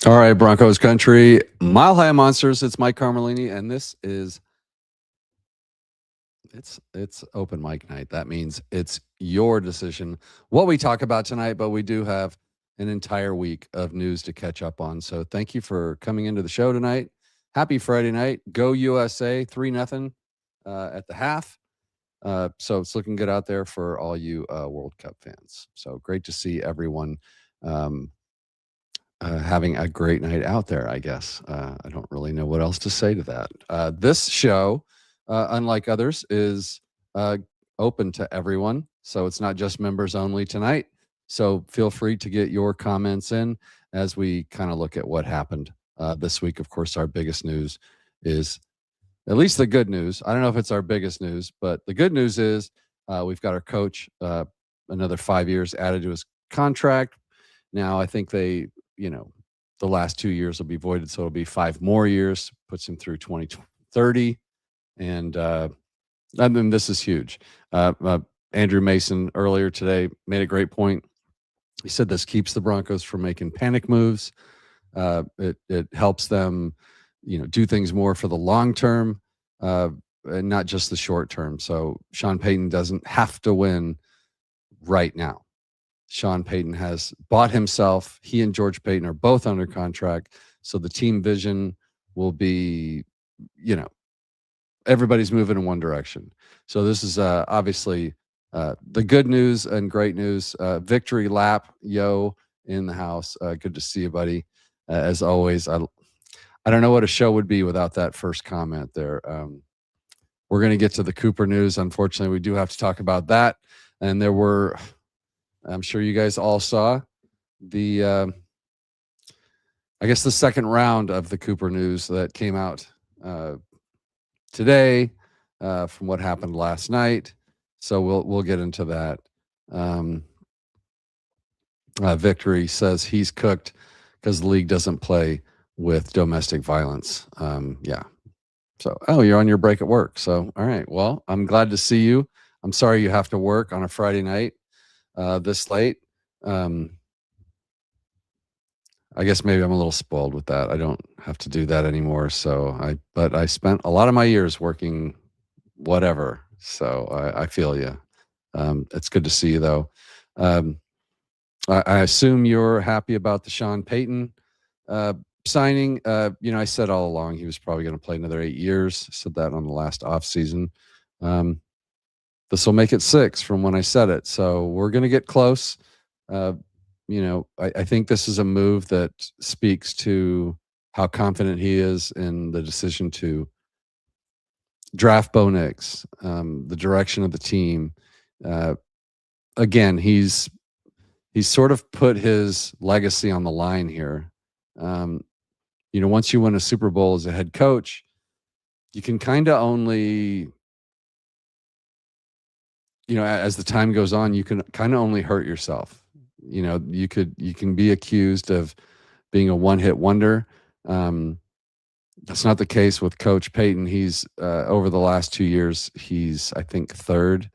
All right, Broncos country, Mile High Monsters. It's Mike Carmellini, and this is it's open mic night. That means it's your decision what we talk about tonight, but we do have an entire week of news to catch up on. So thank you for coming into the show tonight. Happy Friday night. Go USA 3-0 at the half. So it's looking good out there for all you World Cup fans. So great to see everyone having a great night out there, I guess. I don't really know what else to say to that. This show, unlike others, is open to everyone. So it's not just members only tonight. So feel free to get your comments in as we kind of look at what happened this week. Of course, our biggest news is, at least the good news. I don't know if it's our biggest news, but the good news is we've got our coach another 5 years added to his contract. Now, I think the last 2 years will be voided, so it'll be 5 more years, puts him through 2030. And I mean, this is huge. Andrew Mason earlier today made a great point. He said this keeps the Broncos from making panic moves. It helps them, do things more for the long term, and not just the short term. So Sean Payton doesn't have to win right now. Sean Payton has bought himself. He and George Payton are both under contract. So the team vision will be, everybody's moving in one direction. So this is obviously the good news and great news. Victory lap, yo, in the house. Good to see you, buddy. As always, I don't know what a show would be without that first comment there. We're going to get to the Cooper news. Unfortunately, we do have to talk about that. And there were, I'm sure you guys all saw the, I guess the second round of the Cooper news that came out today from what happened last night. So we'll get into that. Victory says he's cooked because the league doesn't play with domestic violence. Yeah. So, you're on your break at work. So, all right. Well, I'm glad to see you. I'm sorry you have to work on a Friday night this late. I guess maybe I'm a little spoiled with that. I don't have to do that anymore. But I spent a lot of my years working whatever. So I feel you. It's good to see you though. I assume you're happy about the Sean Payton signing. I said all along he was probably going to play another 8 years. I said that on the last offseason. This will make it 6 from when I said it. So we're going to get close. I think this is a move that speaks to how confident he is in the decision to draft Bo Nix, the direction of the team. Again, he's sort of put his legacy on the line here. Once you win a Super Bowl as a head coach, you can kind of only, as the time goes on, you can kind of only hurt yourself. You can be accused of being a one-hit wonder. That's not the case with Coach Payton. He's over the last 2 years, he's, I think, 3rd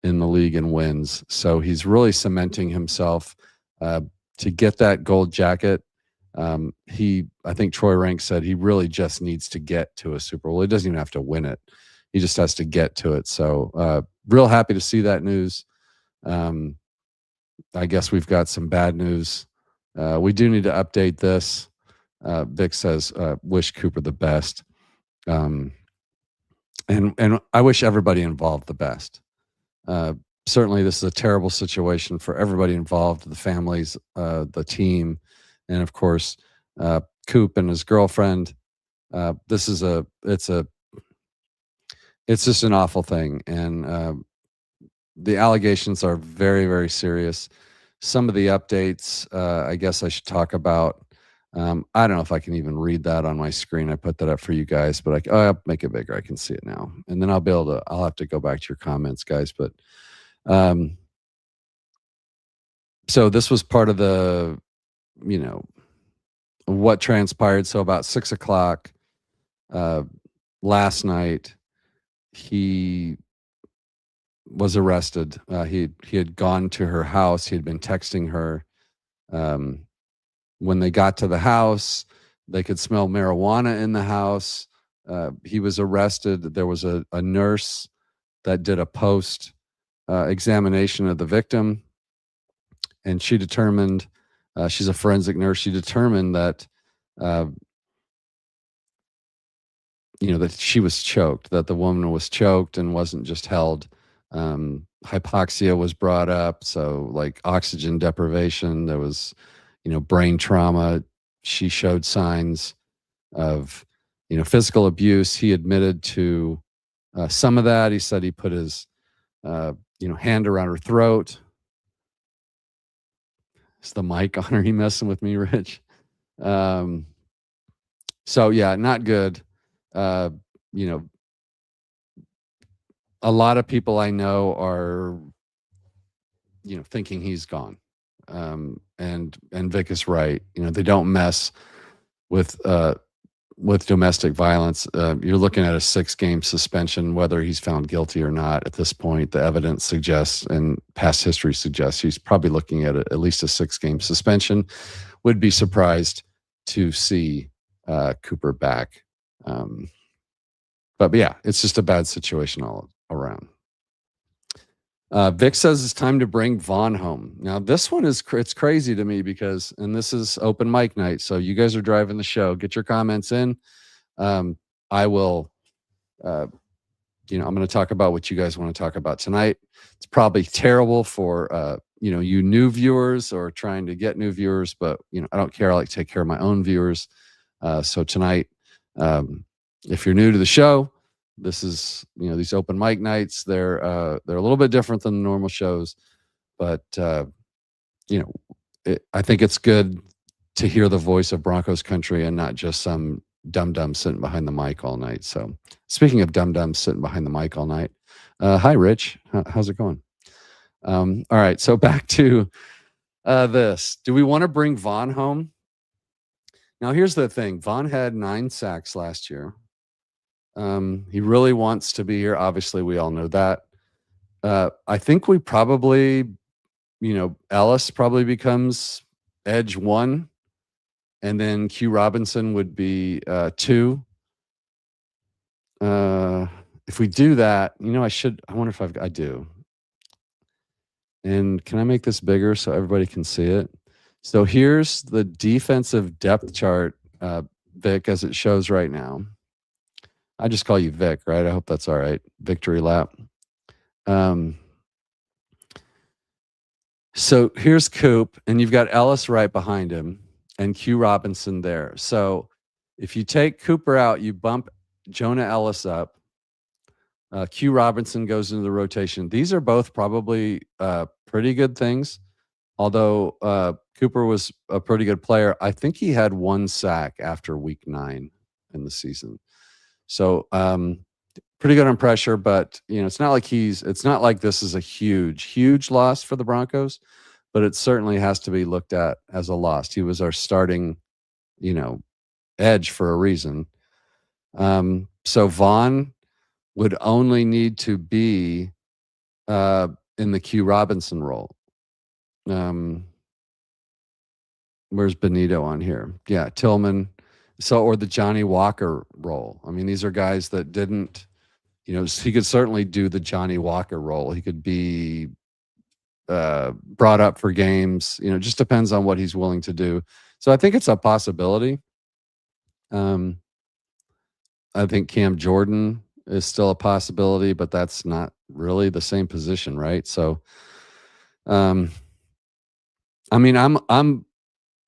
in the league in wins. So he's really cementing himself to get that gold jacket. I think Troy Rank said he really just needs to get to a Super Bowl. He doesn't even have to win it. He just has to get to it. So real happy to see that news. I guess we've got some bad news. We do need to update this. Vic says, wish Cooper the best. And I wish everybody involved the best. Certainly this is a terrible situation for everybody involved, the families, the team, and of course, Coop and his girlfriend. It's just an awful thing. And the allegations are very, very serious. Some of the updates, I guess I should talk about. I don't know if I can even read that on my screen. I put that up for you guys, but I'll make it bigger. I can see it now. And then I'll have to go back to your comments, guys. But so this was part of the, what transpired. So about 6:00 last night, he was arrested. He had gone to her house. He had been texting her. when they got to the house, they could smell marijuana in the house. He was arrested. There was a nurse that did a post examination of the victim, and she determined, she's a forensic nurse, she determined that that she was choked, that the woman was choked and wasn't just held. Hypoxia was brought up, so like oxygen deprivation. There was, brain trauma. She showed signs of, physical abuse. He admitted to some of that. He said he put his, hand around her throat. Is the mic on? Are you messing with me, Rich? So yeah, not good. A lot of people I know are, thinking he's gone. And Vic is right. They don't mess with domestic violence. You're looking at a 6-game suspension, whether he's found guilty or not. At this point, the evidence suggests and past history suggests he's probably looking at least a 6-game suspension. Would be surprised to see Cooper back. But yeah, it's just a bad situation all around. Vic says it's time to bring Vaughn home. Now, this one it's crazy to me because, and this is open mic night, so you guys are driving the show. Get your comments in. I will, I'm going to talk about what you guys want to talk about tonight. It's probably terrible for, you new viewers or trying to get new viewers, but, I don't care. I like to take care of my own viewers. So tonight, if you're new to the show, this is, these open mic nights, they're a little bit different than the normal shows, but, I think it's good to hear the voice of Broncos country and not just some dum-dum sitting behind the mic all night. So speaking of dum-dums sitting behind the mic all night, hi, Rich. How's it going? All right. So back to this. Do we want to bring Vaughn home? Now, here's the thing. Vaughn had 9 sacks last year. He really wants to be here. Obviously, we all know that. I think we probably, Ellis probably becomes edge 1, and then Q Robinson would be 2. If we do that, I wonder if I do. And can I make this bigger so everybody can see it? So here's the defensive depth chart, Vic, as it shows right now. I just call you Vic, right? I hope that's all right. Victory lap. So here's Coop, and you've got Ellis right behind him and Q Robinson there. So if you take Cooper out, you bump Jonah Ellis up. Q Robinson goes into the rotation. These are both probably pretty good things, although Cooper was a pretty good player. I think he had 1 sack after week 9 in the season. So pretty good on pressure, but it's not like this is a huge loss for the Broncos, but it certainly has to be looked at as a loss. He was our starting, edge for a reason. So Vaughn would only need to be in the Q Robinson role. Where's Benito on here? Yeah, Tillman. So, or the Johnny Walker role. I mean, these are guys that didn't, he could certainly do the Johnny Walker role. He could be brought up for games. It just depends on what he's willing to do. So I think it's a possibility. I think Cam Jordan is still a possibility, but that's not really the same position, right? So,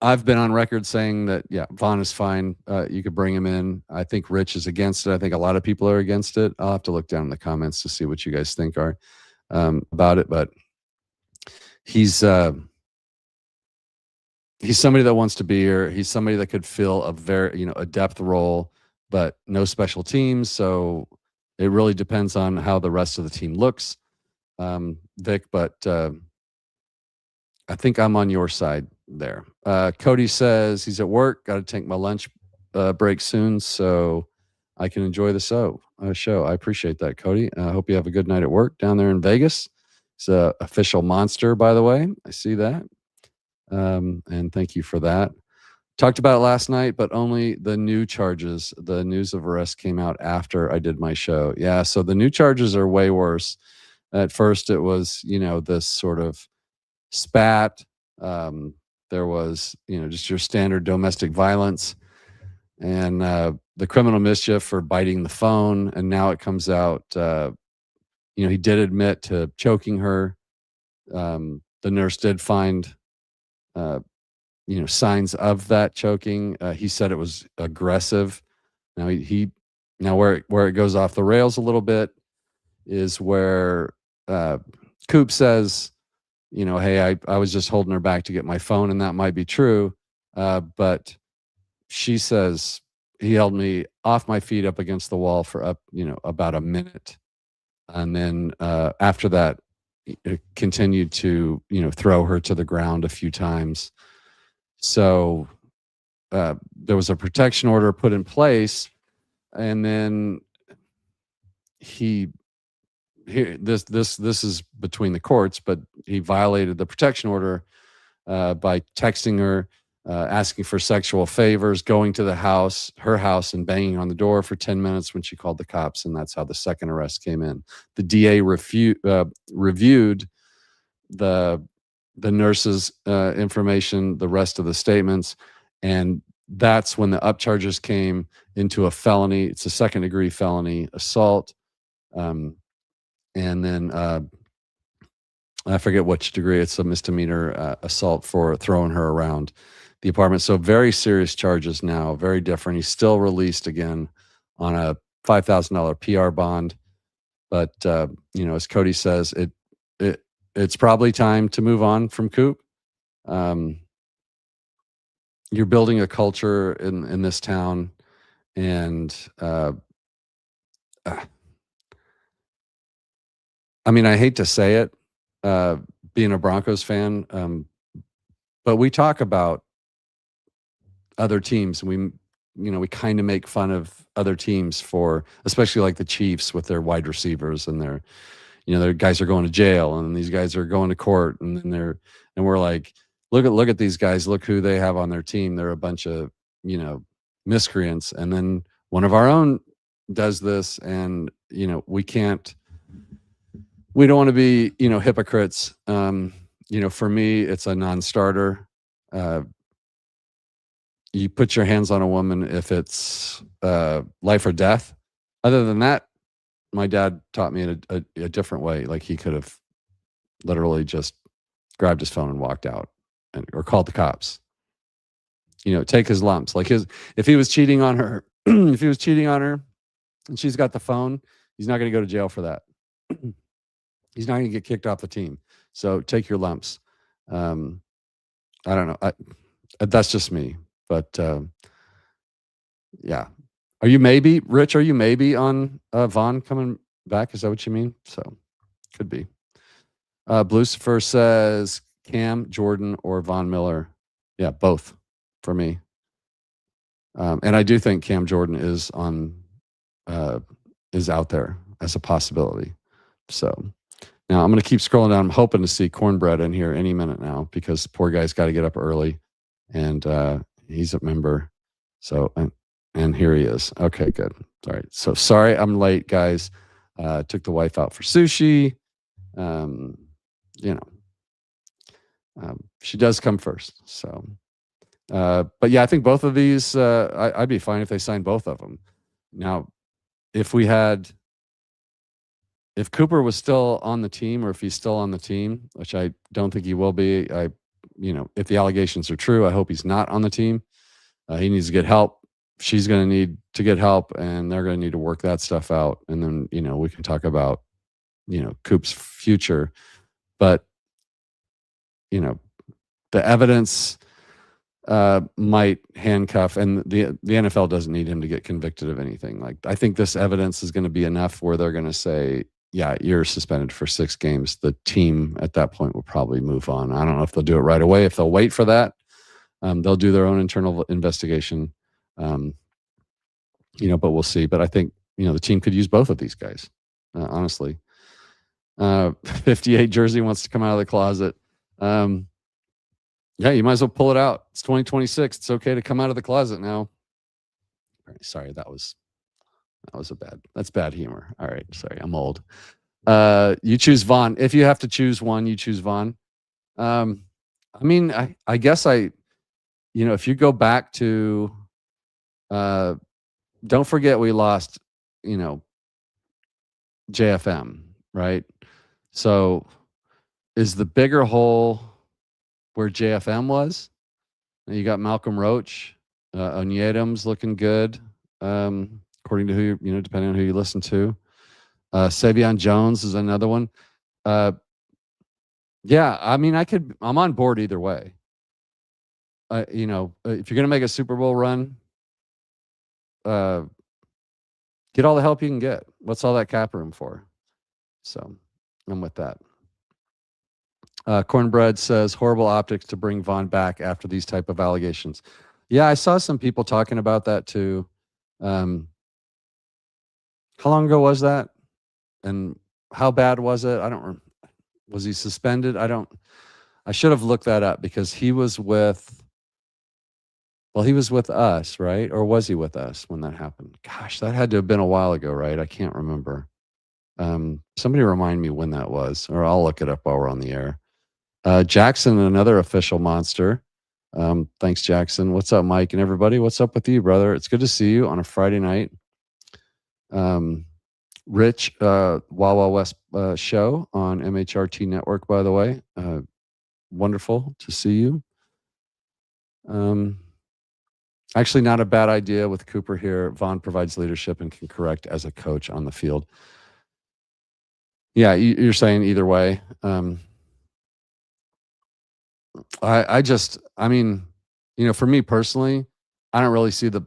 I've been on record saying that, yeah, Vaughn is fine. You could bring him in. I think Rich is against it. I think a lot of people are against it. I'll have to look down in the comments to see what you guys think are about it. But he's somebody that wants to be here. He's somebody that could fill a depth role, but no special teams. So it really depends on how the rest of the team looks, Vic. But I think I'm on your side there. Cody says he's at work. Got to take my lunch break soon, so I can enjoy the show. I appreciate that, Cody. I hope you have a good night at work down there in Vegas. It's an official monster, by the way. I see that. And thank you for that. Talked about it last night, but only the new charges. The news of arrest came out after I did my show. Yeah, so the new charges are way worse. At first, it was, this sort of spat. There was, just your standard domestic violence and the criminal mischief for biting the phone. And now it comes out, he did admit to choking her. The nurse did find, signs of that choking. He said it was aggressive. Now now where it goes off the rails a little bit is where Coop says, hey, I was just holding her back to get my phone, and that might be true. But she says he held me off my feet up against the wall for about a minute. And then after that, it continued to, throw her to the ground a few times. So there was a protection order put in place, and then this is between the courts, but he violated the protection order by texting her, asking for sexual favors, going to her house, and banging on the door for 10 minutes when she called the cops, and that's how the second arrest came in. The DA reviewed the nurse's information, the rest of the statements, and that's when the upcharges came into a felony. It's a second-degree felony assault. And then I forget which degree. It's a misdemeanor assault for throwing her around the apartment. So very serious charges now, very different. He's still released again on a $5,000 PR bond. But, as Cody says, it's probably time to move on from Coop. You're building a culture in this town, and I hate to say it, being a Broncos fan, but we talk about other teams, and we kind of make fun of other teams for, especially like the Chiefs with their wide receivers and their guys are going to jail, and these guys are going to court, and then we're like, look at these guys, look who they have on their team. They're a bunch of, miscreants. And then one of our own does this, and, we don't want to be, hypocrites. For me, it's a non-starter. You put your hands on a woman if it's life or death. Other than that, my dad taught me in a different way. Like, he could have literally just grabbed his phone and walked out, or called the cops. Take his lumps. Like, if he was cheating on her, and she's got the phone, he's not going to go to jail for that. He's not going to get kicked off the team. So take your lumps. I don't know. That's just me. But yeah. Are you maybe, Rich, on Vaughn coming back? Is that what you mean? So, could be. Lucifer says Cam, Jordan, or Von Miller. Yeah, both for me. And I do think Cam Jordan is out there as a possibility. So now I'm going to keep scrolling down. I'm hoping to see Cornbread in here any minute now, because poor guy's got to get up early, and he's a member. So, and here he is. Okay, good. All right. So sorry I'm late, guys. Took the wife out for sushi. She does come first. So, but yeah, I think both of these, I'd be fine if they signed both of them. Now, if Cooper was still on the team, or if he's still on the team, which I don't think he will be, if the allegations are true, I hope he's not on the team. He needs to get help. She's going to need to get help, and they're going to need to work that stuff out. And then, we can talk about, Coop's future. But, the evidence might handcuff, and the NFL doesn't need him to get convicted of anything. Like, I think this evidence is going to be enough where they're going to say, yeah, you're suspended for 6 games. The team at that point will probably move on. I don't know if they'll do it right away. If they'll wait for that, they'll do their own internal investigation. But we'll see. But I think, the team could use both of these guys, honestly. 58 Jersey wants to come out of the closet. Yeah, you might as well pull it out. It's 2026. It's okay to come out of the closet now. Sorry, that's bad humor. All right, sorry, I'm old. You choose Vaughn. If you have to choose one, you choose Vaughn. I mean, I guess if you go back to, don't forget we lost, JFM, right? So is the bigger hole where JFM was? You got Malcolm Roach, Onyedum's looking good, according to who depending on who you listen to. Savion Jones is another one. Yeah, I mean, I'm on board either way. If you're gonna make a Super Bowl run, get all the help you can get. What's all that cap room for? So I'm with that. Cornbread says horrible optics to bring Vaughn back after these type of allegations. Yeah, I saw some people talking about that too. How long ago was that? And how bad was it? Was he suspended? I should have looked that up because he was with us, right? Or was he with us when that happened? Gosh, that had to have been a while ago, right? I can't remember. Somebody remind me when that was, or I'll look it up while we're on the air. Jackson, another official monster. Thanks, Jackson. What's up, Mike and everybody? What's up with you, brother? It's good to see you on a Friday night. Rich, Wild Wild West show on MHRT Network, by the way. Wonderful to see you. Actually, not a bad idea with Cooper here. Vaughn provides leadership and can correct as a coach on the field. Yeah, you're saying either way. I mean, for me personally, I don't really see the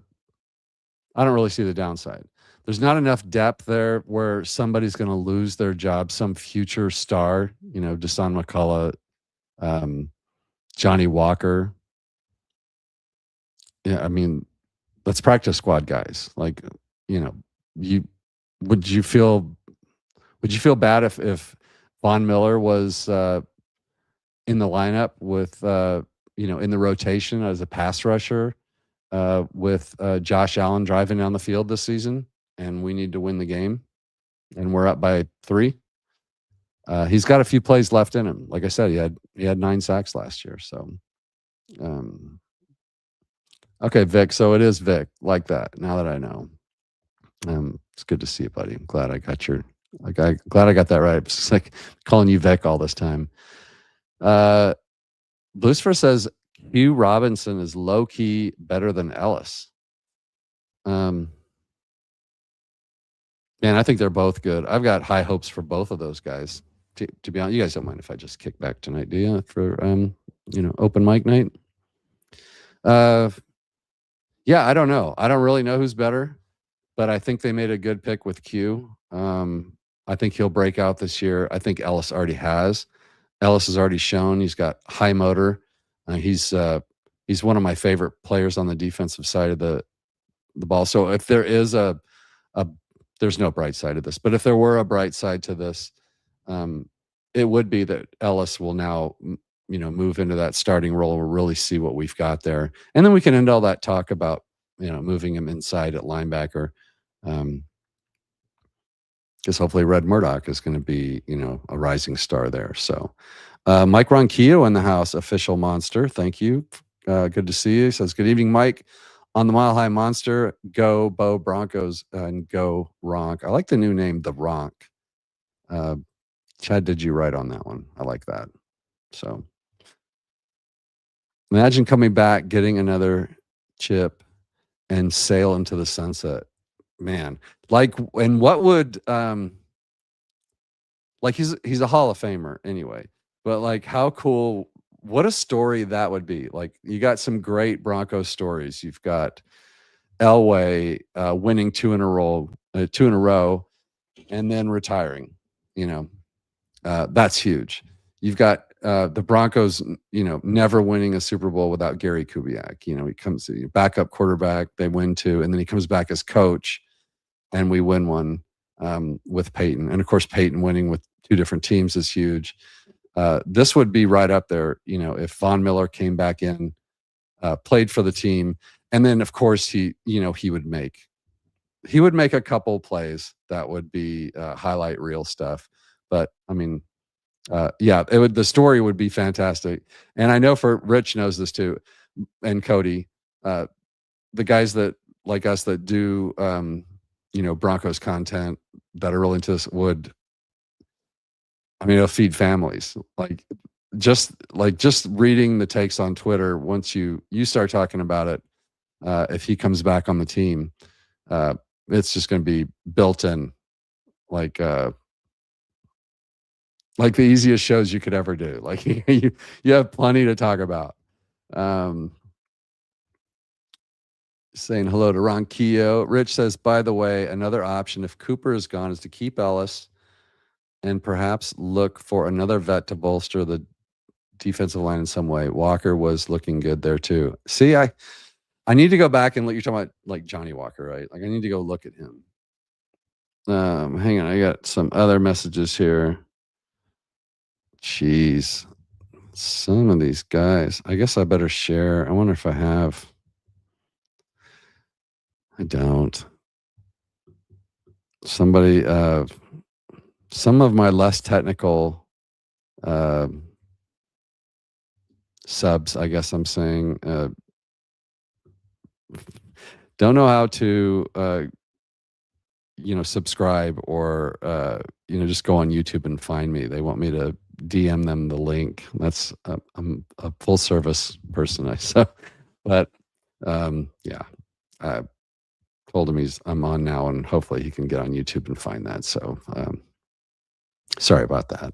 downside. There's not enough depth there where somebody's going to lose their job, some future star, Deshaun McCullough, Johnny Walker. Yeah, I mean, let's practice squad guys. Like, would you feel bad if Von Miller was in the lineup with in the rotation as a pass rusher with Josh Allen driving down the field this season, and we need to win the game, and we're up by 3? He's got a few plays left in him. Like I said, he had 9 sacks last year. So, okay, Vic. So it is Vic, like that. Now that I know, it's good to see you, buddy. I'm glad I got glad I got that right. It's like calling you Vic all this time. Lucifer says Hugh Robinson is low key better than Ellis. Man, I think they're both good. I've got high hopes for both of those guys. To be honest, you guys don't mind if I just kick back tonight, do you? For open mic night. Yeah, I don't know. I don't really know who's better, but I think they made a good pick with Q. I think he'll break out this year. I think Ellis already has. Ellis has already shown he's got high motor. He's one of my favorite players on the defensive side of the ball. So if there is there's no bright side of this, but if there were a bright side to this, it would be that Ellis will now, move into that starting role. We'll really see what we've got there. And then we can end all that talk about, moving him inside at linebacker. Because hopefully Red Murdoch is going to be, a rising star there. So Mike Ronquillo in the house, official monster. Thank you. Good to see you. Says, good evening, Mike. On the Mile High Monster, go Bo Broncos and go Ronk. I like the new name, the Ronk. Chad, did you write on that one? I like that. So imagine coming back, getting another chip, and sail into the sunset. Man, and what would he's a Hall of Famer anyway, but how cool, what a story that would be. You got some great Broncos stories. You've got Elway winning 2 in a row, and then retiring. That's huge. You've got the Broncos, never winning a Super Bowl without Gary Kubiak. He comes backup quarterback, they win 2, and then he comes back as coach, and we win one with Peyton. And of course, Peyton winning with 2 different teams is huge. This would be right up there, if Von Miller came back in, played for the team, and then of course he would make a couple plays that would be highlight reel stuff. But I mean, the story would be fantastic. And I know for Rich knows this too, and Cody, the guys that like us that do Broncos content that are really into this it'll feed families. Just reading the takes on Twitter, once you start talking about it, if he comes back on the team, it's just going to be built in, like the easiest shows you could ever do. Like you have plenty to talk about. Saying hello to Ron Keogh. Rich says, by the way, another option if Cooper is gone is to keep Ellis and perhaps look for another vet to bolster the defensive line in some way. Walker was looking good there too. See, I need to go back and look. You're talking about like Johnny Walker, right? Like I need to go look at him. Hang on, I got some other messages here. Jeez, some of these guys. I guess I better share. I wonder if I have. I don't. Somebody, some of my less technical subs, I guess I'm saying, don't know how to, subscribe or, just go on YouTube and find me. They want me to DM them the link. That's, I'm a full service person. But I told him I'm on now, and hopefully he can get on YouTube and find that. So, sorry about that. I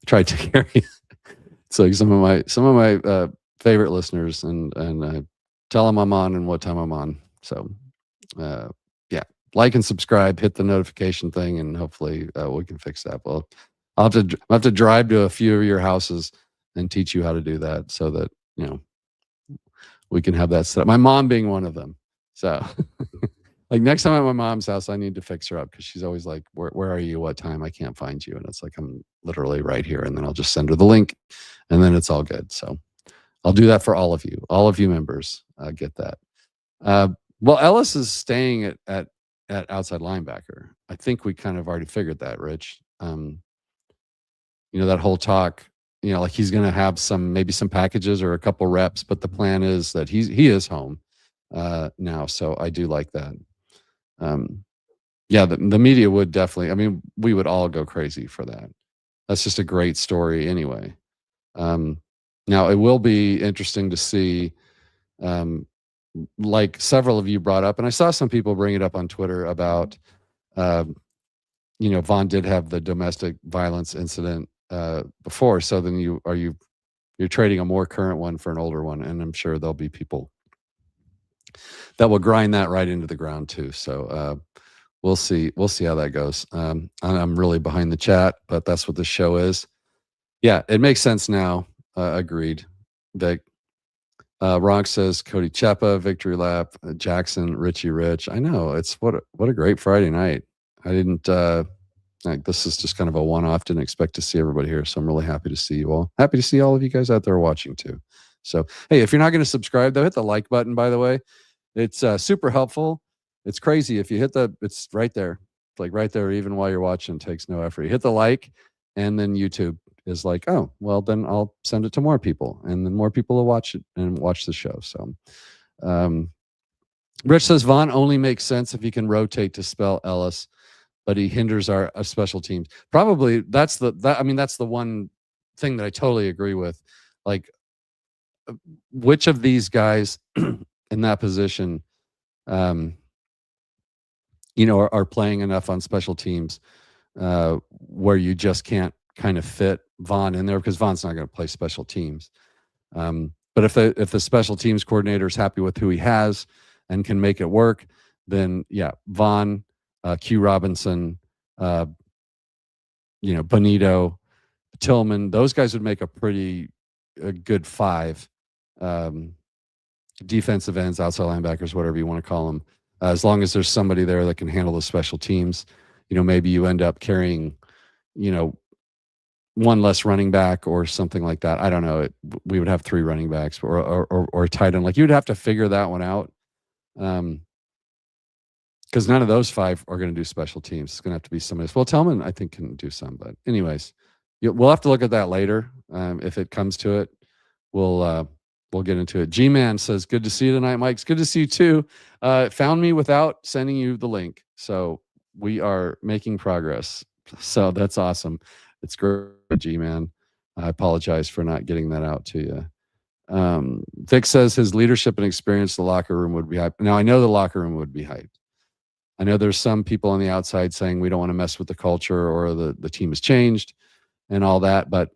tried to carry it's like some of my favorite listeners, and I tell them I'm on and what time I'm on. So, like and subscribe, hit the notification thing, and hopefully we can fix that. Well, I'll have to drive to a few of your houses and teach you how to do that, so that we can have that set up. My mom being one of them. So, like next time I'm at my mom's house, I need to fix her up because she's always like, "Where are you? What time? I can't find you." And it's like, I'm literally right here, and then I'll just send her the link, and then it's all good. So I'll do that for all of you members. Get that. Well, Ellis is staying at outside linebacker. I think we kind of already figured that, Rich. That whole talk, like he's going to have maybe some packages or a couple reps, but the plan is that he is home now. So I do like that. The media would definitely, we would all go crazy for that. That's just a great story anyway. Now it will be interesting to see, like several of you brought up, and I saw some people bring it up on Twitter about, Von did have the domestic violence incident before. So then you're trading a more current one for an older one, and I'm sure there'll be people that will grind that right into the ground too. So we'll see how that goes. I'm really behind the chat, but that's what the show is. Yeah, it makes sense now. Agreed. Vic. Ronk says Cody Chepa, victory lap, Jackson, Richie Rich. I know, it's what a great Friday night. I didn't this is just kind of a one-off. Didn't expect to see everybody here, so I'm really happy to see you all. Happy to see all of you guys out there watching too. So hey, if you're not going to subscribe though, hit the like button. By the way, it's super helpful. It's crazy if you hit it's right there. It's like right there, even while you're watching. It takes no effort. You hit the like, and then YouTube is like, oh, well, then I'll send it to more people, and then more people will watch it and watch the show. So, Rich says Von only makes sense if he can rotate to spell Ellis, but he hinders our special teams. Probably that's the one thing that I totally agree with. Like, which of these guys in that position, are playing enough on special teams where you just can't kind of fit Von in there, because Von's not going to play special teams. But if the special teams coordinator is happy with who he has and can make it work, then yeah, Von, Q Robinson, Bonito, Tillman, those guys would make a pretty good five defensive ends, outside linebackers, whatever you want to call them. As long as there's somebody there that can handle the special teams, maybe you end up carrying, one less running back or something like that. I don't know. We would have 3 running backs or a tight end. Like, you'd have to figure that one out. Because none of those 5 are going to do special teams. It's going to have to be somebody else. Well, Tillman, I think, can do some. But anyways, we'll have to look at that later. If it comes to it, we'll get into it. G-Man says, good to see you tonight, Mike. It's good to see you too. Found me without sending you the link. So we are making progress. So that's awesome. It's great, G-Man. I apologize for not getting that out to you. Vic says his leadership and experience, the locker room would be hyped. Now, I know the locker room would be hyped. I know there's some people on the outside saying we don't want to mess with the culture or the team has changed and all that. But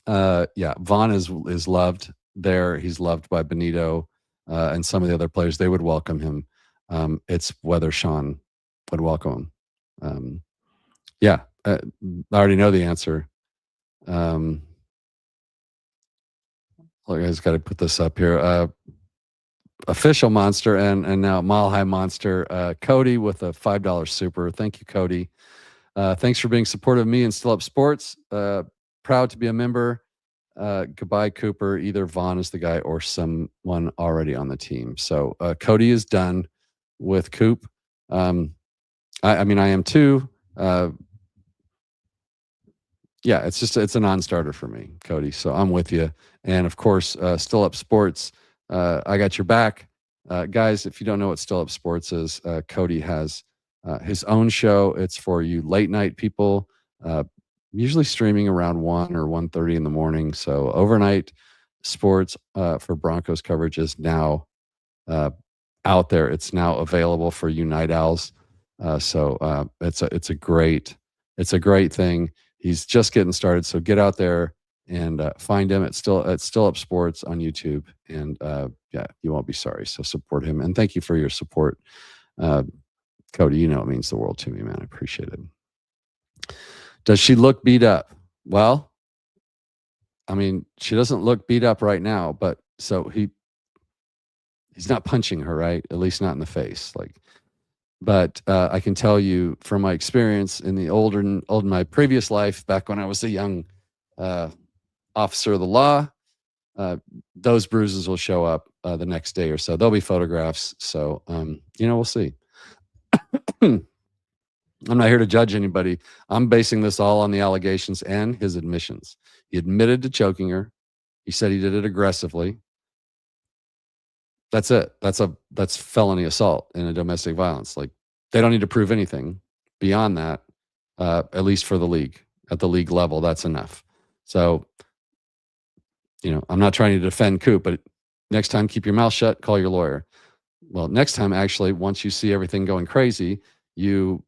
yeah, Vaughn is loved there. He's loved by Benito and some of the other players. They would welcome him. It's whether Sean would welcome him. Yeah, I already know the answer. Look, I just got to put this up here. Official Monster and now Mile High Monster, Cody with a $5 super. Thank you, Cody. Thanks for being supportive of me and Still Up Sports. Proud to be a member. Goodbye, Cooper. Either Vaughn is the guy or someone already on the team. So Cody is done with Coop. I mean, I am too. Yeah, it's a non-starter for me, Cody. So I'm with you. And of course, Still Up Sports. I got your back. Guys, if you don't know what Still Up Sports is, Cody has his own show. It's for you late night people, usually streaming around 1 or 1:30 in the morning. So overnight sports for Broncos coverage is now out there. It's now available for you night owls. So it's a great thing. He's just getting started. So get out there and find him at Still Up Sports on YouTube. And yeah, you won't be sorry. So support him. And thank you for your support. Cody, you know it means the world to me, man. I appreciate it. Does she look beat up? Well, I mean, she doesn't look beat up right now, but so he's not punching her, right? At least not in the face. But I can tell you from my experience in my previous life, back when I was a young officer of the law, those bruises will show up the next day or so. There'll be photographs. So, we'll see. I'm not here to judge anybody. I'm basing this all on the allegations and his admissions. He admitted to choking her. He said he did it aggressively. That's it. That's felony assault in a domestic violence. Like, they don't need to prove anything beyond that, at least for the league. At the league level, that's enough. So, I'm not trying to defend Coop, but next time, keep your mouth shut, call your lawyer. Well, next time, actually, once you see everything going crazy, you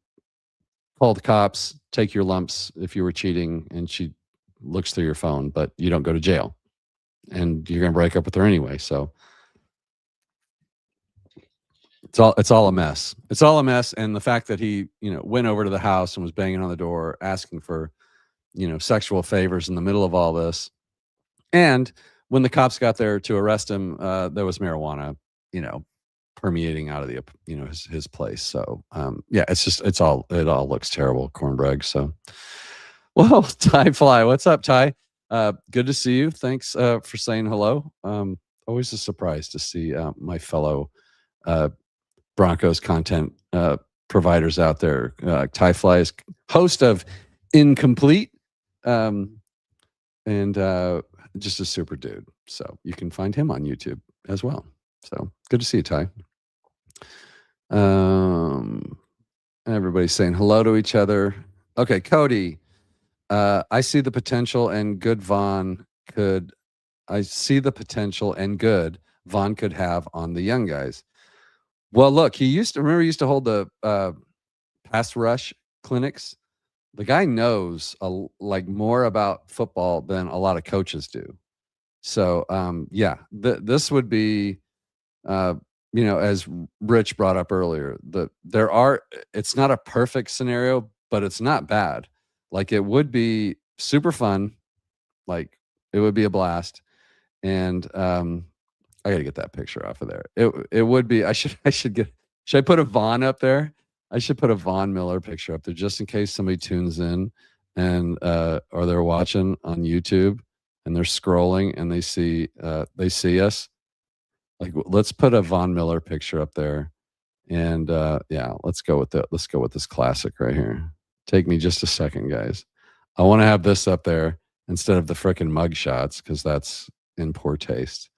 call the cops, take your lumps if you were cheating, and she looks through your phone, but you don't go to jail. And you're going to break up with her anyway. So it's all a mess. It's all a mess. And the fact that he, went over to the house and was banging on the door, asking for, sexual favors in the middle of all this. And when the cops got there to arrest him, there was marijuana, permeating out of the, his place. So, yeah, it all looks terrible, cornbread. So, well, Ty Fly, what's up, Ty? Good to see you. Thanks for saying hello. Always a surprise to see my fellow Broncos content providers out there. Ty Fly is host of Incomplete, and just a super dude. So you can find him on YouTube as well. So good to see you, Ty. Everybody's saying hello to each other. Okay, Cody. I see the potential and good Vaughn could have on the young guys. Well, look, he used to hold the pass rush clinics. The guy knows more about football than a lot of coaches do. So, yeah, this would be, as Rich brought up earlier, it's not a perfect scenario, but it's not bad. Like, it would be super fun. Like, it would be a blast. And I got to get that picture off of there. It would be. Should I put a Vaughn up there? I should put a Vaughn Miller picture up there just in case somebody tunes in. and or they're watching on YouTube and they're scrolling and they see us. Like, let's put a Von Miller picture up there, and yeah, let's go with this classic right here. Take me just a second, guys. I want to have this up there instead of the frickin' mug shots because that's in poor taste.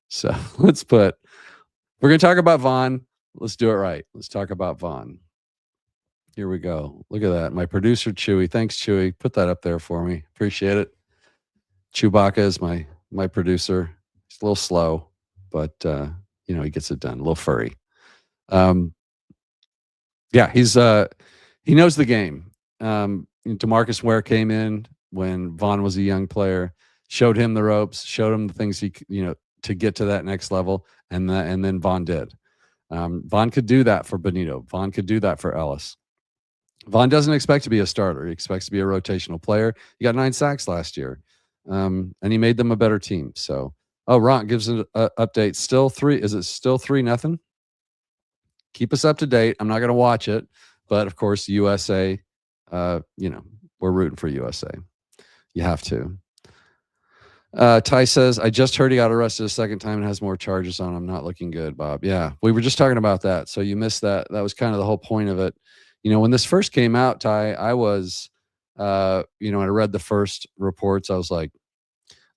So we're going to talk about Von. Let's do it right. Let's talk about Von. Here we go. Look at that. My producer, Chewy. Thanks, Chewy. Put that up there for me. Appreciate it. Chewbacca is my producer. He's a little slow, but he gets it done. A little furry. Yeah, he knows the game. DeMarcus Ware came in when Von was a young player, showed him the ropes, showed him the things to get to that next level, and then Von did. Von could do that for Benito. Von could do that for Ellis. Von doesn't expect to be a starter. He expects to be a rotational player. He got 9 sacks last year, and he made them a better team. So, Ron gives an update. Still 3. Is it still 3-0? Keep us up to date. I'm not going to watch it, but of course, USA. We're rooting for USA. You have to. Ty says, I just heard he got arrested a second time and has more charges on him. Not looking good, Bob. Yeah, we were just talking about that. So you missed that. That was kind of the whole point of it. When this first came out, Ty, I was, I read the first reports. I was like,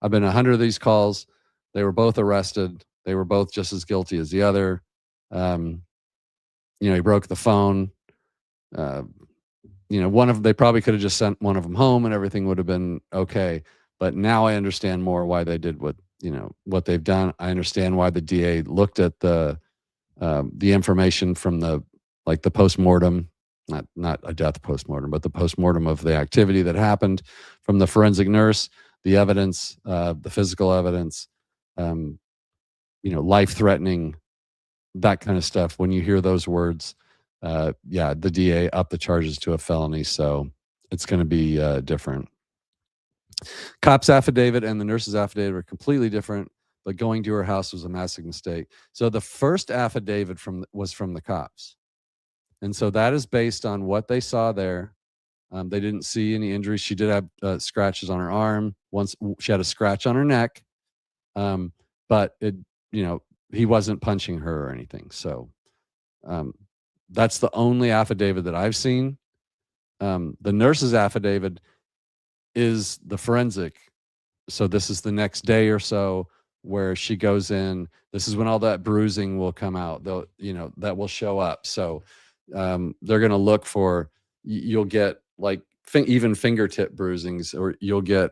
I've been 100 of these calls. They were both arrested. They were both just as guilty as the other. He broke the phone. They probably could have just sent one of them home and everything would have been okay. But now I understand more why they did what they've done. I understand why the DA looked at the information from the postmortem, not a death postmortem, but the postmortem of the activity that happened from the forensic nurse, the evidence, the physical evidence, life-threatening, that kind of stuff. When you hear those words, the DA upped the charges to a felony, so it's going to be different. Cop's affidavit and the nurse's affidavit are completely different, but going to her house was a massive mistake. So the first affidavit was from the cops. And so that is based on what they saw there. They didn't see any injuries. She did have scratches on her arm. Once she had a scratch on her neck, but he wasn't punching her or anything. So that's the only affidavit that I've seen. The nurse's affidavit is the forensic. So this is the next day or so where she goes in. This is when all that bruising will come out. That will show up. So they're going to look for, you'll get even fingertip bruisings, or you'll get,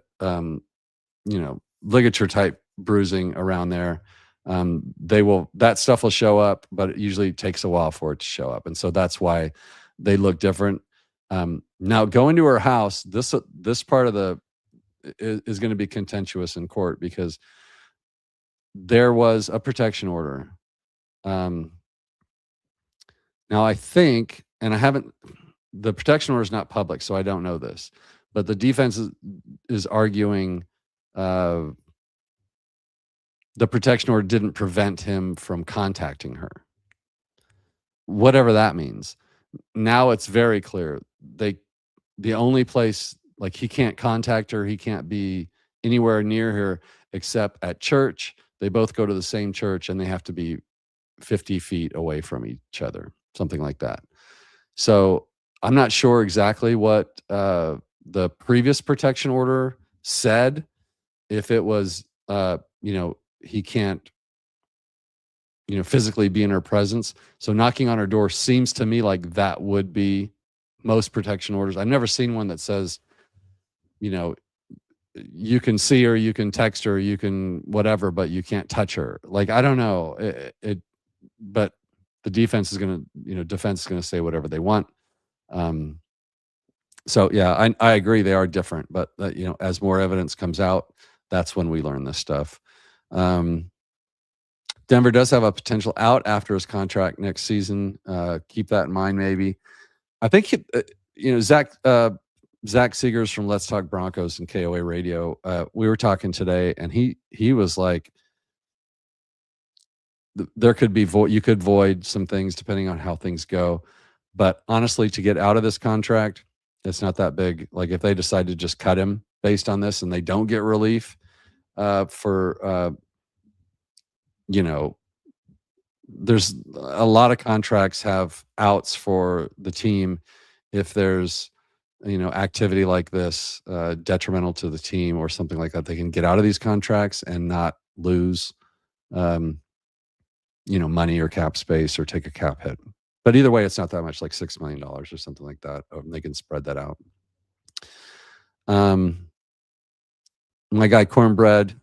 ligature type bruising around there. That stuff will show up, but it usually takes a while for it to show up. And so that's why they look different. Now going to her house, this part of is going to be contentious in court because there was a protection order. Now I think, and the protection order is not public, so I don't know this, but the defense is arguing the protection order didn't prevent him from contacting her. Whatever that means. Now it's very clear. The only place, he can't contact her, he can't be anywhere near her except at church. They both go to the same church and they have to be 50 feet away from each other, something like that. So I'm not sure exactly what the previous protection order said. If it was, he can't, physically be in her presence. So knocking on her door seems to me like that would be most protection orders. I've never seen one that says, you can see her, you can text her, you can whatever, but you can't touch her. I don't know. But the defense is going to say whatever they want. So yeah, I agree they are different, but as more evidence comes out, that's when we learn this stuff. Denver does have a potential out after his contract next season. Keep that in mind, maybe. I think Zach Seegers from Let's Talk Broncos and KOA Radio. We were talking today, and he was like, there could be you could void some things depending on how things go, but honestly, to get out of this contract, It's not that big. Like if they decide to just cut him based on this and they don't get relief for there's a lot of contracts have outs for the team if there's activity like this detrimental to the team or something like that. They can get out of these contracts and not lose money or cap space or take a cap hit. But either way, it's not that much, like $6 million or something like that. They can spread that out. My guy Cornbread,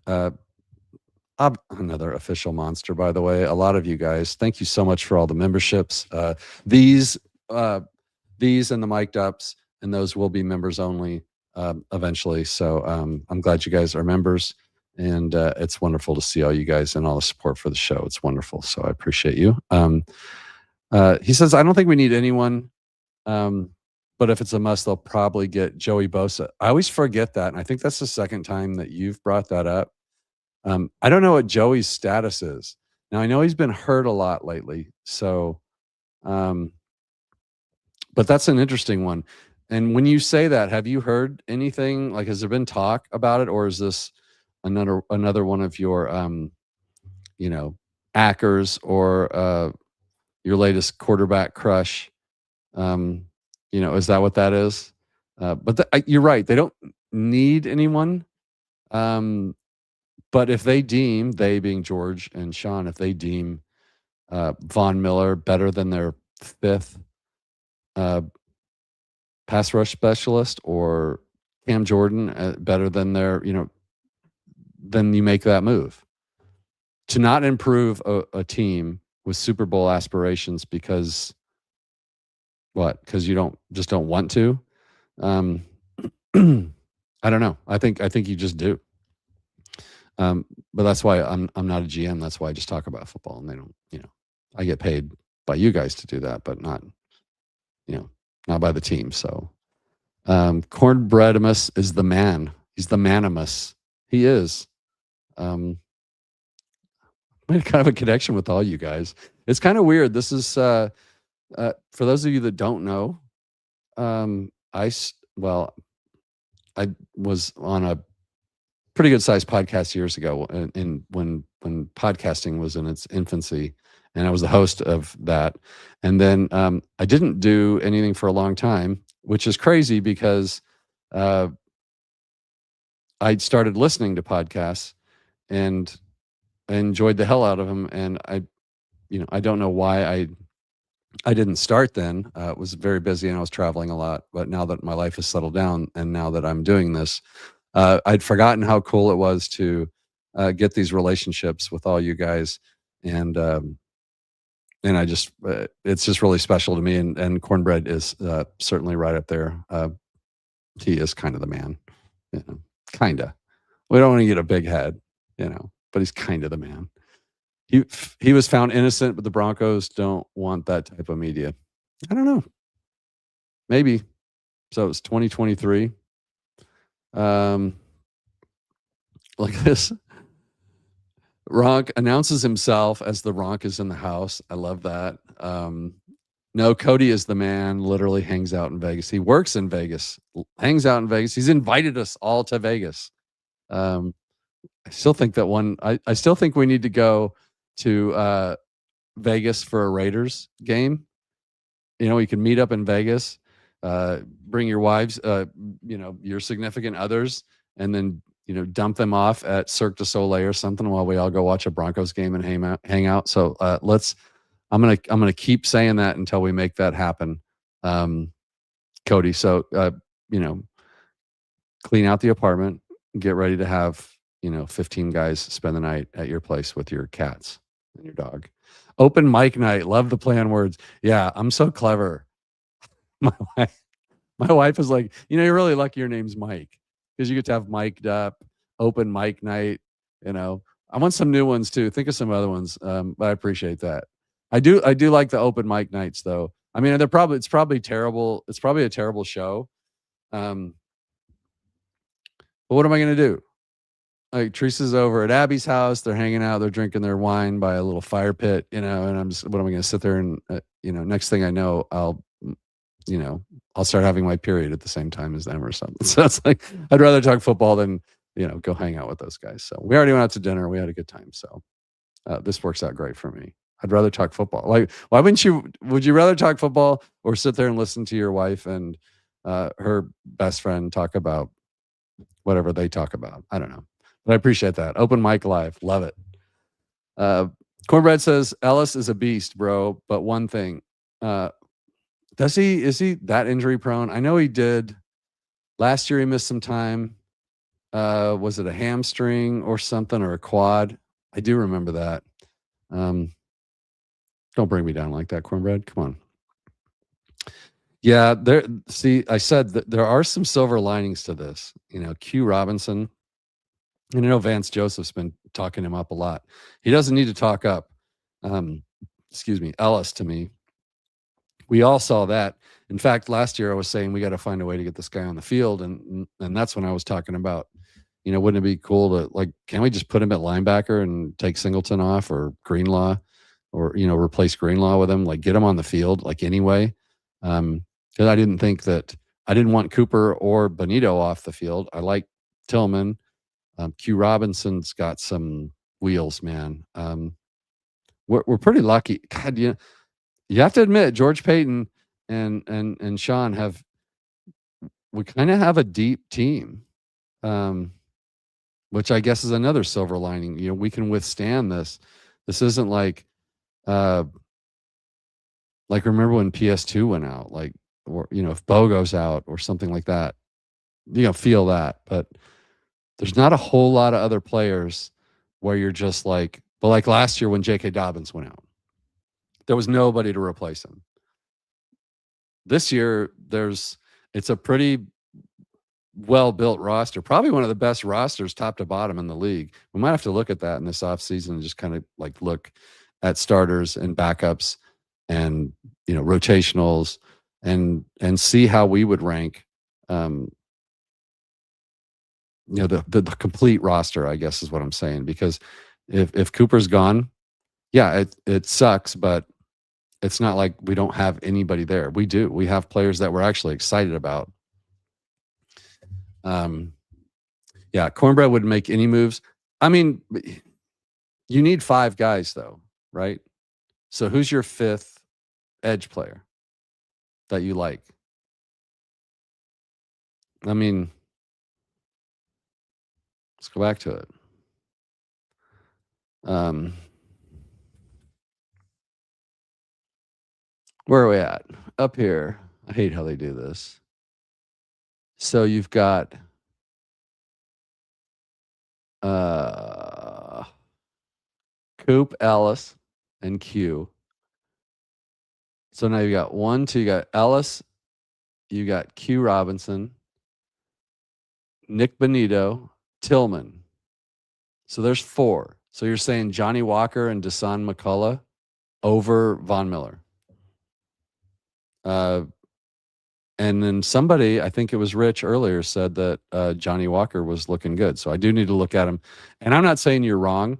another official monster, by the way. A lot of you guys, thank you so much for all the memberships. These and the mic'd ups, and those will be members only eventually. So I'm glad you guys are members, and it's wonderful to see all you guys and all the support for the show. It's wonderful. So I appreciate you. He says, I don't think we need anyone, but if it's a must, they'll probably get Joey Bosa. I always forget that, and I think that's the second time that you've brought that up. I don't know what Joey's status is. Now, I know he's been hurt a lot lately, so but that's an interesting one. And when you say that, have you heard anything? Like, has there been talk about it, or is this another one of your Ackers or your latest quarterback crush? Is that what that is? But you're right. They don't need anyone. But if they deem, they being George and Sean, if they deem Von Miller better than their fifth pass rush specialist, or Cam Jordan better than their, then you make that move. To not improve a team with Super Bowl aspirations because what? Because you don't want to? I don't know. I think you just do. But that's why I'm not a GM. That's why I just talk about football, and they don't, I get paid by you guys to do that, but not by the team. So, Cornbreadimus is the man. He's the manimus. He is. Made kind of a connection with all you guys. It's kind of weird. This is, for those of you that don't know, I was on a pretty good sized podcast years ago, when podcasting was in its infancy, and I was the host of that. And then I didn't do anything for a long time, which is crazy because I started listening to podcasts and I enjoyed the hell out of them. And I don't know why I didn't start then. It was very busy and I was traveling a lot. But now that my life has settled down and now that I'm doing this, I'd forgotten how cool it was to get these relationships with all you guys, and I just it's just really special to me. And Cornbread is certainly right up there. He is kind of the man, kinda. We don't want to get a big head, but he's kind of the man. He was found innocent, but the Broncos don't want that type of media. I don't know. Maybe. So it's 2023. Like this. Ronk announces himself as the Ronk is in the house. I love that. No, Cody is the man, literally hangs out in Vegas. He works in Vegas, hangs out in Vegas. He's invited us all to Vegas. I still think that I still think we need to go to Vegas for a Raiders game. You can meet up in Vegas, bring your wives, your significant others, and then dump them off at Cirque du Soleil or something while we all go watch a Broncos game and hang out. So I'm gonna keep saying that until we make that happen, Cody. So clean out the apartment, get ready to have 15 guys spend the night at your place with your cats and your dog. Open mic night. Love the play on words. Yeah, I'm so clever. My wife is like, you're really lucky your name's Mike, because you get to have mic'd up, open mic night. I want some new ones too. Think of some other ones. But I appreciate that. I do like the open mic nights though. I mean, it's probably terrible. It's probably a terrible show. But what am I going to do? Like, Teresa's over at Abby's house. They're hanging out. They're drinking their wine by a little fire pit, and I'm just, what am I going to sit there and, next thing I know, I'll, I'll start having my period at the same time as them or something. So it's like, I'd rather talk football than, go hang out with those guys. So we already went out to dinner. We had a good time. So this works out great for me. I'd rather talk football. Like, would you rather talk football or sit there and listen to your wife and her best friend talk about whatever they talk about? I don't know. But I appreciate that. Open mic live. Love it. Cornbread says, Ellis is a beast, bro. But one thing, is he that injury prone? I know he did. Last year he missed some time. Was it a hamstring or something, or a quad? I do remember that. Don't bring me down like that, Cornbread. Come on. Yeah, I said that there are some silver linings to this. Q Robinson, and I know Vance Joseph's been talking him up a lot. He doesn't need to talk up, Ellis to me. We all saw that. In fact, last year I was saying we got to find a way to get this guy on the field, and that's when I was talking about, wouldn't it be cool to, can we just put him at linebacker and take Singleton off, or Greenlaw, or replace Greenlaw with him, get him on the field anyway. Because I didn't want Cooper or Benito off the field. I like Tillman. Q Robinson's got some wheels, man. We're pretty lucky. God, you have to admit, George Payton and Sean we kind of have a deep team, which I guess is another silver lining. We can withstand this. This isn't like remember when PS2 went out, or if Bo goes out or something like that, feel that. But there's not a whole lot of other players where you're just but last year when J.K. Dobbins went out, there was nobody to replace him. This year, it's a pretty well-built roster, probably one of the best rosters top to bottom in the league. We might have to look at that in this offseason and just kind of look at starters and backups and rotationals and see how we would rank the complete roster, I guess is what I'm saying. Because if Cooper's gone, yeah, it sucks, but it's not like we don't have anybody there. We do. We have players that we're actually excited about. Yeah, Cornbread wouldn't make any moves. I mean, you need 5 guys though, right? So who's your 5th edge player that you like? I mean, let's go back to it. Where are we at? Up here. I hate how they do this. So you've got Coop, Ellis, and Q. So now you got 1, 2, you got Ellis, you got Q Robinson, Nick Benito, Tillman. So there's 4. So you're saying Johnny Walker and Desan McCullough over Von Miller. And then somebody, I think it was Rich earlier, said that Johnny Walker was looking good. So I do need to look at him. And I'm not saying you're wrong.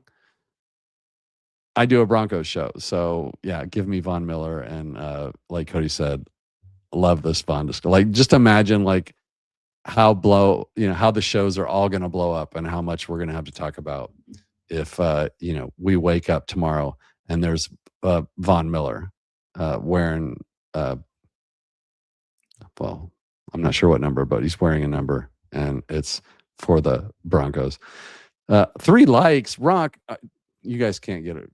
I do a Broncos show. So yeah, give me Von Miller. And like Cody said, love this Von disco. Just imagine how the shows are all going to blow up and how much we're going to have to talk about if we wake up tomorrow and there's Von Miller wearing well, I'm not sure what number, but he's wearing a number and it's for the Broncos. 3 likes. Ronk, you guys can't get it.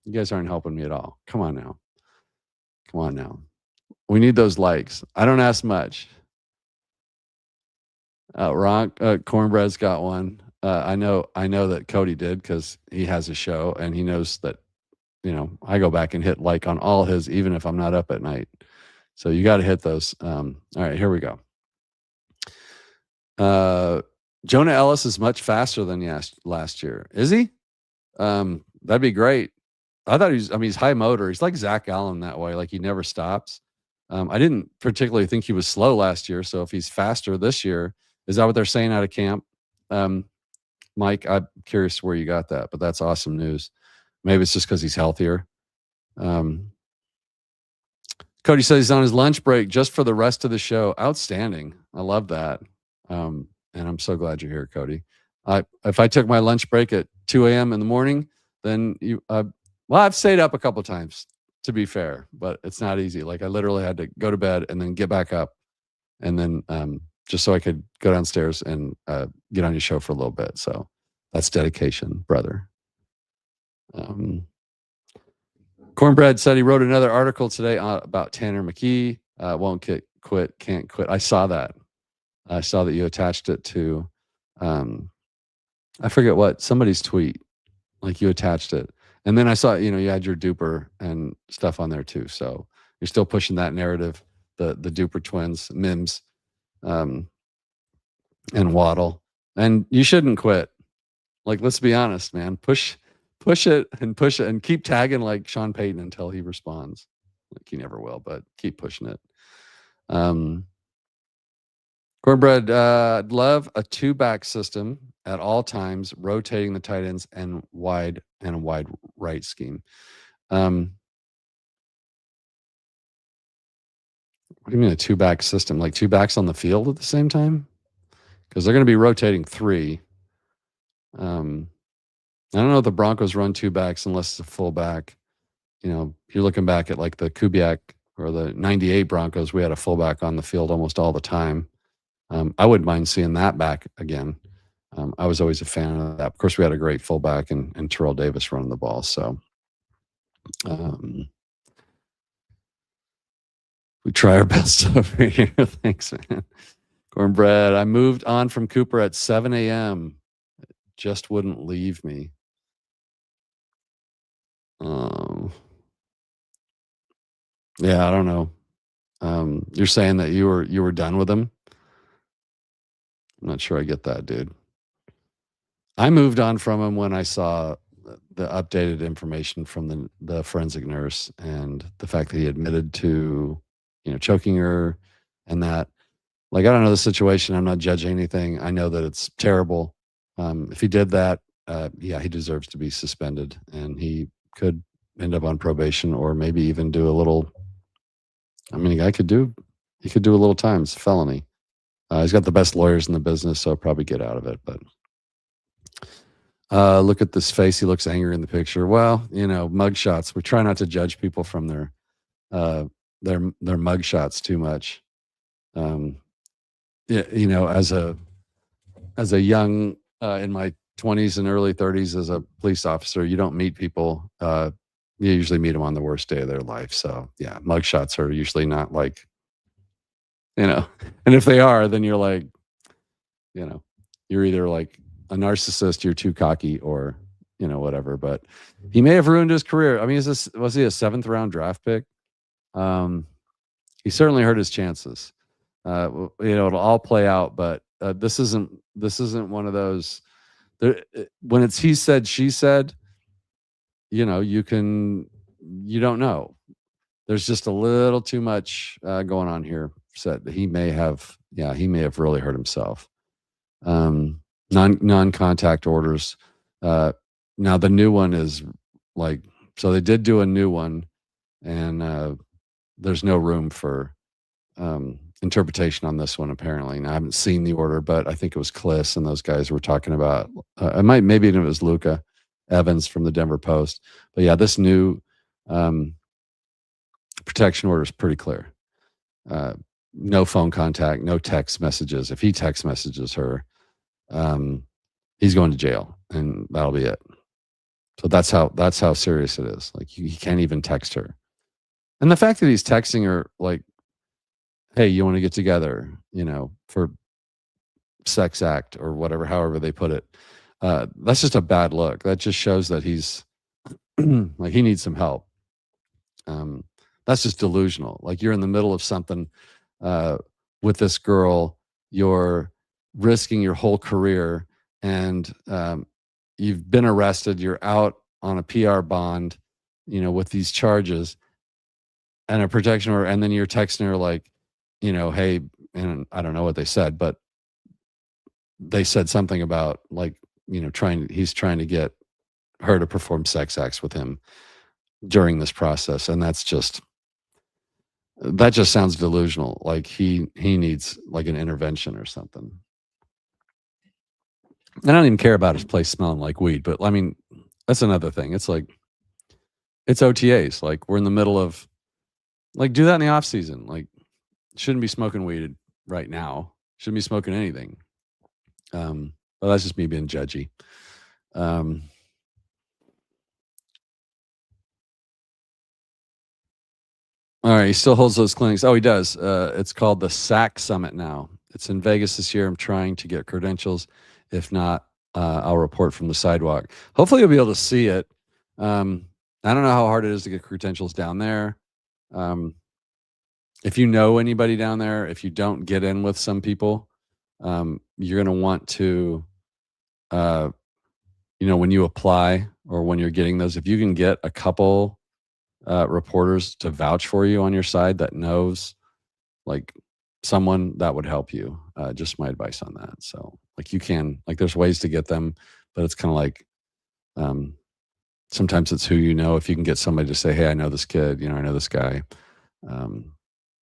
You guys aren't helping me at all. Come on now. We need those likes. I don't ask much. Ronk, Cornbread's got one. I know that Cody did because he has a show and he knows that, I go back and hit on all his, even if I'm not up at night. So you got to hit those. All right, here we go. Jonah Ellis is much faster than last year. Is he? That'd be great. I thought he's high motor. He's like Zach Allen that way. He never stops. I didn't particularly think he was slow last year. So if he's faster this year, is that what they're saying out of camp? Mike, I'm curious where you got that, but that's awesome news. Maybe it's just because he's healthier. Cody says he's on his lunch break just for the rest of the show. Outstanding. I love that. And I'm so glad you're here, Cody. If I took my lunch break at 2 a.m. in the morning, then I've stayed up a couple of times, to be fair, but it's not easy. Like I literally had to go to bed and then get back up, and then just so I could go downstairs and get on your show for a little bit. So that's dedication, brother. Cornbread said he wrote another article today about Tanner McKee. Won't quit, can't quit. I saw that. I saw that you attached it to, I forget what, somebody's tweet. Like you attached it. And then I saw, you had your Duper and stuff on there too. So you're still pushing that narrative, the Duper twins, Mims, and Waddle. And you shouldn't quit. Like, let's be honest, man. Push it and keep tagging like Sean Payton until he responds. Like he never will, but keep pushing it. Cornbread, I'd love a 2-back system at all times, rotating the tight ends and a wide right scheme. What do you mean a 2-back system? Like 2 backs on the field at the same time? Because they're going to be rotating 3. I don't know if the Broncos run 2 backs unless it's a fullback. You're looking back at like the Kubiak or the 98 Broncos. We had a fullback on the field almost all the time. I wouldn't mind seeing that back again. I was always a fan of that. Of course, we had a great fullback and Terrell Davis running the ball. So we try our best over here. Thanks, man. Cornbread, I moved on from Cooper at 7 a.m. Just wouldn't leave me. Yeah, I don't know. You're saying that you were done with him? I'm not sure I get that, dude. I moved on from him when I saw the updated information from the forensic nurse and the fact that he admitted to, choking her and that. Like, I don't know the situation. I'm not judging anything. I know that it's terrible. If he did that, he deserves to be suspended, and he could end up on probation or maybe even do a little. I mean, he could do a little time. It's a felony. He's got the best lawyers in the business, so he'll probably get out of it. But look at this face. He looks angry in the picture. Well, mug shots. We try not to judge people from their mug shots too much. As a young, in my 20s and early 30s as a police officer, you don't meet people. You usually meet them on the worst day of their life. So yeah, mug shots are usually not like, and if they are, then you're like, you're either like a narcissist, you're too cocky, or, whatever. But he may have ruined his career. I mean, was he a 7th round draft pick? He certainly hurt his chances. It'll all play out, but this isn't one of those. When it's he said, she said, you don't know. There's just a little too much going on here. Said he may have really hurt himself. Non-contact orders. Now the new one is like, so they did do a new one, and there's no room for interpretation on this one, apparently. And I haven't seen the order, but I think it was Kliss and those guys were talking about. Maybe it was Luca Evans from the Denver Post. But yeah, this new protection order is pretty clear. No phone contact, no text messages. If he text messages her, he's going to jail, and that'll be it. So that's how serious it is. Like he can't even text her. And the fact that he's texting her like, hey, you want to get together, for sex act or whatever, however they put it. That's just a bad look. That just shows that he's like, he needs some help. That's just delusional. Like you're in the middle of something with this girl, you're risking your whole career, and you've been arrested. You're out on a PR bond, with these charges and a protection order, and then you're texting her like, hey, and I don't know what they said, but they said something about like, he's trying to get her to perform sex acts with him during this process. And that's just, That just sounds delusional. Like he needs like an intervention or something. And I don't even care about his place smelling like weed, but I mean, that's another thing. It's like, it's OTAs. Like we're in the middle of, like, do that in the off season. Like, shouldn't be smoking weed right now. Shouldn't be smoking anything. But that's just me being judgy. All right, he still holds those clinics. Oh, he does. It's called the SAC Summit now. It's in Vegas this year. I'm trying to get credentials. If not, I'll report from the sidewalk. Hopefully, you'll be able to see it. I don't know how hard it is to get credentials down there. If you know anybody down there, if you don't get in with some people, you're going to want to, when you apply or when you're getting those, if you can get a couple reporters to vouch for you on your side that knows like someone, that would help you. Just my advice on that. So like you can, like there's ways to get them, but it's kind of like sometimes it's who you know. If you can get somebody to say, hey, I know this kid, I know this guy,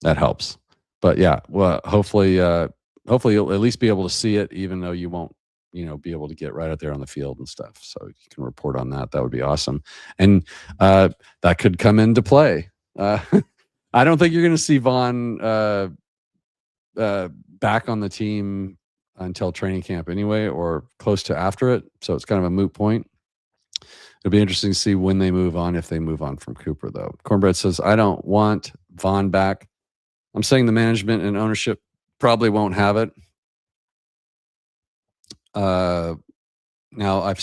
that helps. But yeah, well, hopefully you'll at least be able to see it, even though you won't be able to get right out there on the field and stuff. So you can report on that. That would be awesome. And that could come into play. I don't think you're going to see Vaughn back on the team until training camp anyway, or close to after it. So it's kind of a moot point. It'll be interesting to see when they move on, if they move on from Cooper, though. Cornbread says, I don't want Vaughn back. I'm saying the management and ownership probably won't have it. Now I've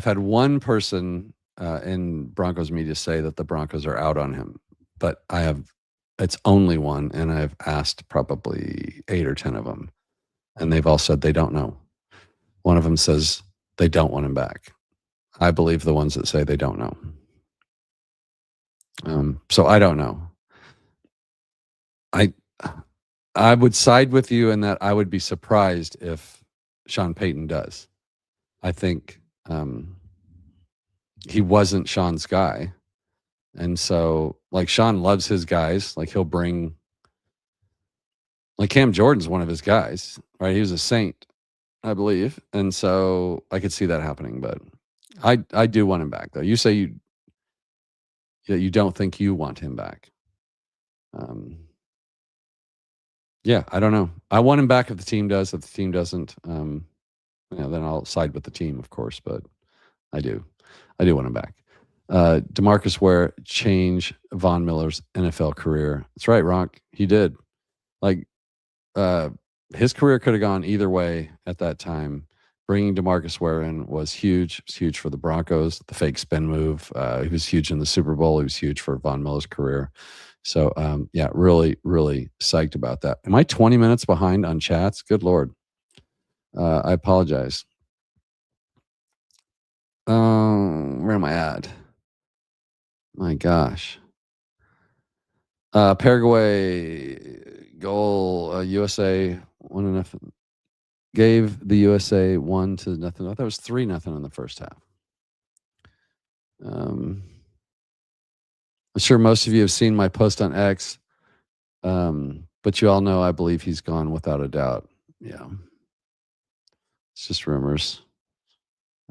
had one person in Broncos media say that the Broncos are out on him, but it's only one, and I've asked probably 8 or 10 of them, and they've all said they don't know. One of them says they don't want him back. I believe the ones that say they don't know. So I don't know. I would side with you in that I would be surprised if Sean Payton does. I think he wasn't Sean's guy. And so, like, Sean loves his guys. Like, he'll bring, like, Cam Jordan's one of his guys, right? He was a Saint, I believe. And so I could see that happening. But I do want him back, though. You say you don't think you want him back. Yeah, I don't know. I want him back if the team does. If the team doesn't, then I'll side with the team, of course. But I do want him back. DeMarcus Ware changed Von Miller's NFL career. That's right, Ronk. He did. Like, his career could have gone either way at that time. Bringing DeMarcus Ware in was huge. It was huge for the Broncos. The fake spin move. He was huge in the Super Bowl. He was huge for Von Miller's career. So, yeah, really, really psyched about that. Am I 20 minutes behind on chats? Good Lord. I apologize. Where am I at? My gosh. Paraguay goal, USA 1-0. Gave the USA 1-0. I thought it was 3-0 in the first half. I'm sure most of you have seen my post on X, but you all know I believe he's gone without a doubt. Yeah. It's just rumors.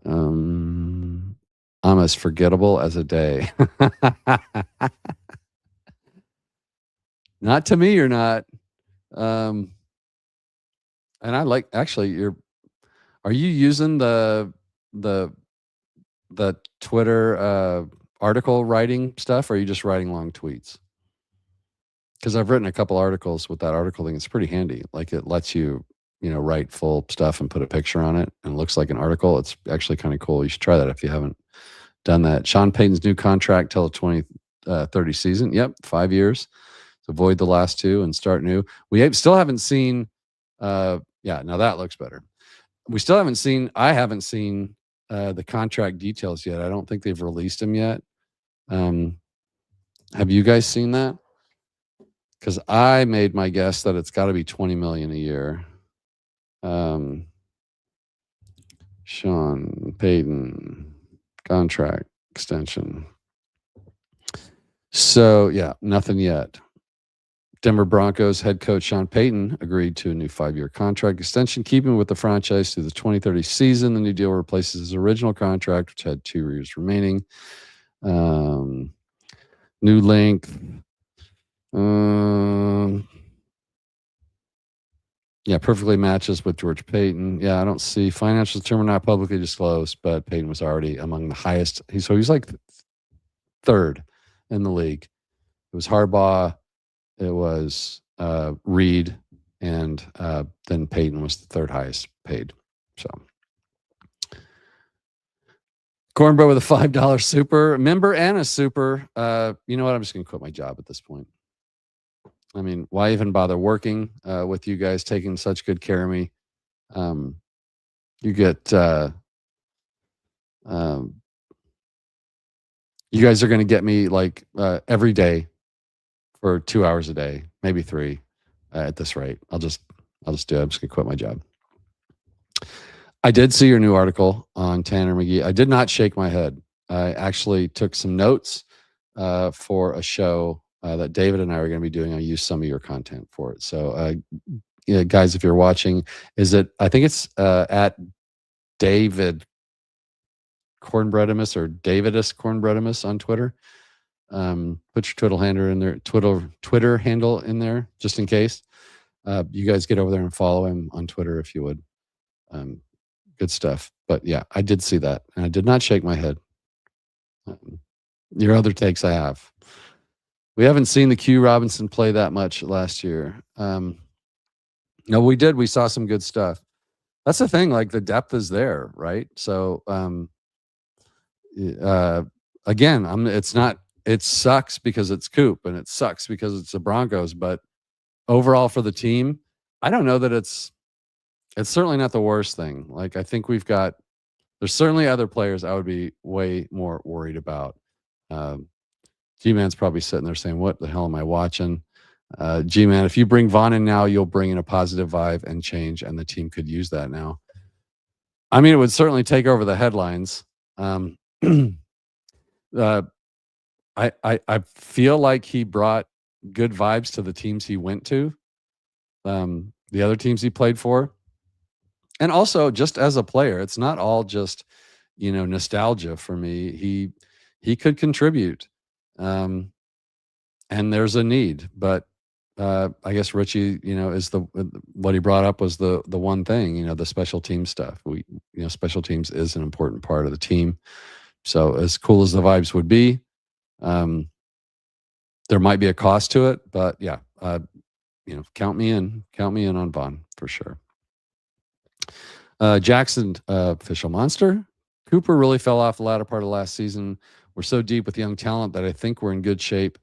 I'm as forgettable as a day. Not to me, you're not. And I like, actually, are you using the Twitter article writing stuff, or are you just writing long tweets? Because I've written a couple articles with that article thing. It's pretty handy. Like, it lets you, write full stuff and put a picture on it, and it looks like an article. It's actually kind of cool. You should try that if you haven't done that. Sean Payton's new contract till the 2030 season. Yep, 5 years. So avoid the last 2 and start new. We still haven't seen. Yeah, now that looks better. I haven't seen the contract details yet. I don't think they've released them yet. Have you guys seen that? Because I made my guess that it's got to be $20 million a year. Sean Payton contract extension. So, yeah, nothing yet. Denver Broncos head coach Sean Payton agreed to a new 5-year contract extension, keeping with the franchise through the 2030 season. The new deal replaces his original contract, which had 2 years remaining. New length. Yeah, perfectly matches with George Payton. Yeah, I don't see financial term not publicly disclosed, but Payton was already among the highest. He's like third in the league. It was Harbaugh, it was Reed, and then Payton was the third highest paid. So, Cornbread with a $5 super member and a super. You know what? I'm just going to quit my job at this point. I mean, why even bother working with you guys, taking such good care of me? You get, you guys are going to get me like every day for 2 hours a day, maybe 3 at this rate. I'll just do it. I'm just going to quit my job. I did see your new article on Tanner McGee. I did not shake my head. I actually took some notes for a show that David and I are going to be doing. I used some of your content for it. So, yeah, guys, if you're watching, I think it's at David Cornbreadimus or Davidus Cornbreadimus on Twitter. Put your Twitter handle in there just in case. You guys get over there and follow him on Twitter if you would. Good stuff. But yeah, I did see that, and I did not shake my head. Your other takes I have. We haven't seen the Q Robinson play that much last year. No, we did. We saw some good stuff. That's the thing. Like, the depth is there, right? So, again, it sucks because it's Coop, and it sucks because it's the Broncos. But overall for the team, I don't know that it's certainly not the worst thing. Like, I think there's certainly other players I would be way more worried about. G-Man's probably sitting there saying, what the hell am I watching? G-Man, if you bring Vaughn in now, you'll bring in a positive vibe and change, and the team could use that now. I mean, it would certainly take over the headlines. I feel like he brought good vibes to the teams he went to, the other teams he played for. And also, just as a player, it's not all just, nostalgia for me. He could contribute, and there's a need. But I guess Richie, is what he brought up was the one thing, the special team stuff. Special teams is an important part of the team. So as cool as the vibes would be, there might be a cost to it. But yeah, count me in on Vaughn for sure. Jackson, official monster. Cooper really fell off the latter part of last season. We're so deep with young talent that I think we're in good shape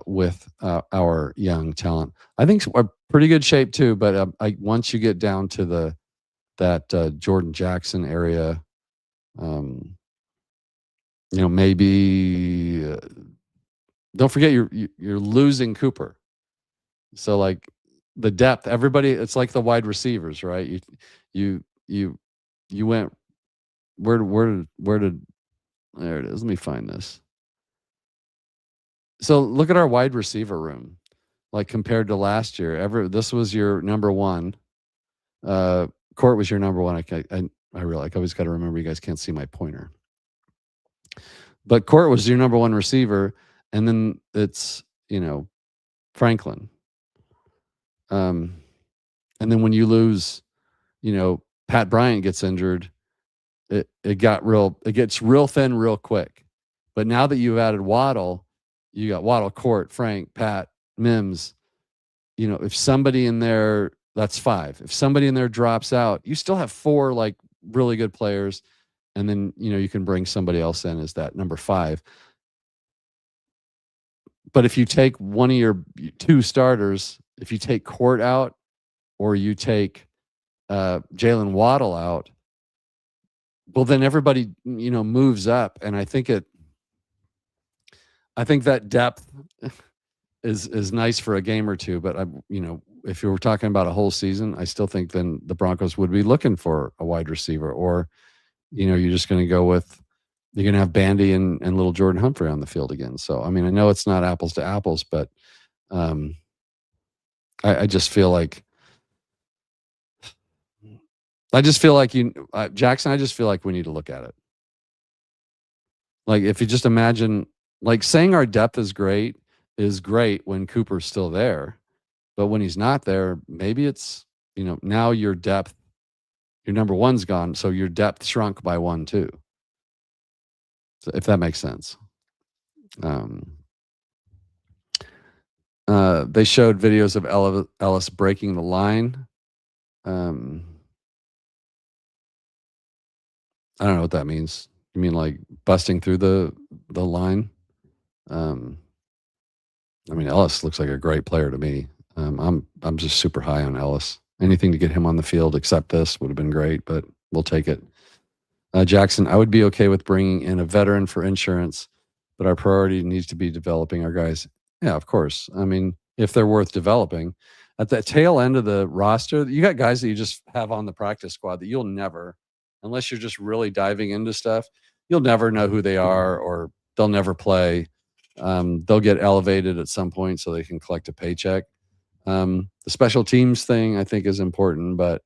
with our young talent. I think we're pretty good shape too. But once you get down to that Jordan Jackson area, maybe don't forget you're losing Cooper. So like the depth, everybody, it's like the wide receivers, right? You went where did there it is. Let me find this. So look at our wide receiver room, like compared to last year. This was your number one. Court was your number one. I realize I always got to remember you guys can't see my pointer. But Court was your number one receiver, and then it's Franklin. And then when you lose, Pat Bryant gets injured, it gets real thin real quick. But now that you've added Waddle, you got Waddle, Court, Frank, Pat, Mims. If somebody in there, that's 5. If somebody in there drops out, you still have 4 like really good players, and then you can bring somebody else in as that number 5. But if you take one of your 2 starters, if you take Court out or you take Jalen Waddle out, well, then everybody moves up, and I think that depth is nice for a game or two. But if you were talking about a whole season, I still think then the Broncos would be looking for a wide receiver, or you're just going to go with you're going to have Bandy and little Jordan Humphrey on the field again. So, I mean, I know it's not apples to apples, but I just feel like Jackson, I just feel like we need to look at it. Like, if you just imagine, like, saying our depth is great when Cooper's still there, but when he's not there, maybe it's, now your depth, your number one's gone, so your depth shrunk by one too. So if that makes sense. They showed videos of Ellis breaking the line. I don't know what that means. You mean like busting through the line? I mean, Ellis looks like a great player to me. I'm just super high on Ellis. Anything to get him on the field except this would have been great, but we'll take it. Jackson, I would be okay with bringing in a veteran for insurance, but our priority needs to be developing our guys. Yeah, of course. I mean, if they're worth developing. At the tail end of the roster, you got guys that you just have on the practice squad that you'll never, unless you're just really diving into stuff, you'll never know who they are, or they'll never play. They'll get elevated at some point so they can collect a paycheck. The special teams thing I think is important, but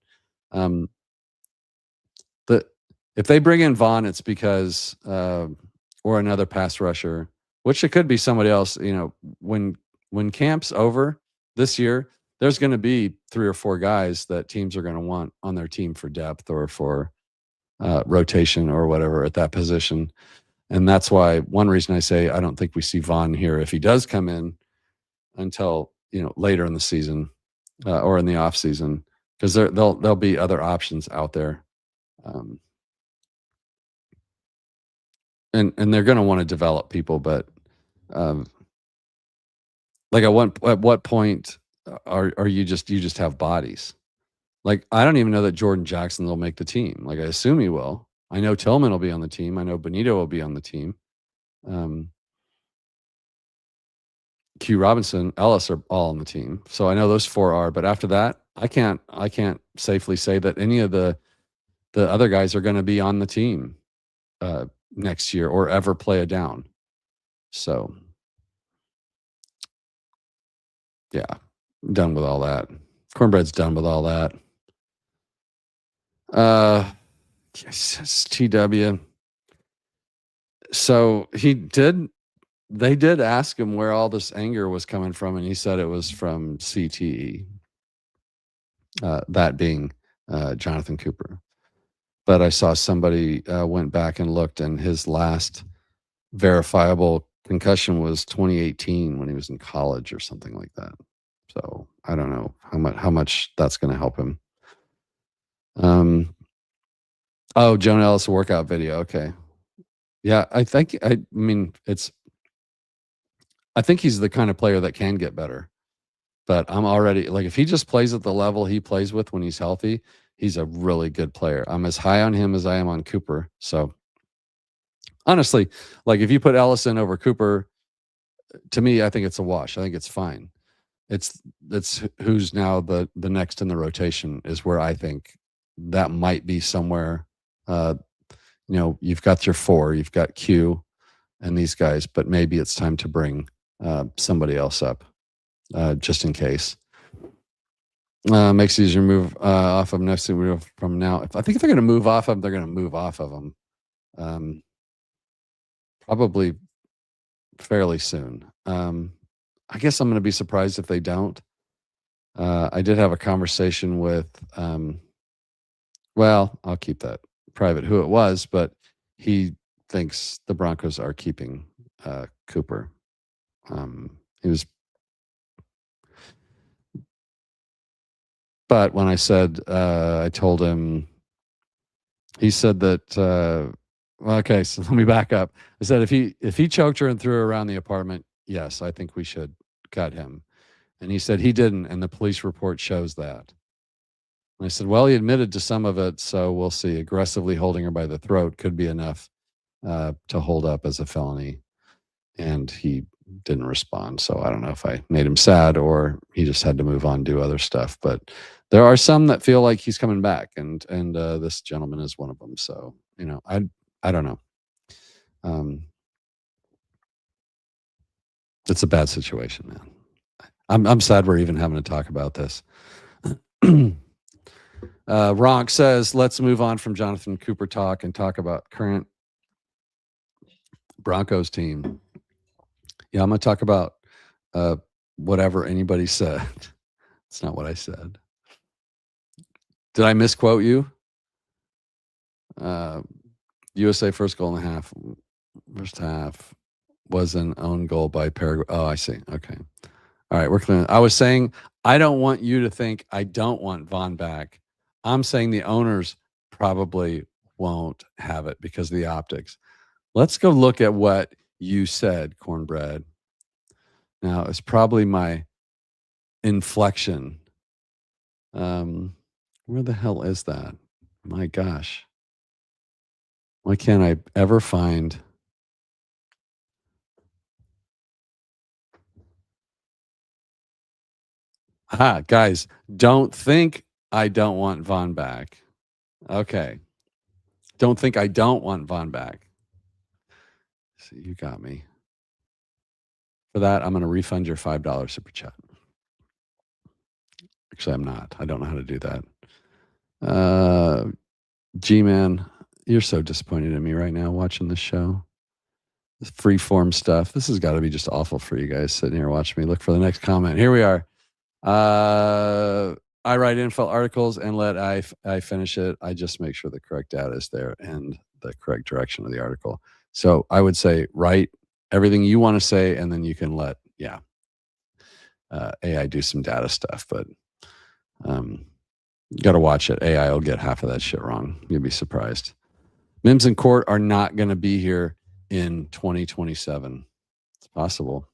if they bring in Vaughn, it's because or another pass rusher, which it could be somebody else. When camp's over this year, there's going to be 3 or 4 guys that teams are going to want on their team for depth or for rotation or whatever at that position. And that's why one reason I say I don't think we see Vaughn here if he does come in until later in the season or in the off season, because there'll be other options out there. And they're going to want to develop people, but like at what point are you just have bodies? Like, I don't even know that Jordan Jackson will make the team. Like, I assume he will. I know Tillman will be on the team. I know Benito will be on the team. Q Robinson, Ellis are all on the team. So I know those 4 are, but after that, I can't safely say that any of the other guys are going to be on the team next year or ever play a down. So yeah, I'm done with all that. Cornbread's done with all that. Yes, TW. So they did ask him where all this anger was coming from, and he said it was from CTE. That being Jonathan Cooper. But I saw somebody went back and looked, and his last verifiable concussion was 2018 when he was in college or something like that. So I don't know how much that's going to help him. Oh, Jonah Ellis workout video. Okay. Yeah, I think he's the kind of player that can get better. But I'm already, like, if he just plays at the level he plays with when he's healthy, he's a really good player. I'm as high on him as I am on Cooper. So honestly, like, if you put Ellison over Cooper, to me, I think it's a wash. I think it's fine. It's who's now the next in the rotation is where I think that might be somewhere. You've got your 4, you've got Q and these guys, but maybe it's time to bring somebody else up just in case. Makes it easier to move off of next thing from now. I think if they're going to move off of them, they're going to move off of them. Probably fairly soon. I guess I'm going to be surprised if they don't. I did have a conversation with, well, I'll keep that private who it was, but he thinks the Broncos are keeping Cooper. But when I said, I told him, he said that, okay, so let me back up. I said, if he choked her and threw her around the apartment, yes, I think we should cut him. And he said he didn't, and the police report shows that. And I said, well, he admitted to some of it, so we'll see. Aggressively holding her by the throat could be enough to hold up as a felony. And he didn't respond. So I don't know if I made him sad or he just had to move on, do other stuff. But there are some that feel like he's coming back, and this gentleman is one of them. So, I don't know. It's a bad situation, man. I'm sad we're even having to talk about this. Ronk says, let's move on from Jonathan Cooper talk and talk about current Broncos team. Yeah, I'm going to talk about whatever anybody said. It's not what I said. Did I misquote you? USA first goal in the half. First half was an own goal by Paraguay. Oh, I see. Okay. All right, we're clear. I was saying I don't want you to think I don't want Vaughn back. I'm saying the owners probably won't have it because of the optics. Let's go look at what you said, Cornbread. Now, it's probably my inflection. Where the hell is that? My gosh. Why can't I ever find... guys, don't think I don't want Vaughn back. Okay. Don't think I don't want Vaughn back. See, you got me. For that, I'm going to refund your $5 super chat. Actually, I'm not. I don't know how to do that. G-Man, you're so disappointed in me right now watching this show. This free-form stuff. This has got to be just awful for you guys sitting here watching me. Look for the next comment. Here we are. I write info articles and let I finish it. I just make sure the correct data is there and the correct direction of the article. So I would say write everything you want to say, and then you can let AI do some data stuff. But you got to watch it. AI will get half of that shit wrong. You'll be surprised. Mims and Court are not going to be here in 2027. It's possible.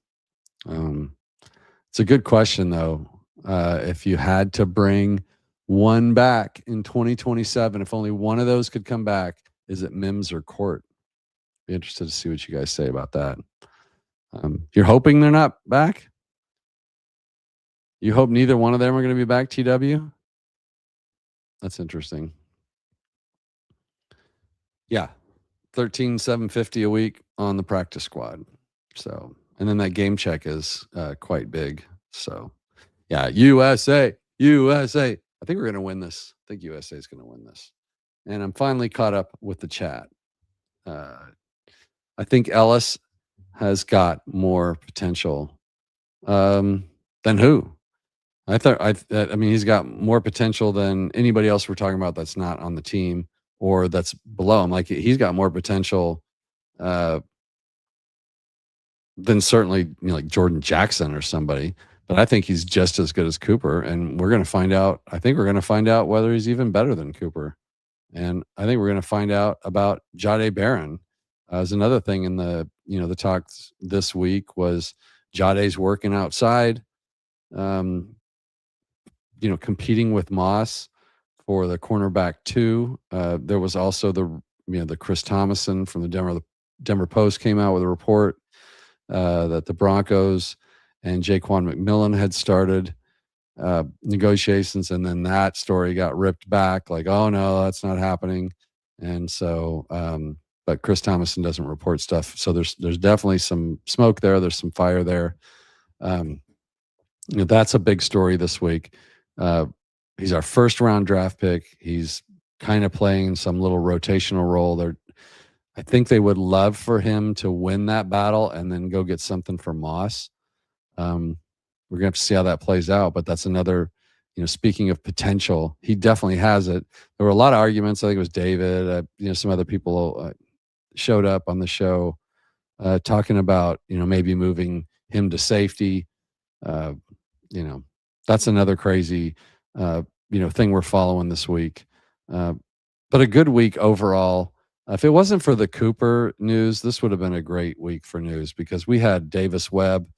It's a good question, though. If you had to bring one back in 2027, if only one of those could come back, is it Mims or Court? Be interested to see what you guys say about that. You're hoping they're not back? You hope neither one of them are going to be back, TW? That's interesting. Yeah. $13,750 a week on the practice squad. So, and then that game check is quite big. So, yeah, USA. I think we're going to win this. I think USA is going to win this. And I'm finally caught up with the chat. I think Ellis has got more potential than who? I mean, he's got more potential than anybody else we're talking about that's not on the team or that's below him. Like, he's got more potential than certainly, like Jordan Jackson or somebody. But I think he's just as good as Cooper, and we're going to find out. I think we're going to find out whether he's even better than Cooper. And I think we're going to find out about Jahdae Barron. As another thing in the talks this week was Jahdae's working outside, competing with Moss for the cornerback 2. There was also the Chris Thomason from the Denver Post came out with a report that the Broncos and Jaquan McMillan had started negotiations, and then that story got ripped back, like, oh no, that's not happening. And so but Chris Thomason doesn't report stuff, so there's definitely some smoke there, there's some fire there. That's a big story this week. He's our first round draft pick. He's kind of playing some little rotational role. I think they would love for him to win that battle and then go get something for Moss. We're going to have to see how that plays out, but that's another, speaking of potential, he definitely has it. There were a lot of arguments. I think it was David, some other people showed up on the show talking about, maybe moving him to safety. That's another crazy, thing we're following this week. But a good week overall. If it wasn't for the Cooper news, this would have been a great week for news because we had Davis Webb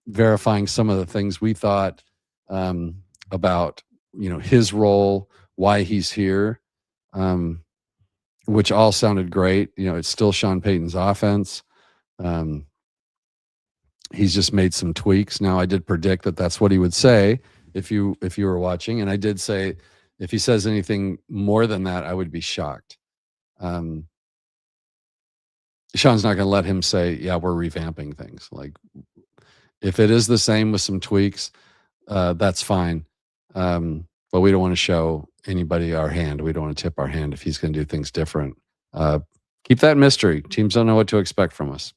verifying some of the things we thought about, his role, why he's here, which all sounded great. It's still Sean Payton's offense. He's just made some tweaks. Now, I did predict that that's what he would say if you were watching, and I did say if he says anything more than that, I would be shocked. Sean's not going to let him say, yeah, we're revamping things. Like, if it is the same with some tweaks, that's fine. But we don't want to show anybody our hand. We don't want to tip our hand if he's going to do things different. Keep that mystery. Teams don't know what to expect from us.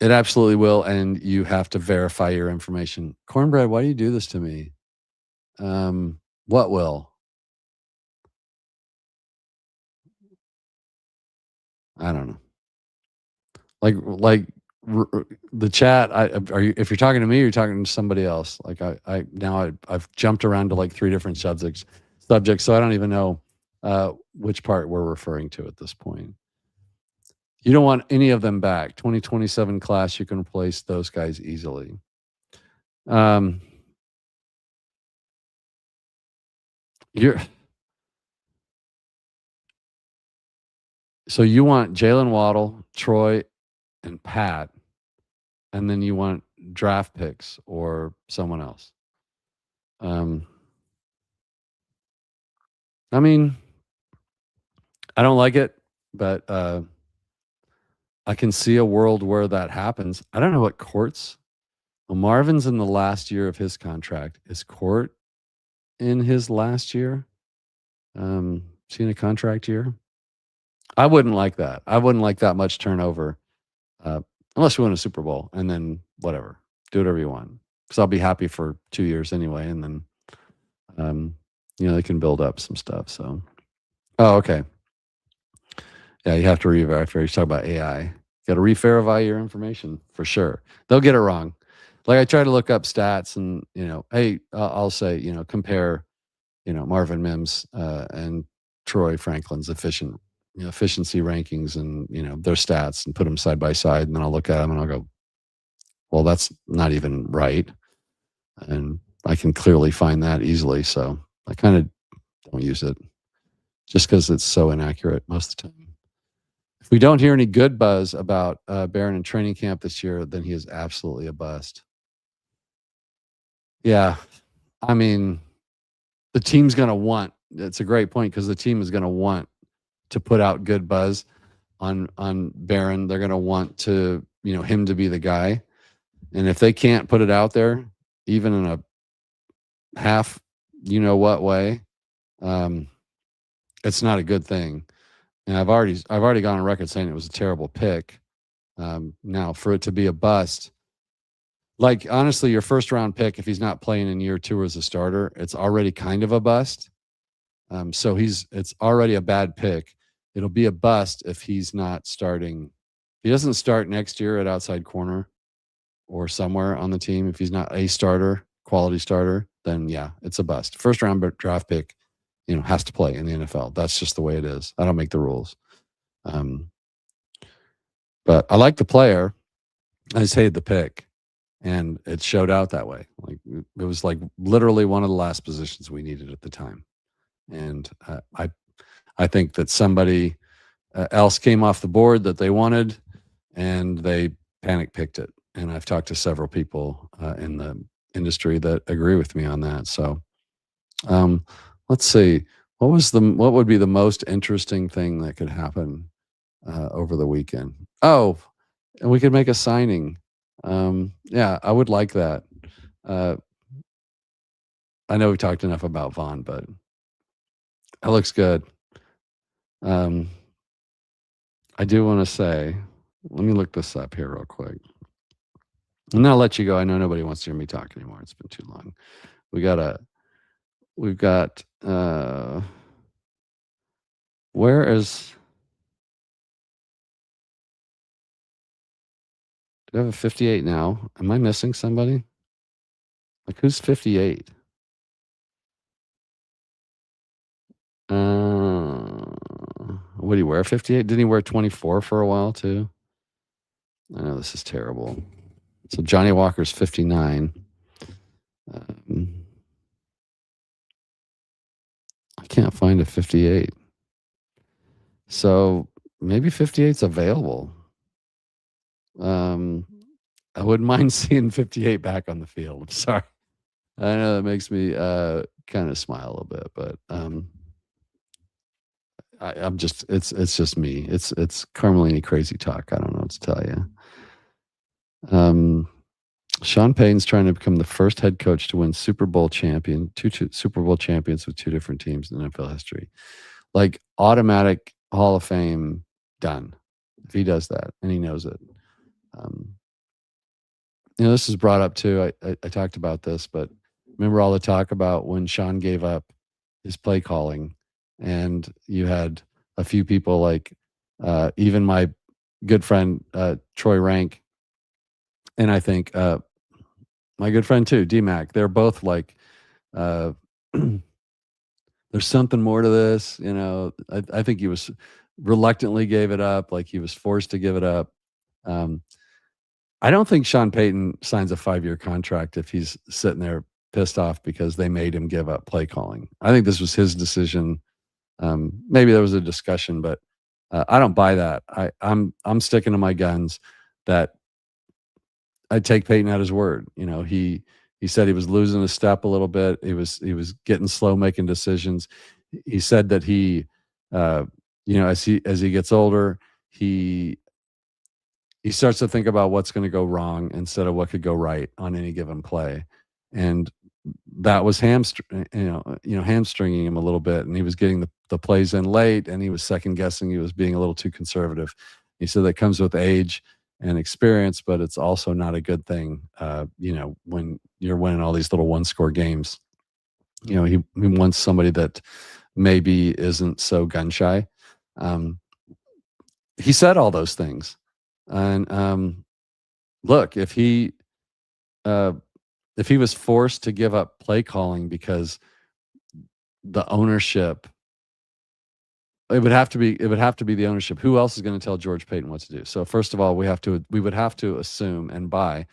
It absolutely will, and you have to verify your information. Cornbread, why do you do this to me? What will? I don't know. Like the chat. Are you? If you're talking to me, or you're talking to somebody else. Like I've jumped around to like 3 different subjects, so I don't even know which part we're referring to at this point. You don't want any of them back. 2027 class, you can replace those guys easily. So you want Jalen Waddle, Troy, and Pat, and then you want draft picks or someone else. I mean, I don't like it, but I can see a world where that happens. I don't know what Court's. Well, Marvin's in the last year of his contract. Is Court in his last year? Is he in a contract year? I wouldn't like that. I wouldn't like that much turnover, unless we win a Super Bowl, and then whatever, do whatever you want. Because I'll be happy for 2 years anyway, and then they can build up some stuff. So, oh, okay. Yeah, you have to re-verify. You talk about AI. You got to re-verify your information for sure. They'll get it wrong. Like I try to look up stats, and hey, I'll say compare, Marvin Mims and Troy Franklin's efficiency rankings and their stats, and put them side by side, and then I'll look at them and I'll go, well, that's not even right, and I can clearly find that easily. So I kind of don't use it just because it's so inaccurate most of the time. If we don't hear any good buzz about Barron in training camp this year, then he is absolutely a bust. Yeah, I mean, the team's going to want. It's a great point, because the team is going to want to put out good buzz on Barron. They're going to want to him to be the guy, and if they can't put it out there, even in a half what way, it's not a good thing. And I've already gone on record saying it was a terrible pick. Now, for it to be a bust, like honestly, your first round pick, if he's not playing in year 2 as a starter, it's already kind of a bust. So it's already a bad pick. It'll be a bust if he's not starting. If he doesn't start next year at outside corner or somewhere on the team, if he's not a starter, quality starter, then yeah, it's a bust. First round draft pick, has to play in the NFL. That's just the way it is. I don't make the rules. But I like the player. I just hated the pick, and it showed out that way. Like it was like literally one of the last positions we needed at the time. And I think that somebody else came off the board that they wanted, and they panic picked it. And I've talked to several people in the industry that agree with me on that. So let's see. What would be the most interesting thing that could happen over the weekend? Oh, and we could make a signing. Yeah, I would like that. I know we've talked enough about Vaughn, but that looks good. I do want to say, let me look this up here real quick. And then I'll let you go. I know nobody wants to hear me talk anymore. It's been too long. We've got where is, do I have a 58 now? Am I missing somebody? Like, who's 58? What do you wear? 58? Didn't he wear 24 for a while too? I know this is terrible. So Johnny Walker's 59. I can't find a 58. So maybe 58's available. I wouldn't mind seeing 58 back on the field. I'm sorry. I know that makes me kind of smile a little bit, but I'm just it's just me. It's Carmellini crazy talk. I don't know what to tell you. Sean Payton's trying to become the first head coach to win Super Bowl two Super Bowl champions with two different teams in NFL history. Like automatic Hall of Fame done. If he does that, and he knows it. This is brought up too. I talked about this, but remember all the talk about when Sean gave up his play calling, and you had a few people like even my good friend Troy Rank, and I think my good friend too, DMAC. They're both like, there's something more to this. I think he was reluctantly gave it up, like he was forced to give it up. I don't think Sean Payton signs a 5-year contract if he's sitting there pissed off because they made him give up play calling. I think this was his decision. Maybe there was a discussion, but I don't buy that. I'm sticking to my guns that I take Payton at his word. He said he was losing his step a little bit. He was getting slow making decisions. He said that he, as he gets older, he starts to think about what's going to go wrong instead of what could go right on any given play. And that was hamstringing him a little bit. And he was getting the plays in late, and he was second guessing. He was being a little too conservative. He said that comes with age and experience, but it's also not a good thing. When you're winning all these little 1-score games, he wants somebody that maybe isn't so gun shy. He said all those things. And look, if he was forced to give up play calling because the ownership, it would have to be the ownership. Who else is going to tell George Payton what to do? So first of all, we would have to assume and buy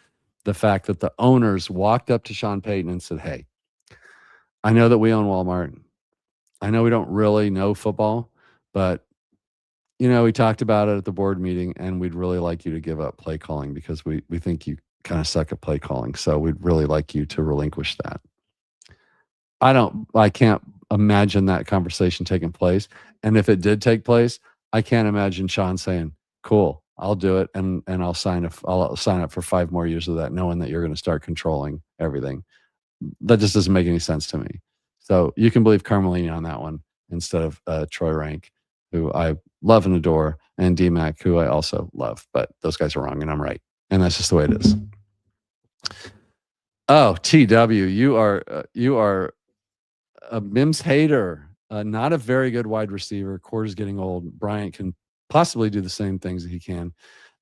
the fact that the owners walked up to Sean Payton and said, "Hey, I know that we own Walmart. I know we don't really know football, but we talked about it at the board meeting, and we'd really like you to give up play calling because we think you kind of suck at play calling. So we'd really like you to relinquish that." I can't imagine that conversation taking place. And if it did take place, I can't imagine Sean saying, "Cool, I'll do it. And I'll sign up for 5 more years of that, knowing that you're going to start controlling everything." That just doesn't make any sense to me. So you can believe Carmellini on that one instead of Troy Rank, who I love and adore, and DMAC, who I also love, but those guys are wrong and I'm right. And that's just the way it is. Oh, TW, you are a Mims hater, not a very good wide receiver. Cord is getting old. Bryant can possibly do the same things that he can,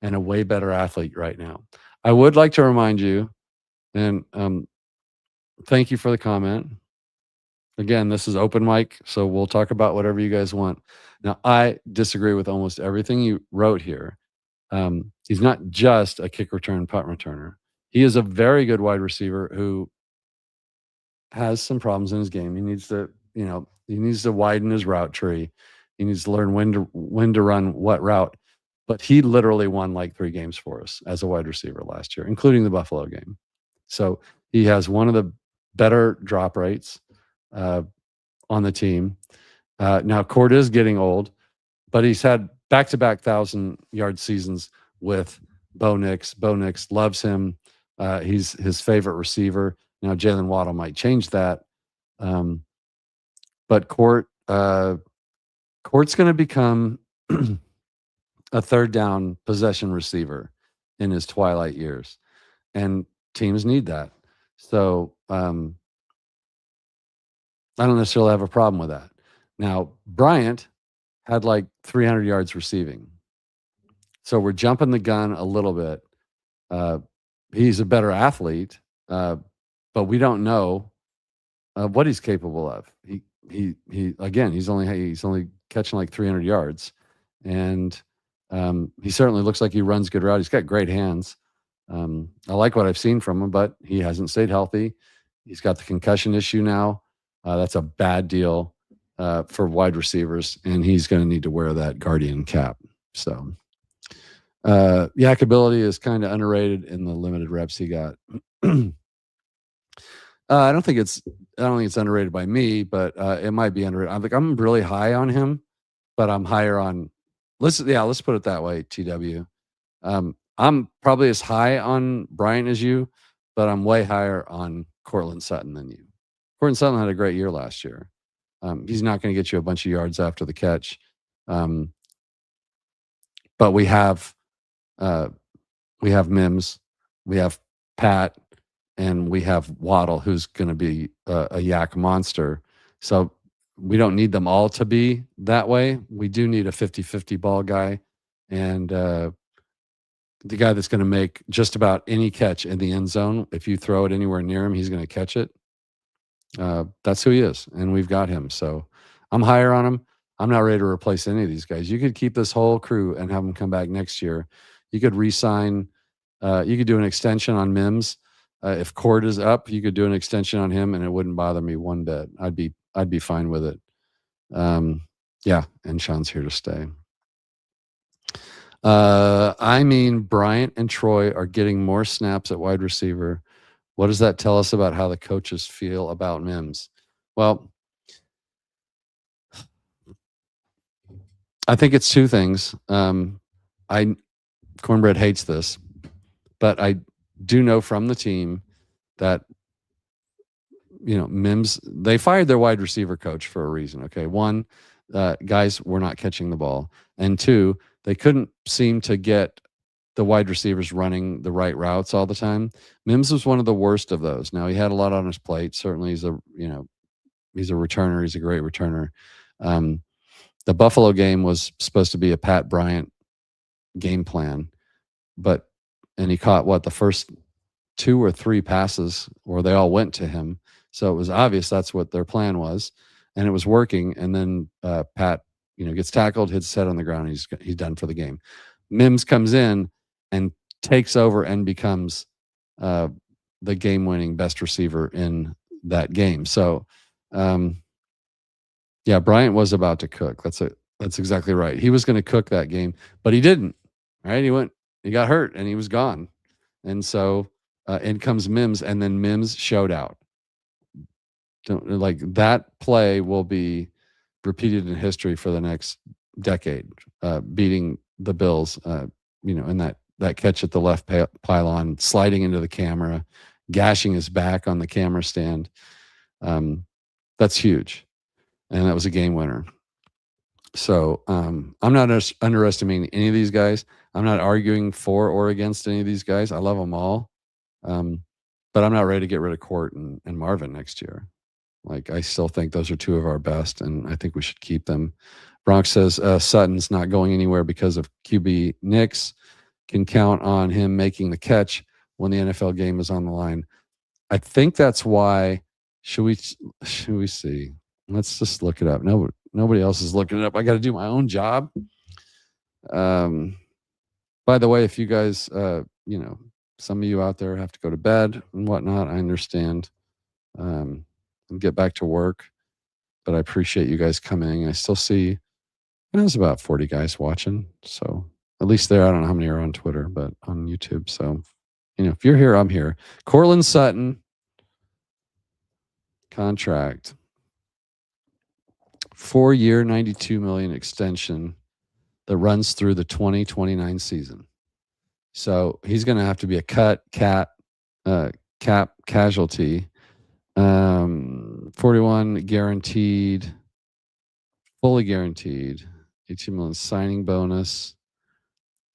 and a way better athlete right now. I would like to remind you, and thank you for the comment. Again, this is open mic, so we'll talk about whatever you guys want. Now, I disagree with almost everything you wrote here. He's not just a kick return, punt returner. He is a very good wide receiver who has some problems in his game. He needs to widen his route tree. He needs to learn when to run what route. But he literally won like 3 games for us as a wide receiver last year, including the Buffalo game. So he has one of the better drop rates on the team. Now Cord is getting old, but he's had back-to-back 1,000-yard seasons with Bo Nix. Bo Nix loves him. He's his favorite receiver. Now Jalen Waddle might change that, but Court's going to become a third down possession receiver in his twilight years, and teams need that. So I don't necessarily have a problem with that. Now Bryant had like 300 yards receiving, so we're jumping the gun a little bit. He's a better athlete, but we don't know what he's capable of. He's only catching like 300 yards, and he certainly looks like he runs good route. He's got great hands. I like what I've seen from him, but he hasn't stayed healthy. He's got the concussion issue now. That's a bad deal for wide receivers, and he's going to need to wear that guardian cap. So yak ability is kind of underrated in the limited reps he got. I don't think it's underrated by me, but it might be underrated. I'm really high on him. but I'm higher on. Let's put it that way. TW. I'm probably as high on Bryant as you, but I'm way higher on Cortland Sutton than you. Cortland Sutton had a great year last year. He's not going to get you a bunch of yards after the catch, but we have Mims, we have Pat, and we have Waddle, who's going to be a yak monster. So we don't need them all to be that way. We do need a 50-50 ball guy, and the guy that's going to make just about any catch in the end zone. If you throw it anywhere near him, he's going to catch it. That's who he is, and we've got him. So I'm higher on him. I'm not ready to replace any of these guys. You could keep this whole crew and have them come back next year. You could re-sign. You could do an extension on Mims. If Cord is up, you could do an extension on him, and it wouldn't bother me one bit. I'd be fine with it. Yeah, and Sean's here to stay. I mean, Bryant and Troy are getting more snaps at wide receiver. What does that tell us about how the coaches feel about Mims? Well, I think it's two things. Cornbread hates this, but I do know from the team that, Mims, they fired their wide receiver coach for a reason. Okay. One, guys were not catching the ball. And two, they couldn't seem to get the wide receivers running the right routes all the time. Mims was one of the worst of those. Now, he had a lot on his plate. Certainly he's a returner. He's a great returner. The Buffalo game was supposed to be a Pat Bryant game plan, and he caught the first 2 or 3 passes where they all went to him. So it was obvious that's what their plan was, and it was working. And then Pat, gets tackled, hits his head on the ground, and he's done for the game. Mims comes in and takes over and becomes the game-winning best receiver in that game. So, yeah, Bryant was about to cook. That's exactly right. He was going to cook that game, but he didn't. Right? He got hurt, and he was gone. And so in comes Mims, and then Mims showed out. That play will be repeated in history for the next decade, beating the Bills, in that catch at the left pylon, sliding into the camera, gashing his back on the camera stand. That's huge. And that was a game winner. So I'm not underestimating any of these guys. I'm not arguing for or against any of these guys. I love them all. But I'm not ready to get rid of Court and Marvin next year. I still think those are 2 of our best, and I think we should keep them. Bronx says Sutton's not going anywhere because of QB Nix. Can count on him making the catch when the NFL game is on the line. I think that's why. Should we see? Let's just look it up. Nobody else is looking it up. I got to do my own job. By the way, if you guys, some of you out there have to go to bed and whatnot, I understand. And get back to work, but I appreciate you guys coming. I still see there's about 40 guys watching, so at least there. I don't know how many are on Twitter, but on YouTube. So, if you're here, I'm here. Cortland Sutton contract, 4-year, $92 million extension that runs through the 2029 season. So he's going to have to be a cap casualty. 41 guaranteed, fully guaranteed, 18 million signing bonus.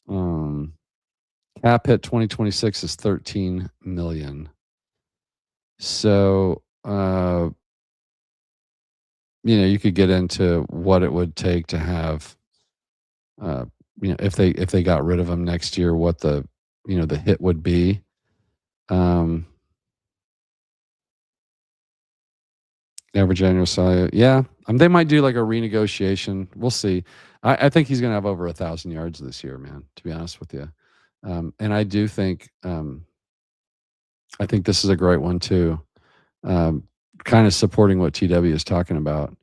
Cap hit 2026 is 13 million. So, you could get into what it would take to have, if they got rid of him next year, what the hit would be. Average annual salary. Yeah. They might do a renegotiation. We'll see. I think he's going to have over 1,000 yards this year, man, to be honest with you. And I do think, I think this is a great one too. Kind of supporting what TW is talking about.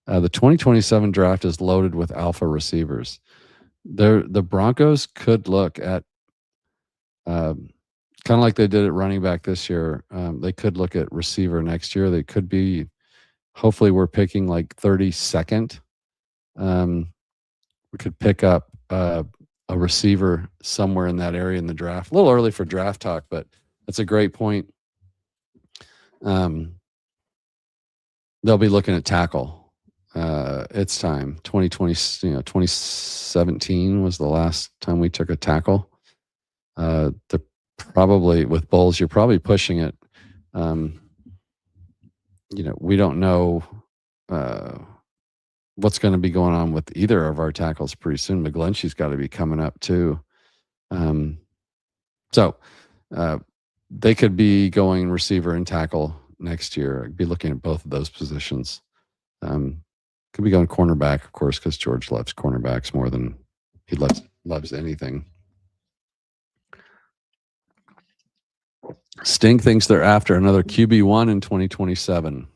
The 2027 draft is loaded with alpha receivers. The Broncos could look at, kind of like they did at running back this year. They could look at receiver next year. They could be, hopefully we're picking 32nd. we could pick up a receiver somewhere in that area in the draft. A little early for draft talk, but that's a great point. They'll be looking at tackle. It's time. 2017 was the last time we took a tackle. The probably with Bulls, you're probably pushing it. We don't know what's going to be going on with either of our tackles pretty soon. McGlinchey's got to be coming up too. So they could be going receiver and tackle next year. I'd be looking at both of those positions. Could be going cornerback, of course, because George loves cornerbacks more than he loves anything. Sting thinks they're after another QB1 in 2027.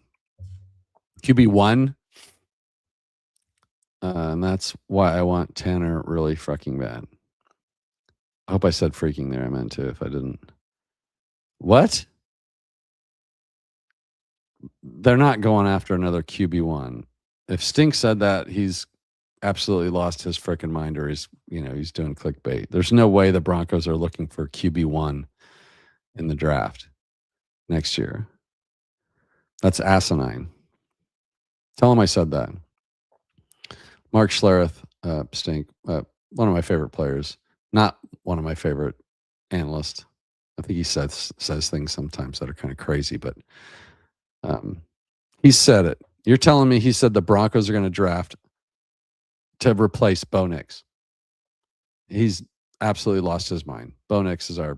QB1? And that's why I want Tanner really fucking bad. I hope I said freaking there. I meant to if I didn't. What? They're not going after another QB1. If Sting said that, he's absolutely lost his freaking mind, or he's doing clickbait. There's no way the Broncos are looking for QB1 in the draft next year. That's asinine. Tell him I said that. Mark Schlereth, Stink, one of my favorite players, not one of my favorite analysts. I think he says things sometimes that are kind of crazy, but he said it. You're telling me he said the Broncos are going to draft to replace Bo Nix? He's absolutely lost his mind. Bo Nix is our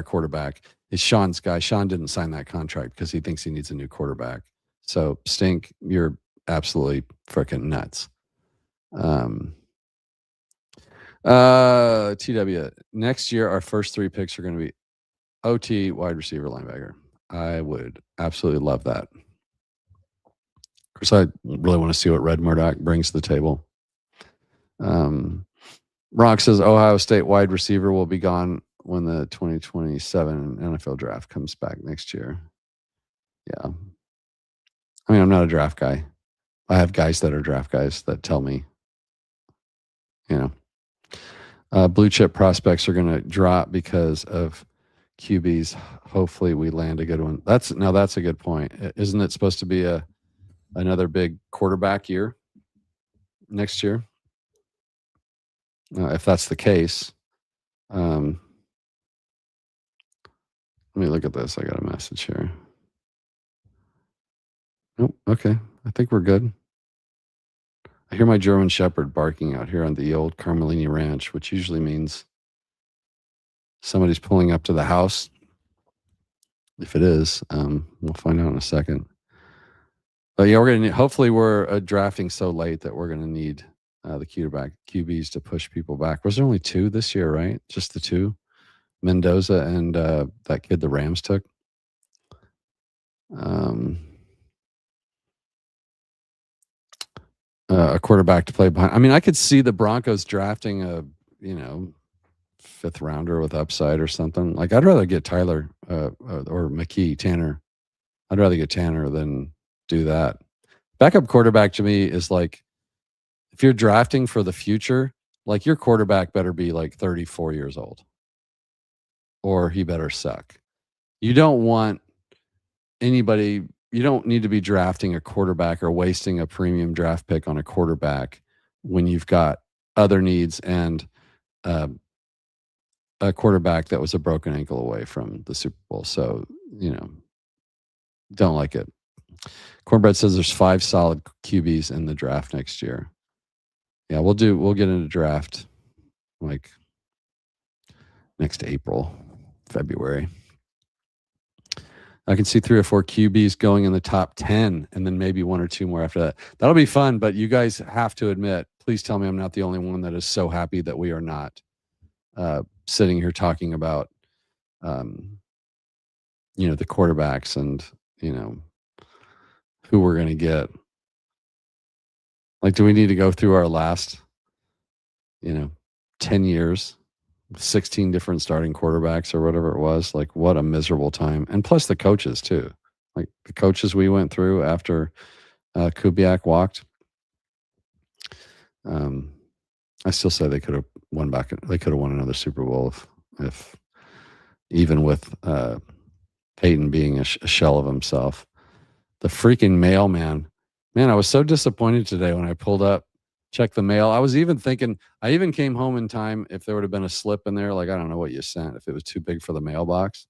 quarterback. Is Sean's guy. Sean didn't sign that contract because he thinks he needs a new quarterback. So Stink, you're absolutely freaking nuts. TW, next year our first 3 picks are going to be OT, wide receiver, linebacker. I would absolutely love that. Of course, I really want to see what Red Murdoch brings to the table. Rock says Ohio State wide receiver will be gone when the 2027 NFL draft comes back next year. Yeah. I mean, I'm not a draft guy. I have guys that are draft guys that tell me, blue chip prospects are going to drop because of QBs. Hopefully we land a good one. That's a good point. Isn't it supposed to be another big quarterback year next year? If that's the case, let me look at this. I got a message here. Nope. Okay. I think we're good. I hear my German Shepherd barking out here on the old Carmellini Ranch, which usually means somebody's pulling up to the house. If it is, we'll find out in a second. But yeah, hopefully we're drafting so late that we're going to need the QBs to push people back. Was there only 2 this year, right? Just the 2? Mendoza and that kid the Rams took. A quarterback to play behind. I mean, I could see the Broncos drafting a 5th rounder with upside or something. Like, I'd rather get Tyler or McKee, Tanner. I'd rather get Tanner than do that. Backup quarterback to me is like, if you're drafting for the future, like your quarterback better be like 34 years old or he better suck. You don't want anybody, you don't need to be drafting a quarterback or wasting a premium draft pick on a quarterback when you've got other needs and a quarterback that was a broken ankle away from the Super Bowl. So, don't like it. Cornbread says there's 5 solid QBs in the draft next year. Yeah, we'll get into draft like next April, February. I can see 3 or 4 QBs going in the top 10 and then maybe 1 or 2 more after that. That'll be fun, but you guys have to admit, please tell me I'm not the only one that is so happy that we are not sitting here talking about, the quarterbacks and, who we're going to get. Like, do we need to go through our last, 10 years, 16 different starting quarterbacks or whatever it was? Like, what a miserable time. And plus the coaches too. Like the coaches we went through after Kubiak walked. I still say they could have won back. They could have won another Super Bowl if even with Peyton being a shell of himself. The freaking mailman. Man, I was so disappointed today when I pulled up, checked the mail. I was even thinking, I even came home in time if there would have been a slip in there. Like, I don't know what you sent, if it was too big for the mailbox.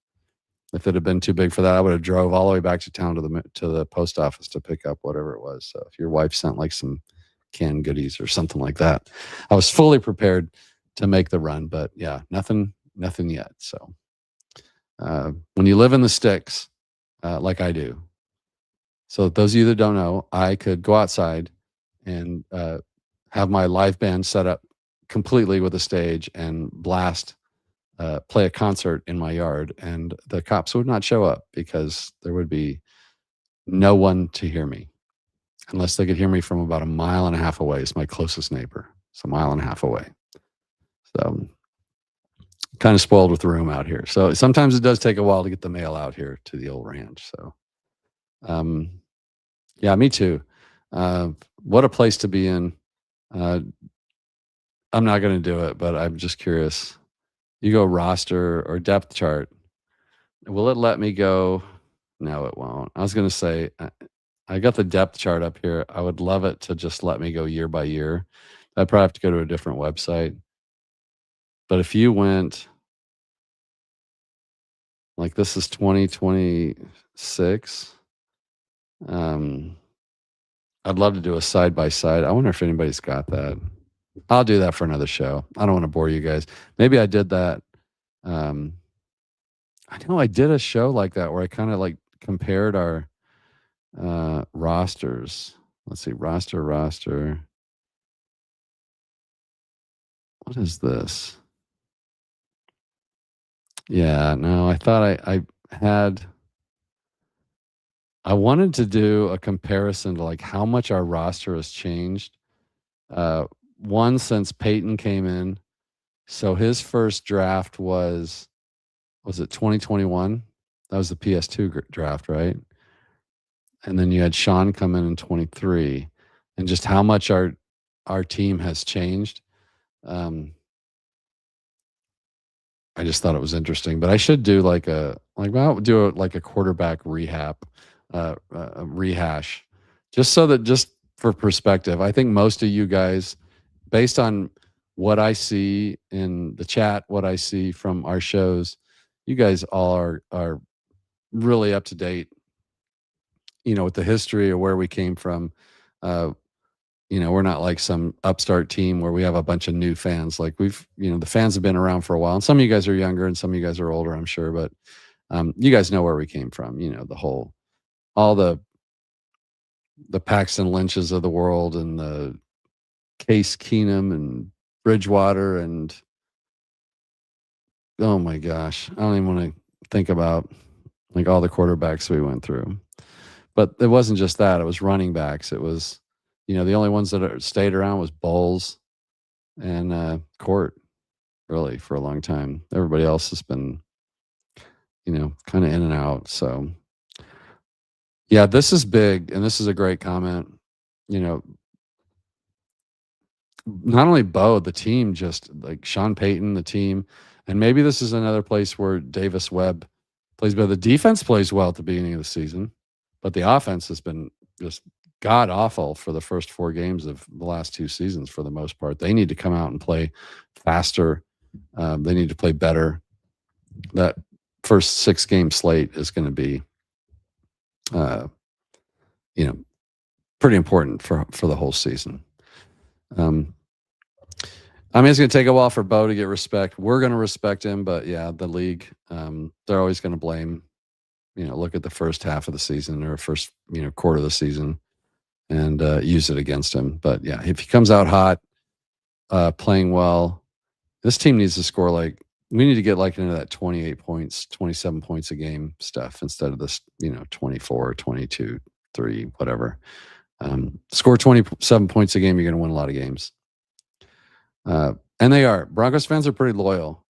If it had been too big for that, I would have drove all the way back to town to the post office to pick up whatever it was. So if your wife sent like some canned goodies or something like that, I was fully prepared to make the run. But yeah, nothing yet. So when you live in the sticks, like I do, so those of you that don't know, I could go outside and have my live band set up completely with a stage and blast, play a concert in my yard, and the cops would not show up because there would be no one to hear me unless they could hear me from about 1.5 miles away. It's my closest neighbor. It's 1.5 miles away. So kind of spoiled with room out here. So sometimes it does take a while to get the mail out here to the old ranch. So, yeah, me too. What a place to be in. I'm not going to do it, but I'm just curious. You go roster or depth chart. Will it let me go? No, it won't. I was going to say, I got the depth chart up here. I would love it to just let me go year by year. I'd probably have to go to a different website. But if you went, like this is 2026, I'd love to do a side by side. I wonder if anybody's got that. I'll do that for another show. I don't want to bore you guys. Maybe I did that. I know I did a show like that where I kind of like compared our rosters. Let's see, roster. What is this? Yeah, no, I thought I wanted to do a comparison to like how much our roster has changed. One, since Peyton came in. So his first draft was it 2021? That was the PS2 draft, right? And then you had Sean come in 23, and just how much our team has changed. I just thought it was interesting, but I should do I'll do like a quarterback rehash, just for perspective. I think most of you guys, based on what I see in the chat, what I see from our shows, you guys all are really up to date, with the history of where we came from. We're not like some upstart team where we have a bunch of new fans. Like the fans have been around for a while, and some of you guys are younger and some of you guys are older, I'm sure, but you guys know where we came from, all the Paxton Lynches of the world and the Case Keenum and Bridgewater and oh my gosh, I don't even want to think about like all the quarterbacks we went through. But it wasn't just that, it was running backs. It was, the only ones that stayed around was Bowles and Court, really, for a long time. Everybody else has been, kind of in and out. So, yeah, this is big, and this is a great comment. Not only Bo, the team, just like Sean Payton, the team, and maybe this is another place where Davis Webb plays better. The defense plays well at the beginning of the season, but the offense has been just god awful for the first 4 games of the last 2 seasons for the most part. They need to come out and play faster. They need to play better. That first 6-game slate is going to be, pretty important for the whole season. It's going to take a while for Bo to get respect. We're going to respect him, but yeah, the league, they're always going to blame, look at the first half of the season or first, quarter of the season and use it against him. But yeah, if he comes out hot, playing well, this team needs to score we need to get into that 28 points, 27 points a game stuff instead of this, 24, 22, 3, whatever. Score 27 points a game, you're going to win a lot of games. And they are. Broncos fans are pretty loyal.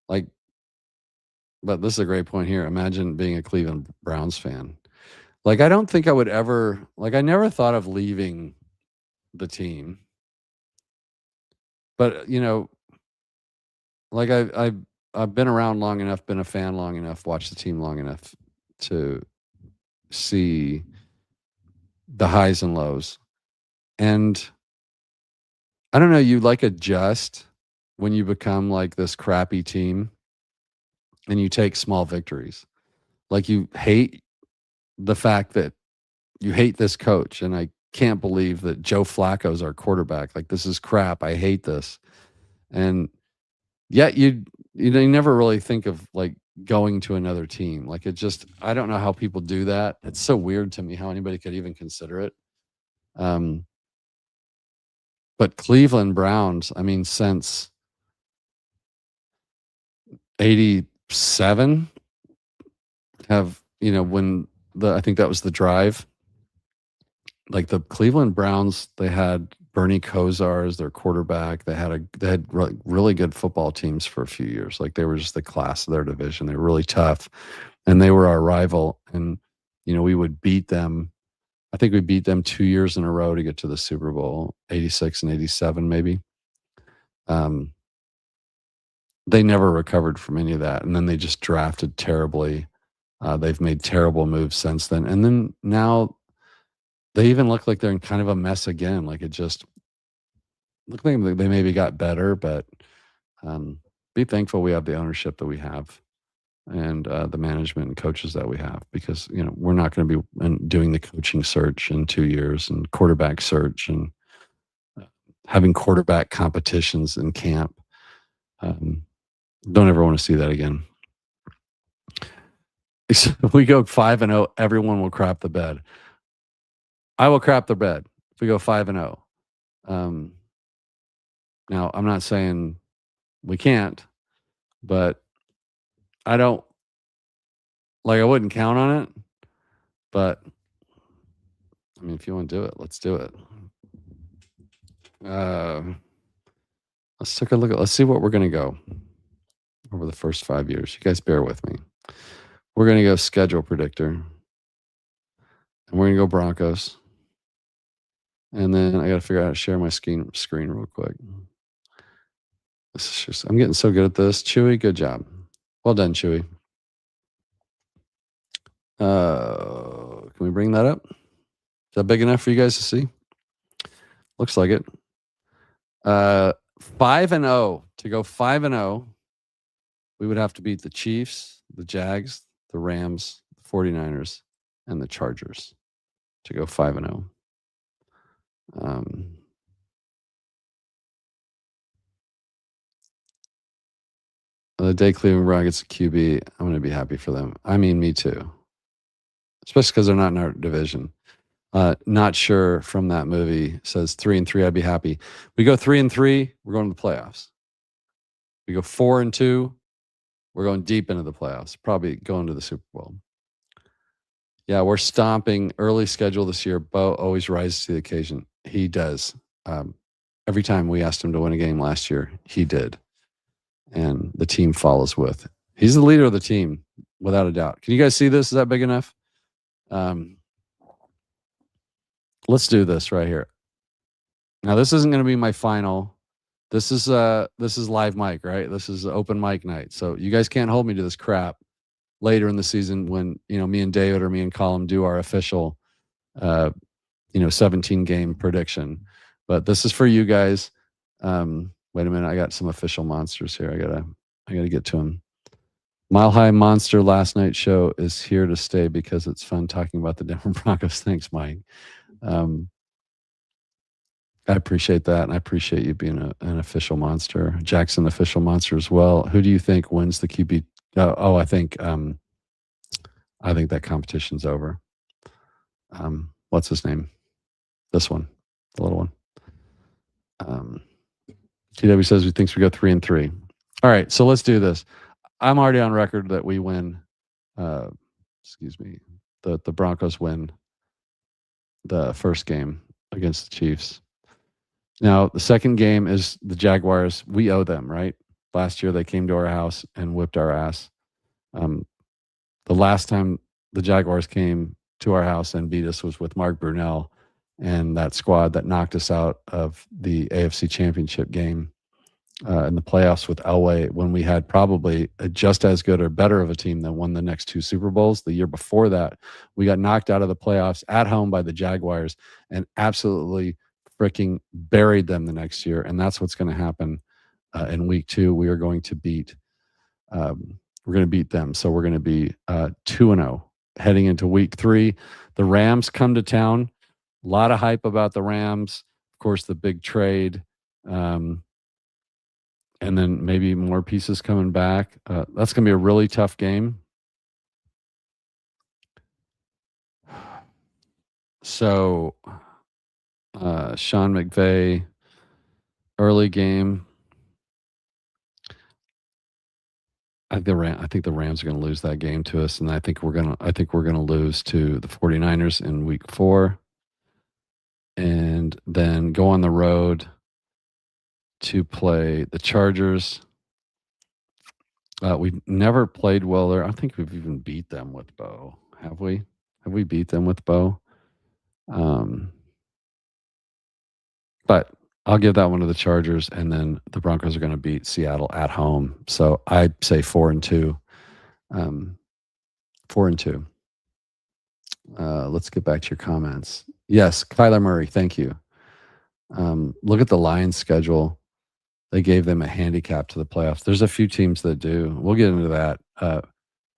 But this is a great point here. Imagine being a Cleveland Browns fan. I don't think I would ever, I never thought of leaving the team. But like I've been around long enough, been a fan long enough, watched the team long enough to see the highs and lows. And I don't know, you like adjust when you become like this crappy team and you take small victories. Like you hate the fact that you hate this coach, and I can't believe that Joe Flacco's our quarterback. Like, this is crap. I hate this. And yet you never really think of like going to another team. Like, it just, I don't know how people do that. It's so weird to me how anybody could even consider it. But Cleveland Browns, I mean, since 87 have, when I think that was the drive, like the Cleveland Browns, they had Bernie Kosar as their quarterback. They had really good football teams for a few years. Like, they were just the class of their division. They were really tough, and they were our rival. And we would beat them. I think we beat them 2 years in a row to get to the Super Bowl, 86 and 87 maybe. They never recovered from any of that, and then they just drafted terribly. They've made terrible moves since then, and then now they even look like they're in kind of a mess again. Like, it just looked like they maybe got better, but be thankful we have the ownership that we have, and the management and coaches that we have, because we're not going to be doing the coaching search in 2 years and quarterback search and having quarterback competitions in camp. Don't ever want to see that again. If we go 5-0, everyone will crap the bed. I will crap the bed if we go 5-0. Now, I'm not saying we can't, but I wouldn't count on it. But I mean, if you want to do it, let's do it. Let's take a look let's see what we're going to go over the first 5 years. You guys bear with me. We're going to go schedule predictor, and we're going to go Broncos. And then I got to figure out how to share my screen real quick. I'm getting so good at this. Chewy, good job. Well done, Chewy. Can we bring that up? Is that big enough for you guys to see? Looks like it. 5-0. To go 5-0, we would have to beat the Chiefs, the Jags, the Rams, the 49ers, and the Chargers to go 5-0. The day Cleveland Brown gets a QB, I'm going to be happy for them. I mean, me too. Especially because they're not in our division. Not sure from that movie says 3-3, I'd be happy. We go 3-3, we're going to the playoffs. We go 4-2, we're going deep into the playoffs, probably going to the Super Bowl. Yeah, we're stomping early schedule this year. Bo always rises to the occasion. He does. Every time we asked him to win a game last year, he did. And the team follows with. He's the leader of the team, without a doubt. Can you guys see this? Is that big enough? Let's do this right here. Now, this isn't going to be my final. This is live mic, right? This is open mic night. So you guys can't hold me to this crap later in the season when, me and David or me and Colin do our official, 17 game prediction. But this is for you guys. Wait a minute. I got some official monsters here. I gotta get to them. Mile High Monster last night's show is here to stay because it's fun talking about the Denver Broncos. Thanks, Mike. I appreciate that, and I appreciate you being an official monster. Jackson, official monster as well. Who do you think wins the QB? I think that competition's over. What's his name? This one, the little one. TW says he thinks we go 3-3. All right, so let's do this. I'm already on record that we win. The Broncos win the first game against the Chiefs. Now, the second game is the Jaguars. We owe them, right? Last year, they came to our house and whipped our ass. The last time the Jaguars came to our house and beat us was with Mark Brunell and that squad that knocked us out of the AFC Championship game. in the playoffs with Elway when we had probably just as good or better of a team that won the next 2 Super Bowls. The year before that, we got knocked out of the playoffs at home by the Jaguars and absolutely freaking buried them the next year. And that's what's going to happen in week 2. We are going to beat them. So we're going to be 2-0 heading into week 3. The Rams come to town. A lot of hype about the Rams. Of course, the big trade. And then maybe more pieces coming back. That's going to be a really tough game. So, Sean McVay, early game. I think the Rams are going to lose that game to us, and I think we're going to lose to the 49ers in week 4, and then go on the road to play the Chargers. We've never played well there. I think we've even beat them with Bo. Have we? Have we beat them with Bo? But I'll give that one to the Chargers, and then the Broncos are going to beat Seattle at home. So I'd say 4-2. 4-2. Let's get back to your comments. Yes, Kyler Murray. Thank you. Look at the Lions' schedule. They gave them a handicap to the playoffs. There's a few teams that do. We'll get into that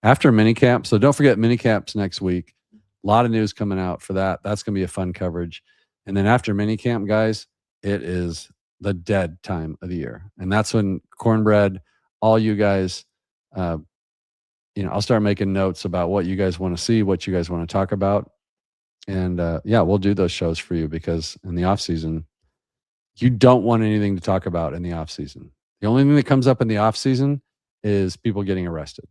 after minicamp. So don't forget minicamps next week. A lot of news coming out for that. That's going to be a fun coverage. And then after minicamp, guys, it is the dead time of the year. And that's when Cornbread, all you guys, I'll start making notes about what you guys want to see, what you guys want to talk about. And we'll do those shows for you because in the off season, you don't want anything to talk about in the off season. The only thing that comes up in the off season is people getting arrested.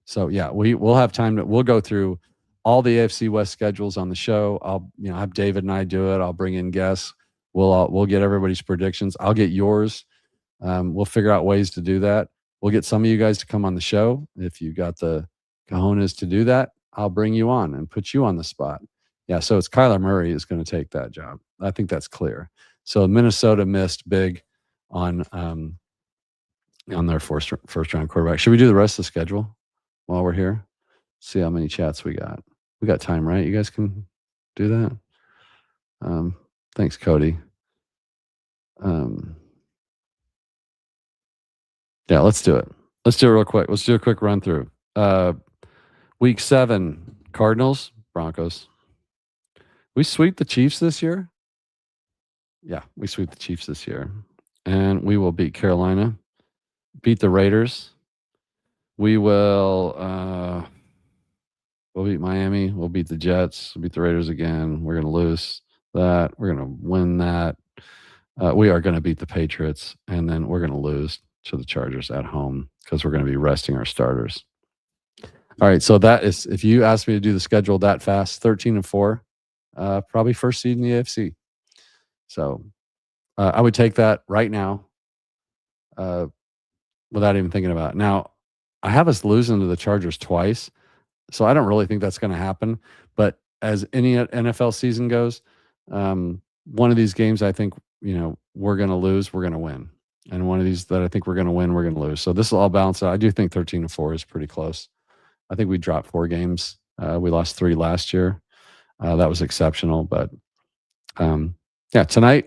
So we'll have time we'll go through all the AFC West schedules on the show. I'll have David and I do it. I'll bring in guests. We'll get everybody's predictions. I'll get yours. We'll figure out ways to do that. We'll get some of you guys to come on the show. If you got the cojones to do that, I'll bring you on and put you on the spot. Yeah, so it's Kyler Murray is going to take that job. I think that's clear. So Minnesota missed big on their first round quarterback. Should we do the rest of the schedule while we're here? See how many chats we got. We got time, right? You guys can do that. Thanks, Cody. Let's do it. Let's do it real quick. Let's do a quick run through. Week 7, Cardinals, Broncos. We sweep the Chiefs this year? Yeah, we sweep the Chiefs this year. And we will beat Carolina, beat the Raiders. We will we'll beat Miami. We'll beat the Jets. We'll beat the Raiders again. We're going to lose that. We're going to win that. We are going to beat the Patriots. And then we're going to lose to the Chargers at home because we're going to be resting our starters. All right, so that is, if you asked me to do the schedule that fast, 13-4, probably first seed in the AFC. So I would take that right now without even thinking about it. Now, I have us losing to the Chargers twice, so I don't really think that's going to happen. But as any NFL season goes, one of these games I think, we're going to lose, we're going to win. And one of these that I think we're going to win, we're going to lose. So this will all balance out. I do think 13-4 is pretty close. I think we dropped 4 games. We lost 3 last year. That was exceptional. But tonight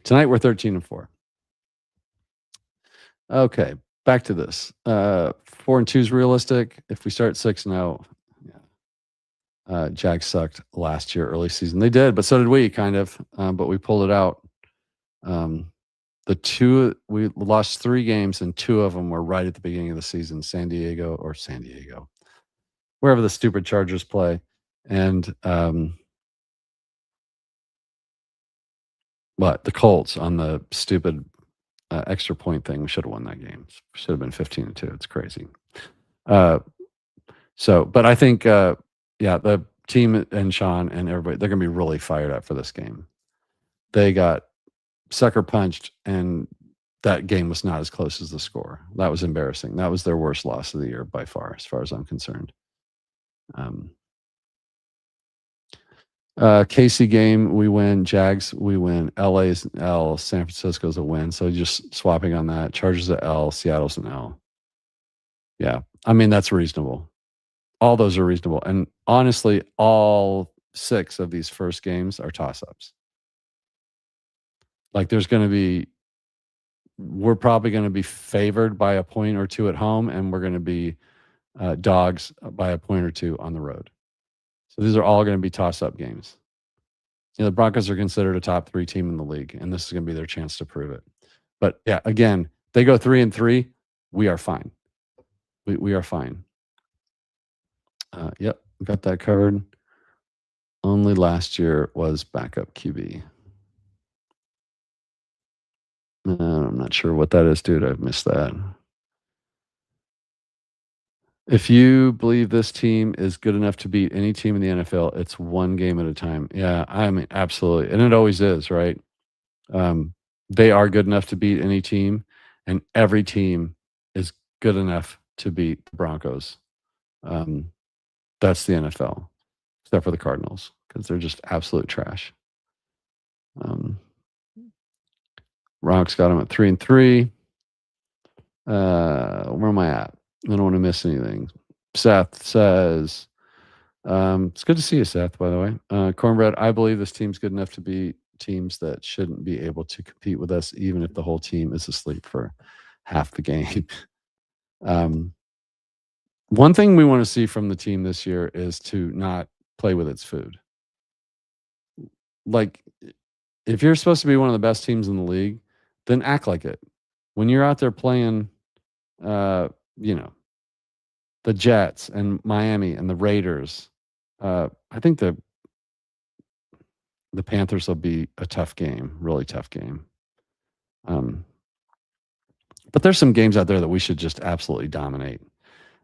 we're 13-4. Okay, back to this. 4-2 is realistic. If we start 6-0, Jags sucked last year, early season. They did, but so did we, kind of. But we pulled it out. We lost 3 games, and 2 of them were right at the beginning of the season. San Diego, wherever the stupid Chargers play, and the Colts on the stupid extra point thing. We should have won that game. Should have been 15-2. It's crazy. But I think the team and Sean and everybody, they're going to be really fired up for this game. They got sucker punched, and that game was not as close as the score. That was embarrassing. That was their worst loss of the year by far, as I'm concerned. KC game, we win. Jags, we win. LA's an L. San Francisco's a win. So just swapping on that. Chargers a L. Seattle's an L. Yeah. I mean, that's reasonable. All those are reasonable. And honestly, all 6 of these first games are toss-ups. Like we're probably going to be favored by a point or 2 at home, and we're going to be dogs by a point or 2 on the road. So these are all going to be toss-up games. The Broncos are considered a top 3 team in the league, and this is going to be their chance to prove it. But yeah, again, they go 3-3, we are fine. We are fine. Yep, got that covered. Only last year was backup QB. I'm not sure what that is, dude. I've missed that. If you believe this team is good enough to beat any team in the NFL, it's one game at a time. Yeah, I mean, absolutely. And it always is, right? They are good enough to beat any team, and every team is good enough to beat the Broncos. That's the NFL, except for the Cardinals, because they're just absolute trash. Broncos got them at 3-3. Where am I at? I don't want to miss anything. Seth says, it's good to see you, Seth, by the way. Cornbread, I believe this team's good enough to beat teams that shouldn't be able to compete with us, even if the whole team is asleep for half the game. One thing we want to see from the team this year is to not play with its food. Like, if you're supposed to be one of the best teams in the league, then act like it. When you're out there playing, the Jets and Miami and the Raiders, I think the Panthers will be a tough game, really tough game. But there's some games out there that we should just absolutely dominate.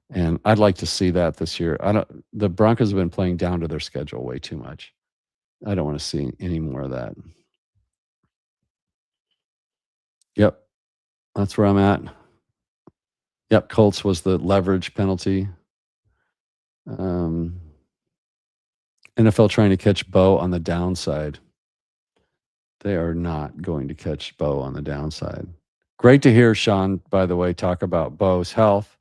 And I'd like to see that this year. The Broncos have been playing down to their schedule way too much. I don't want to see any more of that. Yep. That's where I'm at. Yep. Colts was the leverage penalty. NFL trying to catch Bo on the downside. They are not going to catch Bo on the downside. Great to hear Sean, by the way, talk about Bo's health.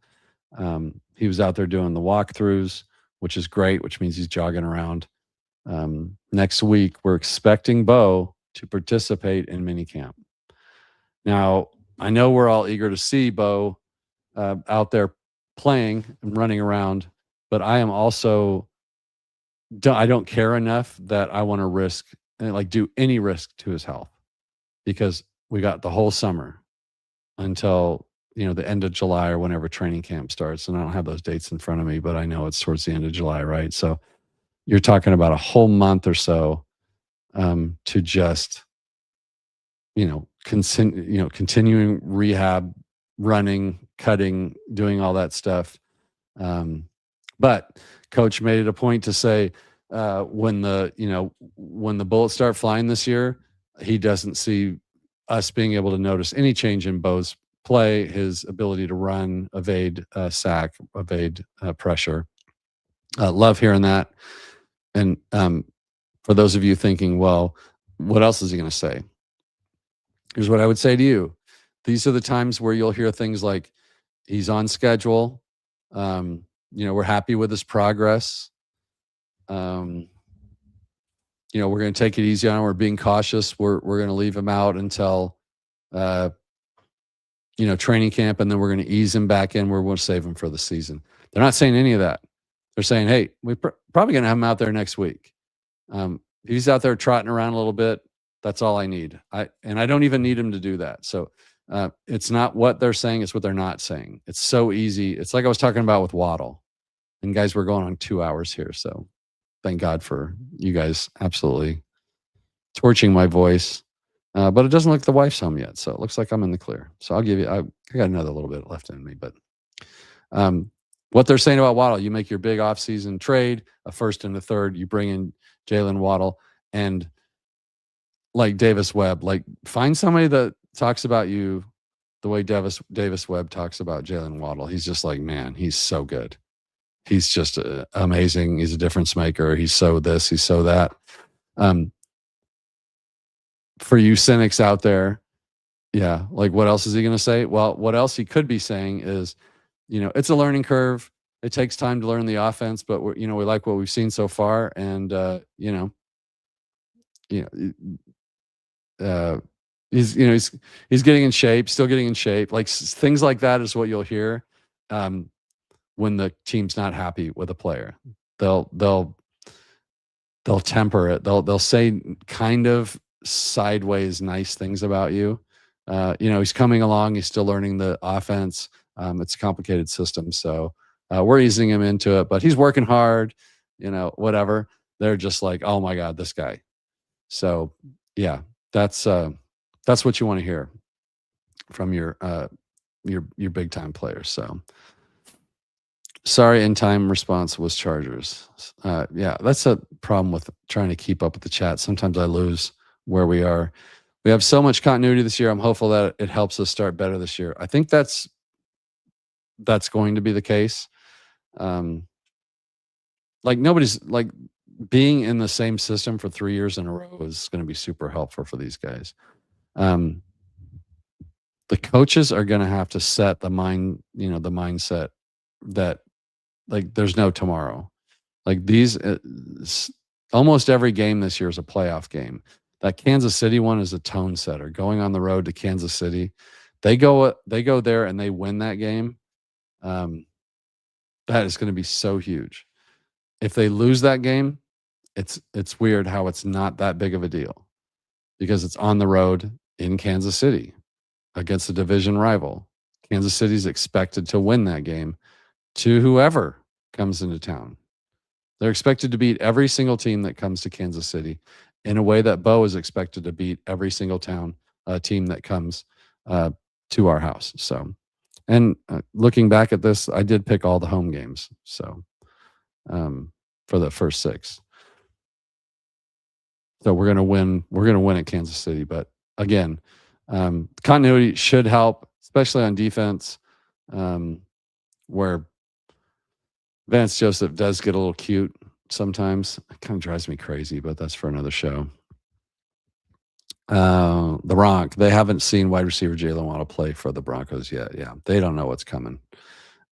He was out there doing the walkthroughs, which is great, which means he's jogging around. Next week, we're expecting Bo to participate in minicamp. Now, I know we're all eager to see Bo out there playing and running around, but I am also, I don't care enough that I want to risk, do any risk to his health, because we got the whole summer until the end of July or whenever training camp starts. And I don't have those dates in front of me, but I know it's towards the end of July, right? So you're talking about a whole month or so to just, continuing rehab, running, cutting, doing all that stuff. But coach made it a point to say, when the bullets start flying this year, he doesn't see us being able to notice any change in Bo's play, his ability to run, evade sack, evade pressure. Love hearing that. And for those of you thinking, well, what else is he going to say? Here's what I would say to you. These are the times where you'll hear things like, he's on schedule. We're happy with his progress. We're going to take it easy on him. We're being cautious. We're going to leave him out until, training camp, and then we're going to ease him back in. We're going to save him for the season. They're not saying any of that. They're saying, hey, we're probably going to have him out there next week. He's out there trotting around a little bit. That's all I need. I don't even need him to do that. So it's not what they're saying. It's what they're not saying. It's so easy. It's like I was talking about with Waddle. And guys, we're going on 2 hours here. So thank God for you guys absolutely torching my voice. But it doesn't look like the wife's home yet. So it looks like I'm in the clear. So I'll give you, I got another little bit left in me. But what they're saying about Waddle, you make your big offseason trade, a first and a third, you bring in Jalen Waddle, and like Davis Webb, find somebody that talks about you the way Davis Webb talks about Jalen Waddle. He's just like, man, he's so good. he's just amazing. He's a difference maker. He's so this, he's so that. For you cynics out there, yeah, like what else is he going to say? Well, what else he could be saying is, it's a learning curve. It takes time to learn the offense, but we like what we've seen so far, and you he's getting in shape, still getting in shape. Like things like that is what you'll hear when the team's not happy with a player. They'll temper it. They'll say kind of sideways nice things about you. He's coming along. He's still learning the offense. It's a complicated system, so we're easing him into it. But he's working hard. Whatever. They're just like, oh my God, this guy. So yeah, that's what you want to hear from your big time players. So sorry, in time response was Chargers. Yeah, that's a problem with trying to keep up with the chat. Sometimes I lose where we are. We have so much continuity this year. I'm hopeful that it helps us start better this year. I think that's going to be the case. Like nobody's like being in the same system for 3 years in a row is going to be super helpful for these guys. The coaches are going to have to set the mindset that like there's no tomorrow. Like these, almost every game this year is a playoff game. That Kansas City one is a tone setter. Going on the road to Kansas City, they go there and they win that game. That is going to be so huge. If they lose that game, it's weird how it's not that big of a deal because it's on the road in Kansas City against a division rival. Kansas City's expected to win that game to whoever comes into town. They're expected to beat every single team that comes to Kansas City in a way that Bo is expected to beat every single team that comes to our house. So, and looking back at this, I did pick all the home games. So, for the first 6. So we're going to win. We're going to win at Kansas City. But again, continuity should help, especially on defense, where Vance Joseph does get a little cute sometimes. It kind of drives me crazy, but that's for another show. The Bronc, they haven't seen wide receiver Jalen Waddle play for the Broncos yet. Yeah, they don't know what's coming.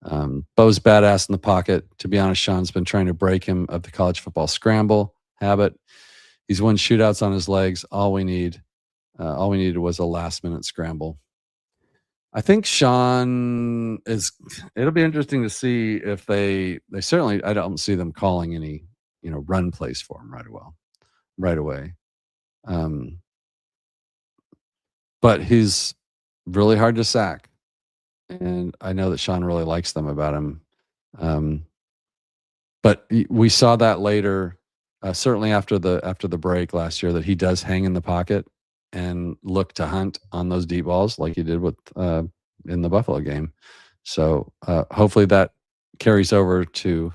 Bo's badass in the pocket. To be honest, Sean's been trying to break him of the college football scramble habit. He's won shootouts on his legs. All we needed was a last minute scramble. I think Sean it'll be interesting to see if they certainly, I don't see them calling any, run plays for him right away. But he's really hard to sack. And I know that Sean really likes them about him. But we saw that later, certainly after the break last year, that he does hang in the pocket and look to hunt on those deep balls like he did with in the Buffalo game. So hopefully that carries over to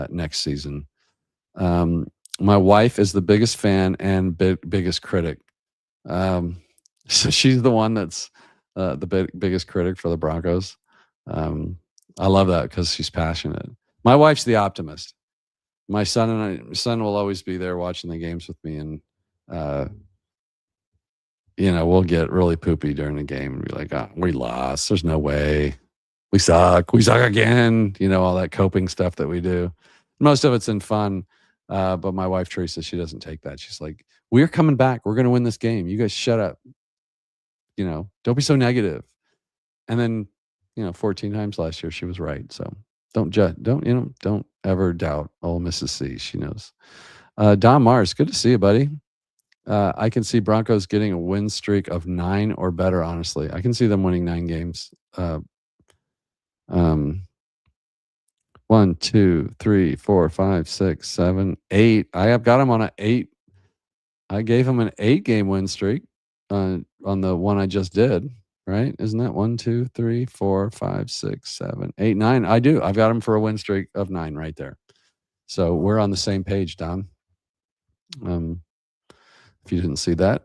next season. My wife is the biggest fan and biggest critic. So she's the one that's the biggest critic for the Broncos. I love that because she's passionate. My wife's the optimist. My son will always be there watching the games with me, and we'll get really poopy during the game and be like, "Oh, we lost. There's no way. We suck. We suck again." All that coping stuff that we do. Most of it's in fun, but my wife Teresa, she doesn't take that. She's like, "We're coming back. We're going to win this game. You guys shut up. Don't be so negative." And then, 14 times last year, she was right. So don't judge. Don't ever doubt old Mrs. C. She knows. Don Mars, good to see you, buddy. I can see Broncos getting a win streak of 9 or better. Honestly, I can see them winning 9 games. 1, 2, 3, 4, 5, 6, 7, 8. I have got them on an 8. I gave them an 8-game win streak on the one I just did. Right? Isn't that 1, 2, 3, 4, 5, 6, 7, 8, 9? I do. I've got them for a win streak of 9 right there. So we're on the same page, Don. If you didn't see that.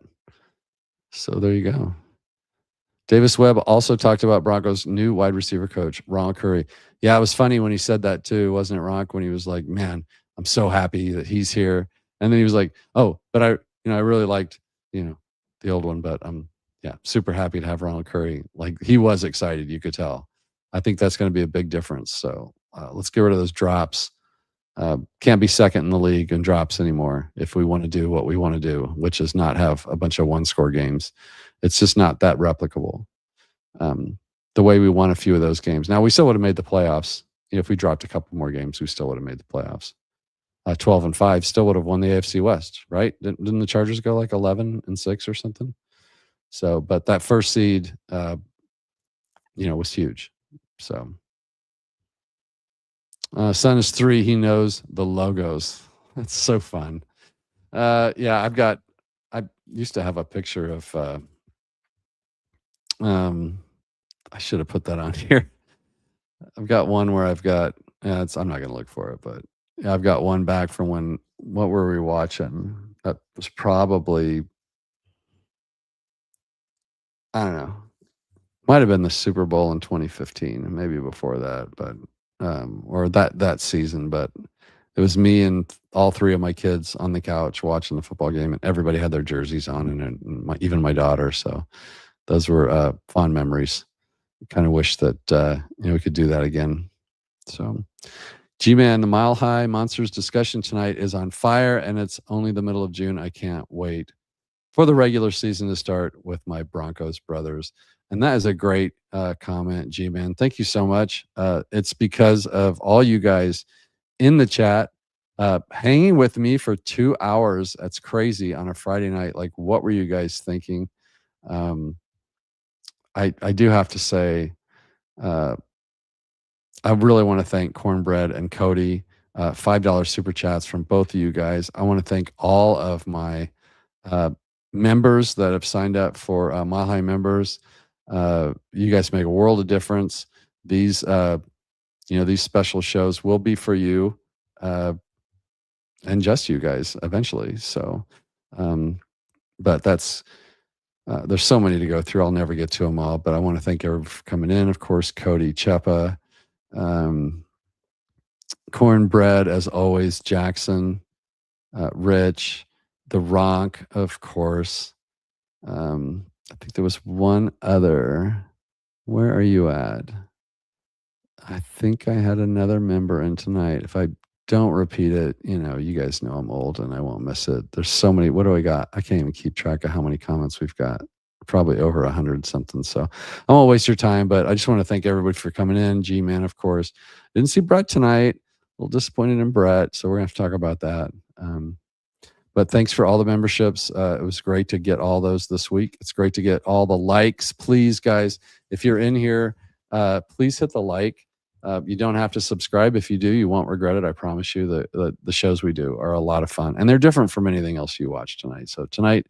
So there you go. Davis Webb also talked about Broncos' new wide receiver coach, Ron Curry. Yeah, it was funny when he said that too, wasn't it, Ron? When he was like, "Man, I'm so happy that he's here," and then he was like, "Oh, but I really liked, the old one, but I'm super happy to have Ronald Curry." Like he was excited, you could tell. I think that's going to be a big difference. So let's get rid of those drops. Can't be second in the league in drops anymore if we want to do what we want to do, which is not have a bunch of one-score games. It's just not that replicable. The way we won a few of those games. Now we still would have made the playoffs. If we dropped a couple more games, we still would have made the playoffs. 12-5 still would have won the AFC West, right? Didn't the Chargers go like 11-6 or something? So, but that first seed, was huge. So, son is 3. He knows the logos. That's so fun. I used to have a picture of, I should have put that on here. I've got one where I've got, I'm not going to look for it, but I've got one back from what were we watching? That was probably, I don't know, might have been the Super Bowl in 2015, maybe before that, but, or that season, but it was me and all 3 of my kids on the couch watching the football game, and everybody had their jerseys on, and even my daughter. So those were fond memories. Kind of wish that we could do that again. So, G-Man, the Mile High Monsters discussion tonight is on fire, and it's only the middle of June. I can't wait for the regular season to start with my Broncos brothers. And that is a great comment, G-Man. Thank you so much. It's because of all you guys in the chat hanging with me for 2 hours. That's crazy on a Friday night. Like, what were you guys thinking? I do have to say, I really want to thank Cornbread and Cody, $5 super chats from both of you guys. I want to thank all of my members that have signed up for Mile High members. You guys make a world of difference. These, these special shows will be for you and just you guys eventually. So, but that's, there's so many to go through. I'll never get to them all, but I want to thank everyone for coming in. Of course, Cody, Chepa, Cornbread, as always, Jackson, Rich, The Ronk, of course. I think there was one other. Where are you at? I think I had another member in tonight. If I don't repeat it, you guys know I'm old and I won't miss it. There's so many. What do I got? I can't even keep track of how many comments we've got. Probably over 100 something. So I won't waste your time, but I just want to thank everybody for coming in. G-Man, of course. Didn't see Brett tonight. A little disappointed in Brett, so we're going to have to talk about that. But thanks for all the memberships. It was great to get all those this week. It's great to get all the likes. Please, guys, if you're in here, please hit the like. You don't have to subscribe. If you do, you won't regret it. I promise you. The shows we do are a lot of fun, and they're different from anything else you watch tonight. So tonight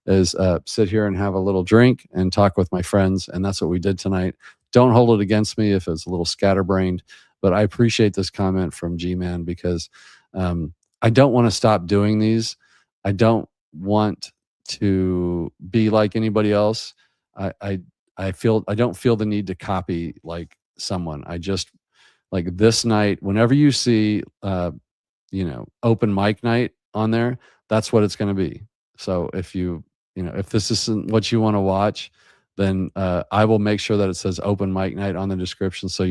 is sit here and have a little drink and talk with my friends, and that's what we did tonight. Don't hold it against me if it's a little scatterbrained, but I appreciate this comment from G-Man because I don't want to stop doing these. I don't want to be like anybody else. I don't feel the need to copy like someone. I just like this night, whenever you see open mic night on there, that's what it's going to be. So if if this isn't what you want to watch, then I will make sure that it says open mic night on the description, so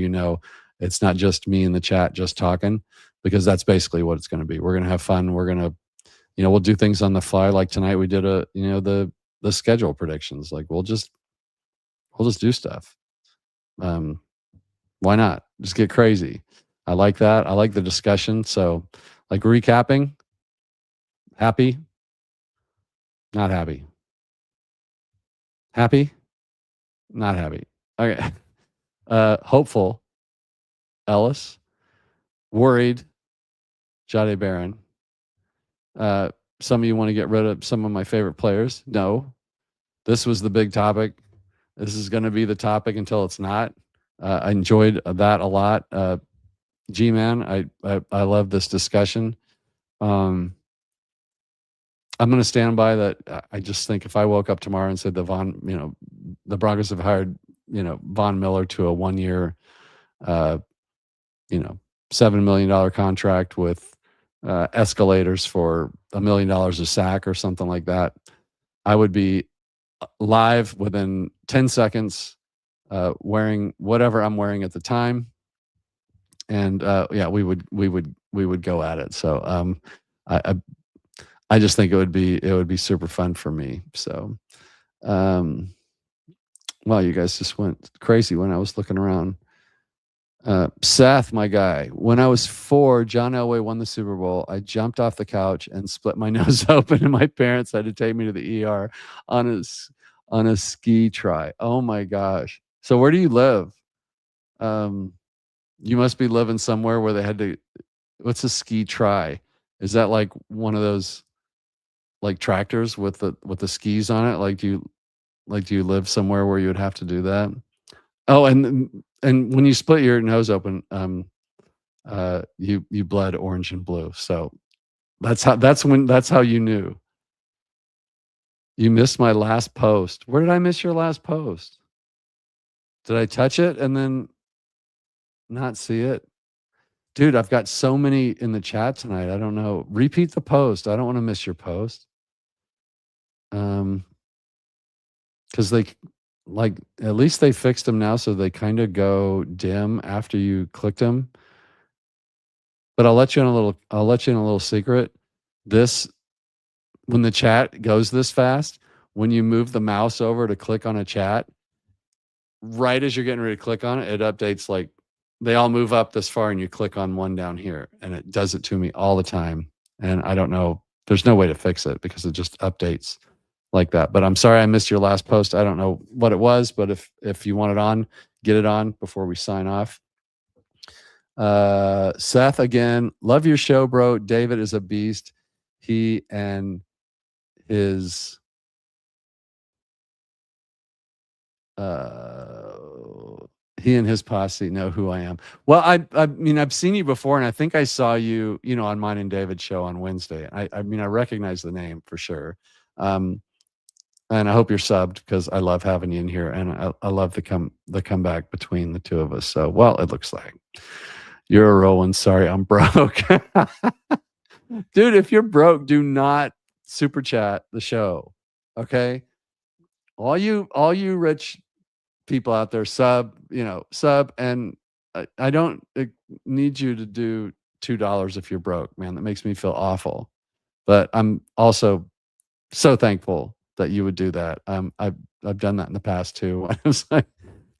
it's not just me in the chat just talking, because that's basically what it's going to be. We're going to have fun. We're going to we'll do things on the fly. Like tonight we did the schedule predictions. Like we'll just do stuff. Why not? Just get crazy. I like that. I like the discussion. So like recapping, happy, not happy. Happy, not happy. Okay. Hopeful, Ellis. Worried, Jade Barron. Some of you want to get rid of some of my favorite players. No, this was the big topic. This is going to be the topic until it's not. I enjoyed that a lot. G-Man, I love this discussion. I'm going to stand by that. I just think if I woke up tomorrow and said the Broncos have hired, Von Miller to a 1-year, uh, $7 million contract with escalators for $1 million a sack or something like that, I would be live within 10 seconds, wearing whatever I'm wearing at the time. And we would go at it. So I just think it would be super fun for me. So, wow, you guys just went crazy when I was looking around. Seth, my guy, when I was 4, John Elway won the Super Bowl. I jumped off the couch and split my nose open, and my parents had to take me to the ER on a ski try. Oh my gosh! So where do you live? You must be living somewhere where they had to. What's a ski try? Is that like one of those like tractors with the skis on it? Like do you live somewhere where you would have to do that? Oh, and when you split your nose open, you bled orange and blue. So that's how you knew. You missed my last post. Where did I miss your last post? Did I touch it and then not see it? Dude, I've got so many in the chat tonight. I don't know. Repeat the post. I don't want to miss your post. Because they at least they fixed them now, so they kind of go dim after you clicked them. But I'll let you in a little secret. When the chat goes this fast, when you move the mouse over to click on a chat, right as you're getting ready to click on it, it updates. Like they all move up this far and you click on one down here, and it does it to me all the time. And I don't know, there's no way to fix it because it just updates like that. But I'm sorry I missed your last post. I don't know what it was, but if you want it on, get it on before we sign off. Seth, again, love your show, bro. David is a beast. He and his posse know who I am. Well, I mean, I've seen you before, and I think I saw you, on mine and David's show on Wednesday. I mean, I recognize the name for sure. And I hope you're subbed because I love having you in here, and I love the comeback between the two of us. So, well, it looks like you're a rolling. Sorry, I'm broke. Dude, if you're broke, do not super chat the show. Okay? All you rich people out there, sub, and I don't need you to do $2 if you're broke, man. That makes me feel awful. But I'm also so thankful that you would do that. I've done that in the past too. I was like,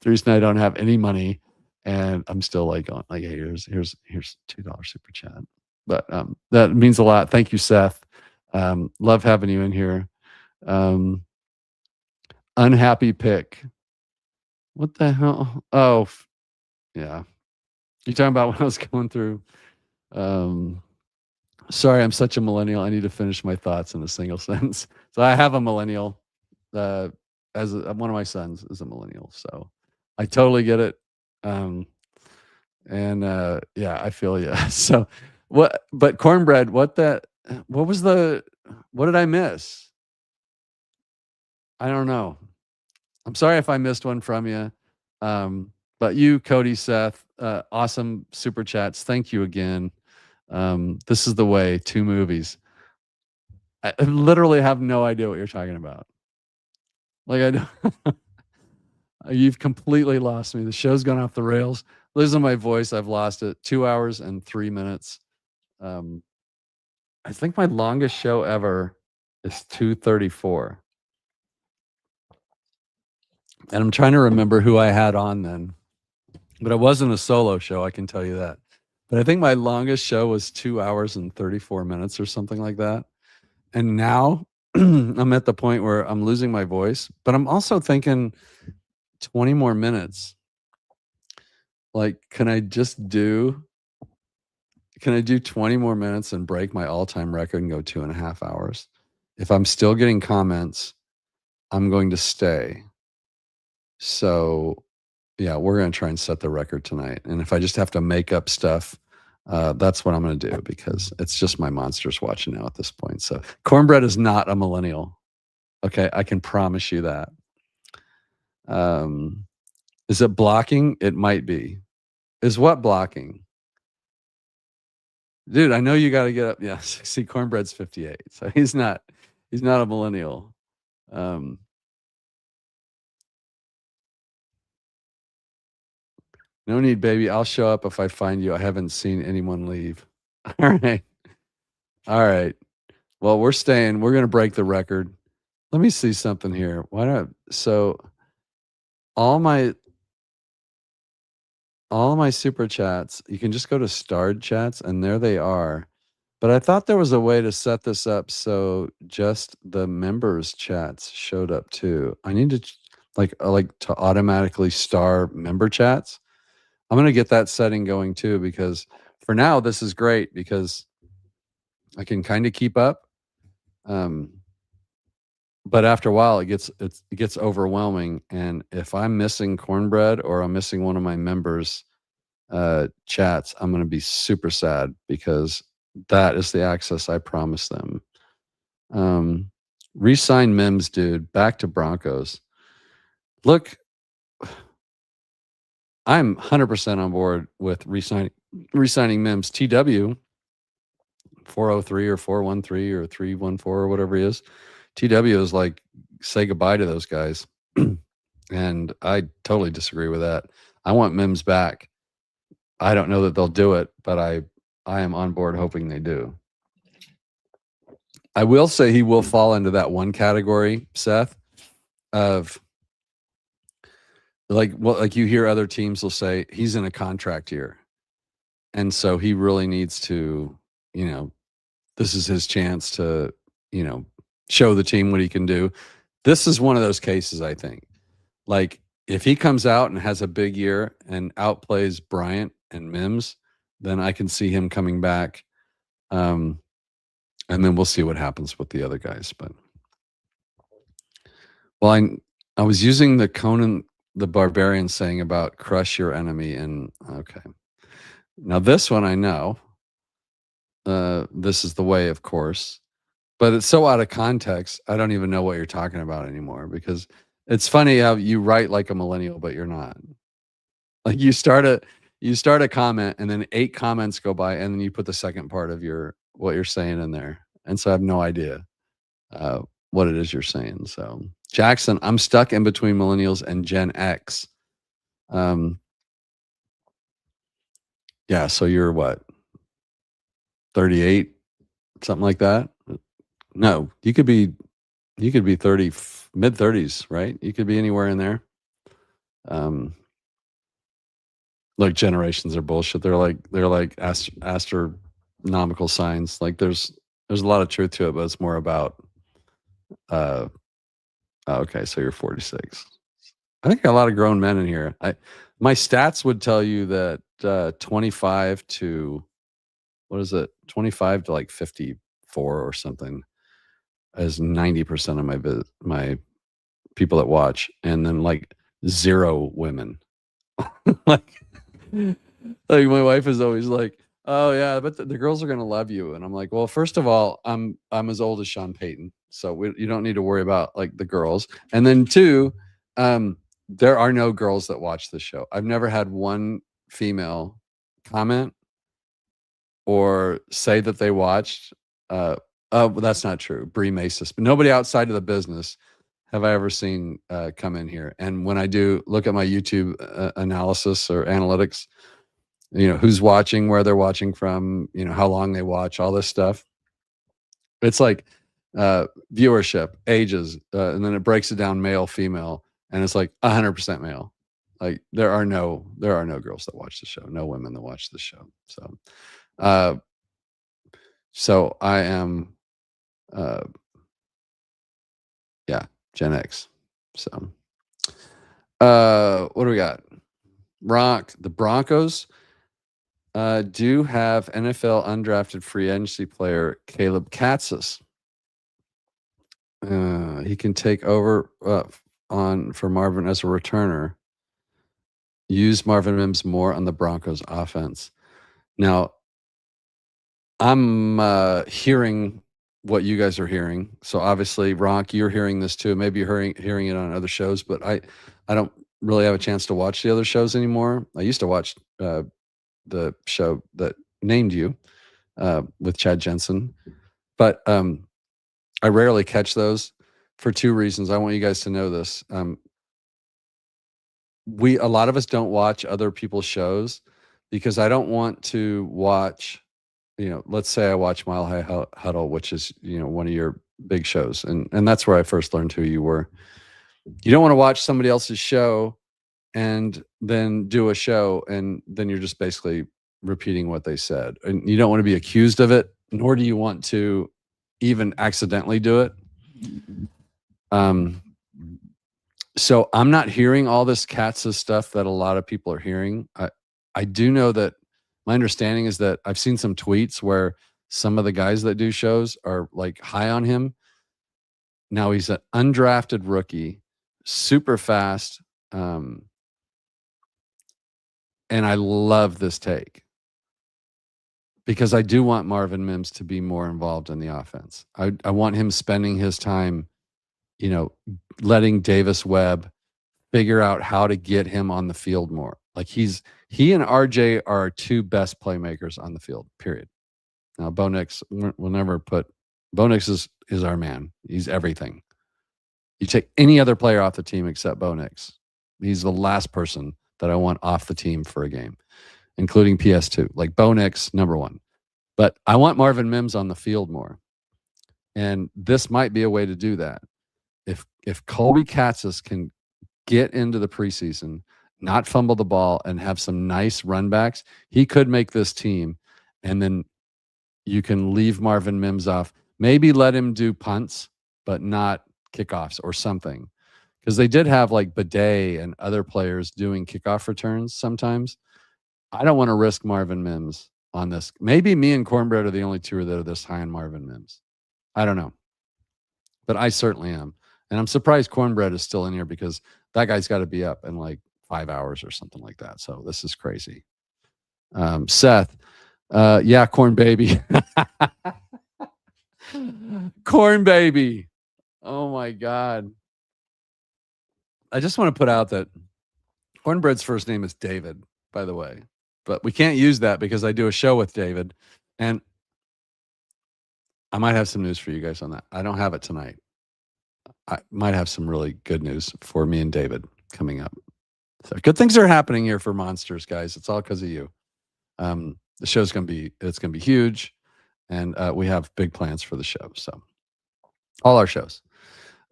the reason I don't have any money, and I'm still like going like, hey, here's $2 super chat. But that means a lot. Thank you, Seth. Love having you in here. Unhappy pick. What the hell? Oh, yeah. You're talking about when I was going through. Sorry, I'm such a millennial. I need to finish my thoughts in a single sentence. So I have a millennial. One of my sons is a millennial, so I totally get it. Yeah, I feel you. So what? But cornbread. What did I miss? I don't know. I'm sorry if I missed one from you. But you, Cody, Seth, awesome super chats. Thank you again. This is the way. 2 movies. I literally have no idea what you're talking about. Like I don't. You've completely lost me. The show's gone off the rails. Listen to my voice. I've lost it. 2 hours and 3 minutes. I think my longest show ever is 2:34. And I'm trying to remember who I had on then. But it wasn't a solo show, I can tell you that. But I think my longest show was 2 hours and 34 minutes or something like that. And now I'm at the point where I'm losing my voice, but I'm also thinking 20 more minutes. Like, can I do 20 more minutes and break my all-time record and go 2.5 hours? If I'm still getting comments, I'm going to stay. So yeah, we're going to try and set the record tonight. And if I just have to make up stuff That's what I'm going to do because it's just my monsters watching now at this point. So Cornbread is not a millennial. Okay, I can promise you that. Is it blocking? It might be. Is what blocking? Dude, I know you got to get up. Yeah, see, Cornbread's 58, so he's not a millennial. No need, baby. I'll show up if I find you. I haven't seen anyone leave. All right. All right. Well, we're staying. We're going to break the record. Let me see something here. Why not? So all my super chats, you can just go to starred chats and there they are. But I thought there was a way to set this up so just the members chats showed up too. I need to like to automatically star member chats. I'm going to get that setting going too, because for now this is great because I can kind of keep up. But after a while it gets overwhelming, and if I'm missing Cornbread or I'm missing one of my members chats, I'm going to be super sad because that is the access I promised them. Resign Mims, dude, back to Broncos. Look, I'm 100% on board with resigning Mims. TW 403 or 413 or 314 or whatever he is. TW is like, say goodbye to those guys. And I totally disagree with that. I want Mims back. I don't know that they'll do it, but I am on board hoping they do. I will say he will fall into that one category, Seth, of like you hear other teams will say he's in a contract year. And so he really needs to, this is his chance to, show the team what he can do. This is one of those cases, I think. Like, if he comes out and has a big year and outplays Bryant and Mims, then I can see him coming back. And then we'll see what happens with the other guys. But, well, I was using the Conan the Barbarian saying about crush your enemy. And okay. Now this one I know. This is the way, of course. But it's so out of context, I don't even know what you're talking about anymore, because it's funny how you write like a millennial, but you're not. Like you start a comment and then 8 comments go by and then you put the second part of what you're saying in there. And so I have no idea what it is you're saying. So Jackson, I'm stuck in between millennials and Gen X. Yeah, so you're what? 38, something like that? No, you could be 30, mid 30s, right? You could be anywhere in there. Like generations are bullshit. They're like astronomical signs. Like there's a lot of truth to it, but it's more about okay, so you're 46. I think a lot of grown men in here. My stats would tell you that 25 to what is it? 25 to like 54 or something is 90% of my people that watch, and then like 0 women. like my wife is always like, oh yeah, but the girls are gonna love you, and I'm like, well, first of all, I'm as old as Sean Payton, so you don't need to worry about like the girls. And then 2, there are no girls that watch this show. I've never had one female comment or say that they watched. Well, that's not true. Bree Macis, but nobody outside of the business have I ever seen come in here. And when I do look at my YouTube analysis or analytics, who's watching, where they're watching from, how long they watch, all this stuff. It's like viewership, ages, and then it breaks it down male, female, and it's like 100% male. Like there are no girls that watch the show, no women that watch the show. So I am Gen X. So what do we got? The Broncos do have NFL undrafted free agency player Caleb Katzis. He can take over for Marvin as a returner. Use Marvin Mims more on the Broncos offense. Now, I'm hearing what you guys are hearing. So obviously, Ronk, you're hearing this too. Maybe you're hearing it on other shows, but I don't really have a chance to watch the other shows anymore. I used to watch the show that named you with Chad Jensen, but I rarely catch those for two reasons. I want you guys to know this. A lot of us don't watch other people's shows because I don't want to watch, let's say I watch Mile High Huddle, which is, one of your big shows. And that's where I first learned who you were. You don't want to watch somebody else's show and then do a show and then you're just basically repeating what they said. And you don't want to be accused of it, nor do you want to even accidentally do it. So I'm not hearing all this Katz's stuff that a lot of people are hearing. I do know that my understanding is that I've seen some tweets where some of the guys that do shows are like high on him. Now he's an undrafted rookie, super fast. And I love this take because I do want Marvin Mims to be more involved in the offense. I want him spending his time, letting Davis Webb figure out how to get him on the field more. Like he and RJ are our two best playmakers on the field, period. Now, Bo Nix, we'll never put, Bo Nix is our man. He's everything. You take any other player off the team except Bo Nix. He's the last person that I want off the team for a game, including PS2. Like Bo Nix, number one. But I want Marvin Mims on the field more. And this might be a way to do that. If Colby Katzis can get into the preseason, not fumble the ball, and have some nice run backs, he could make this team. And then you can leave Marvin Mims off. Maybe let him do punts, but not kickoffs or something. Because they did have like Bidet and other players doing kickoff returns sometimes. I don't want to risk Marvin Mims on this. Maybe me and Cornbread are the only two that are this high on Marvin Mims. I don't know. But I certainly am. And I'm surprised Cornbread is still in here because that guy's got to be up in like 5 hours or something like that. So this is crazy. Seth, yeah, Corn Baby. Corn Baby. Oh my God. I just want to put out that Cornbread's first name is David, by the way. But we can't use that because I do a show with David. And I might have some news for you guys on that. I don't have it tonight. I might have some really good news for me and David coming up. So good things are happening here for Monsters, guys. It's all because of you. The show's going to be huge. And we have big plans for the show. So all our shows.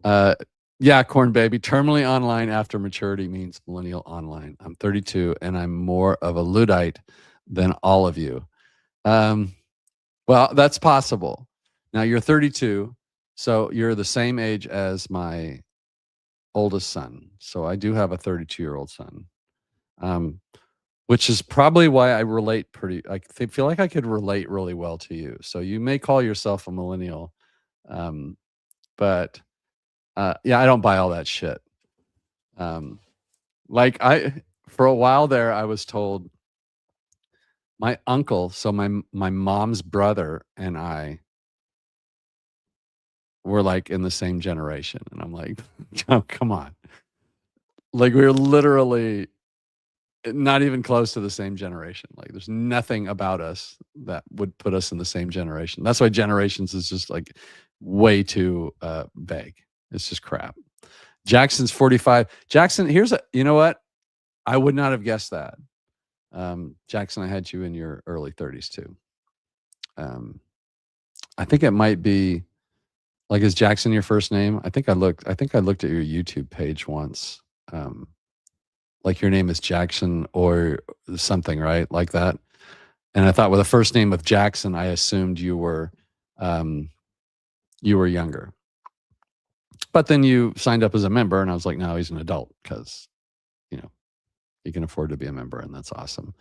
Yeah, Corn Baby. Terminally online after maturity means millennial online. I'm 32 and I'm more of a Luddite than all of you. Well, that's possible. Now you're 32, so you're the same age as my oldest son. So I do have a 32-year-old son, which is probably why I relate I feel like I could relate really well to you. So you may call yourself a millennial, but yeah, I don't buy all that shit. For a while there, I was told my uncle, so my mom's brother and I were like in the same generation. And I'm like, oh, come on. Like we're literally not even close to the same generation. Like there's nothing about us that would put us in the same generation. That's why generations is just like way too vague. It's just crap. Jackson's 45. Jackson, you know what? I would not have guessed that. Jackson, I had you in your early 30s too. I think it might be like, is Jackson your first name? I think I looked at your YouTube page once. Like your name is Jackson or something, right? Like that. And I thought with a first name of Jackson, I assumed you were younger. But then you signed up as a member and I was like, no, he's an adult because, you can afford to be a member and that's awesome.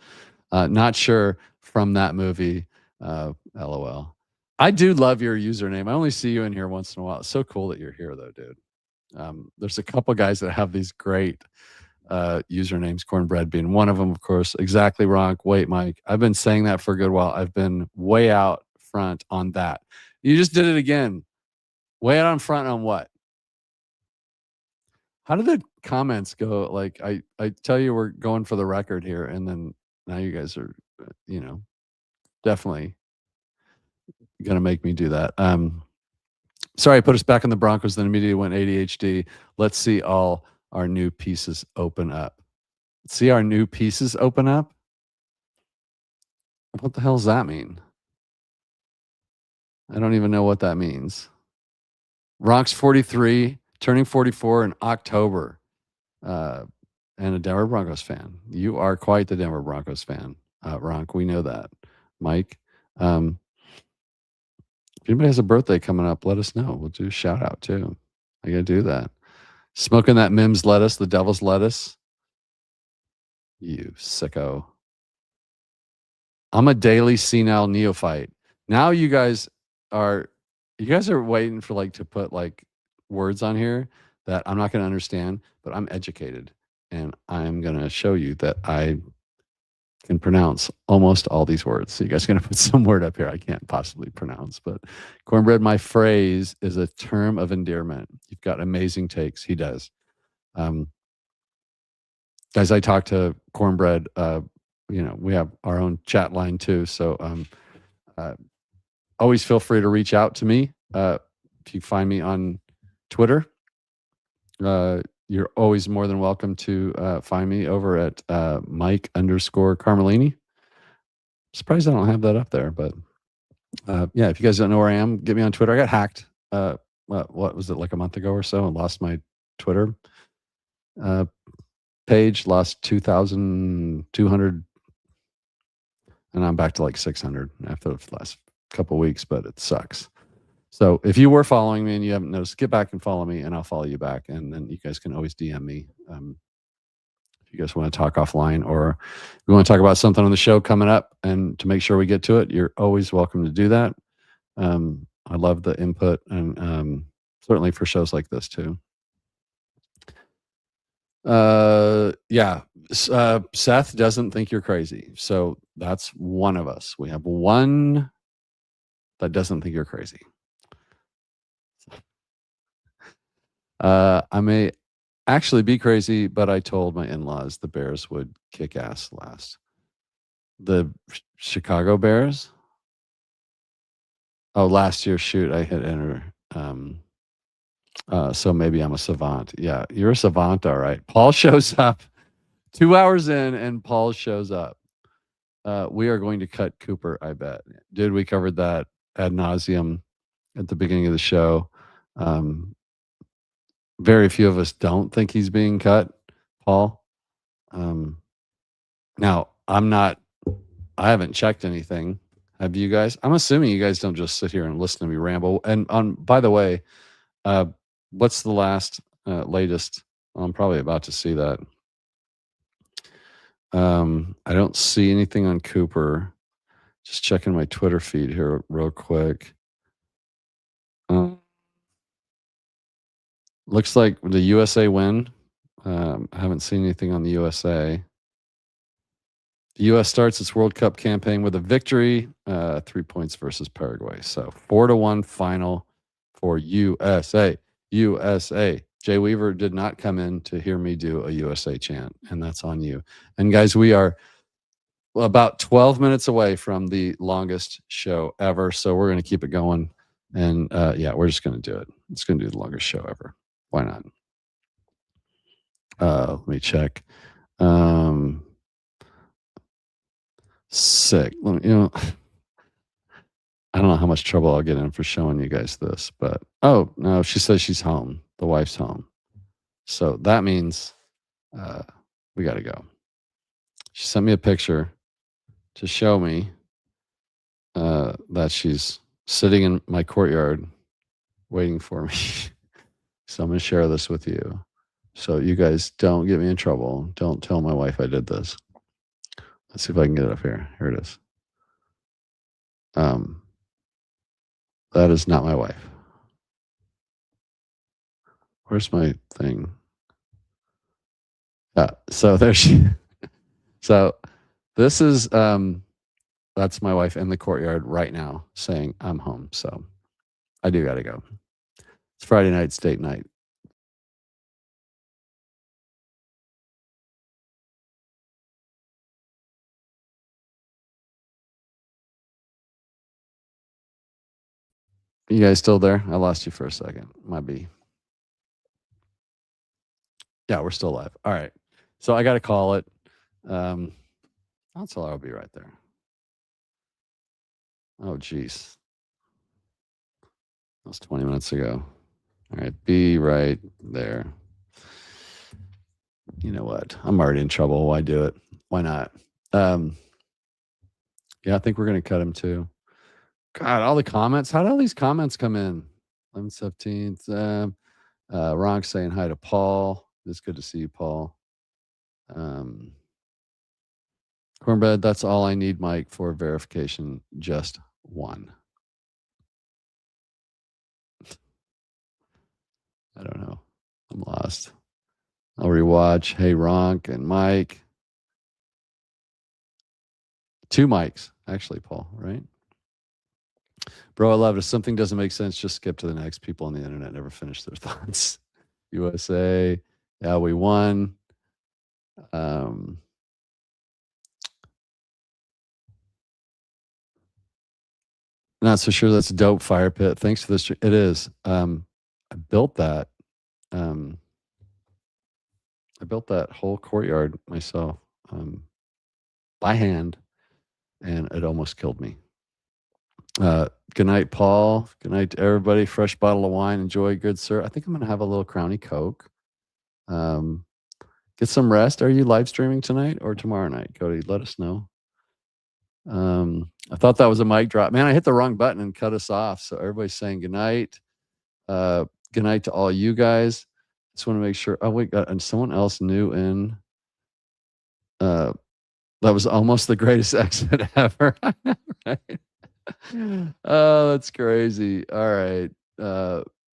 Not sure from that movie, LOL. I do love your username. I only see you in here once in a while. It's so cool that you're here though, dude. There's a couple guys that have these great usernames, Cornbread being one of them, of course. Exactly wrong. Wait, Mike. I've been saying that for a good while. I've been way out front on that. You just did it again. Way out on front on what? How did the comments go? Like I tell you we're going for the record here, and then now you guys are, definitely gonna make me do that. Sorry, put us back on the Broncos, then immediately went ADHD. Let's see all our new pieces open up. See our new pieces open up? What the hell does that mean? I don't even know what that means. Ronk's 43, turning 44 in October. And a Denver Broncos fan. You are quite the Denver Broncos fan, Ronk. We know that. Mike, if anybody has a birthday coming up, let us know. We'll do a shout out too. I gotta do that. Smoking that Mims lettuce, the devil's lettuce. You sicko. I'm a daily senile neophyte. Now you guys are waiting for to put words on here that I'm not going to understand, but I'm educated and I'm going to show you that I can pronounce almost all these words. So you guys are going to put some word up here I can't possibly pronounce, but Cornbread, my phrase is a term of endearment. You've got amazing takes. He does. Guys, I talk to Cornbread, we have our own chat line too. So always feel free to reach out to me. If you find me on Twitter, you're always more than welcome to find me over at Mike_Carmellini. Surprised I don't have that up there, but yeah, if you guys don't know where I am, get me on Twitter. I got hacked. What was it, like a month ago or so, and lost my Twitter page, lost 2,200, and I'm back to 600 after the last couple weeks, but it sucks. So if you were following me and you haven't noticed, get back and follow me and I'll follow you back. And then you guys can always DM me if you guys want to talk offline, or we want to talk about something on the show coming up and to make sure we get to it, you're always welcome to do that. I love the input, and certainly for shows like this too. Yeah. Seth doesn't think you're crazy. So that's one of us. We have one that doesn't think you're crazy. I may actually be crazy, but I told my in-laws the Bears would kick ass last. The Chicago Bears? Oh, last year, shoot, I hit enter. So maybe I'm a savant. Yeah, you're a savant, all right. Paul shows up 2 hours in, and Paul shows up. We are going to cut Cooper, I bet. Dude, we covered that ad nauseum at the beginning of the show. Very few of us don't think he's being cut, Paul. Now, I haven't checked anything. Have you guys? I'm assuming you guys don't just sit here and listen to me ramble. And by the way, what's the latest? I'm probably about to see that. I don't see anything on Cooper. Just checking my Twitter feed here real quick. Looks like the USA win. I haven't seen anything on the USA. The U.S. starts its World Cup campaign with a victory, 3 points versus Paraguay. So 4-1 final for USA. USA. Jay Weaver did not come in to hear me do a USA chant, and that's on you. And guys, we are about 12 minutes away from the longest show ever, so we're going to keep it going. And yeah, we're just going to do it. It's going to do the longest show ever. Why not? Let me check. Sick. I don't know how much trouble I'll get in for showing you guys this, but oh no, she says she's home. The wife's home, so that means we got to go. She sent me a picture to show me that she's sitting in my courtyard waiting for me. So I'm going to share this with you, so you guys don't get me in trouble. Don't tell my wife I did this. Let's see if I can get it up here. Here it is. That is not my wife. Where's my thing? So there she. So this is That's my wife in the courtyard right now saying I'm home. So I do got to go. It's Friday night, state night. You guys still there? I lost you for a second. Might be. Yeah, we're still live. All right. So I got to call it. That's all. I'll be right there. Oh, geez. That was 20 minutes ago. All right. Be right there. You know what? I'm already in trouble. Why do it? Why not? Yeah, I think we're going to cut him too. God, all the comments. How did all these comments come in? 11/17. Ronk saying hi to Paul. It's good to see you, Paul. Cornbread, that's all I need, Mike, for verification. Just one. I don't know. I'm lost. I'll rewatch. Hey, Ronk and Mike. 2 mics, actually, Paul, right? Bro, I love it. If something doesn't make sense, just skip to the next. People on the internet never finish their thoughts. USA. Yeah, we won. Not so sure that's a dope fire pit. Thanks for this. It is. I built that. I built that whole courtyard myself by hand, and it almost killed me. Good night, Paul. Good night to everybody. Fresh bottle of wine. Enjoy, good sir. I think I'm going to have a little Crowny Coke. Get some rest. Are you live streaming tonight or tomorrow night, Cody? Let us know. I thought that was a mic drop. Man, I hit the wrong button and cut us off. So everybody's saying good night. Good night to all you guys. Just want to make sure. Oh, wait, and someone else new in. That was almost the greatest exit ever. Right? Oh, that's crazy. All right.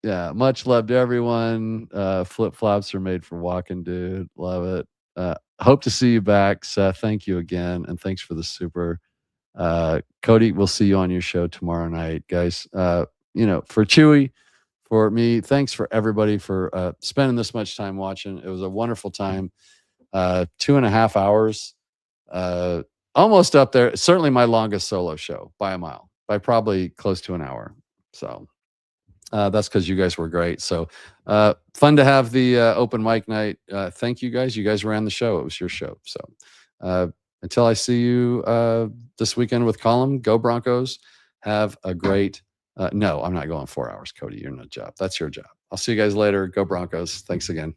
Yeah, much love to everyone. Flip flops are made for walking, dude. Love it. Hope to see you back, Seth. Thank you again, and thanks for the super. Cody, we'll see you on your show tomorrow night, guys. For Chewy, for me, thanks for everybody for spending this much time watching. It was a wonderful time. 2.5 hours, almost up there. Certainly my longest solo show by a mile, by probably close to an hour. So that's because you guys were great. So fun to have the open mic night. Thank you guys. You guys ran the show. It was your show. So until I see you this weekend with Colin, go Broncos. Have a great. No, I'm not going 4 hours, Cody. You're no job. That's your job. I'll see you guys later. Go Broncos. Thanks again.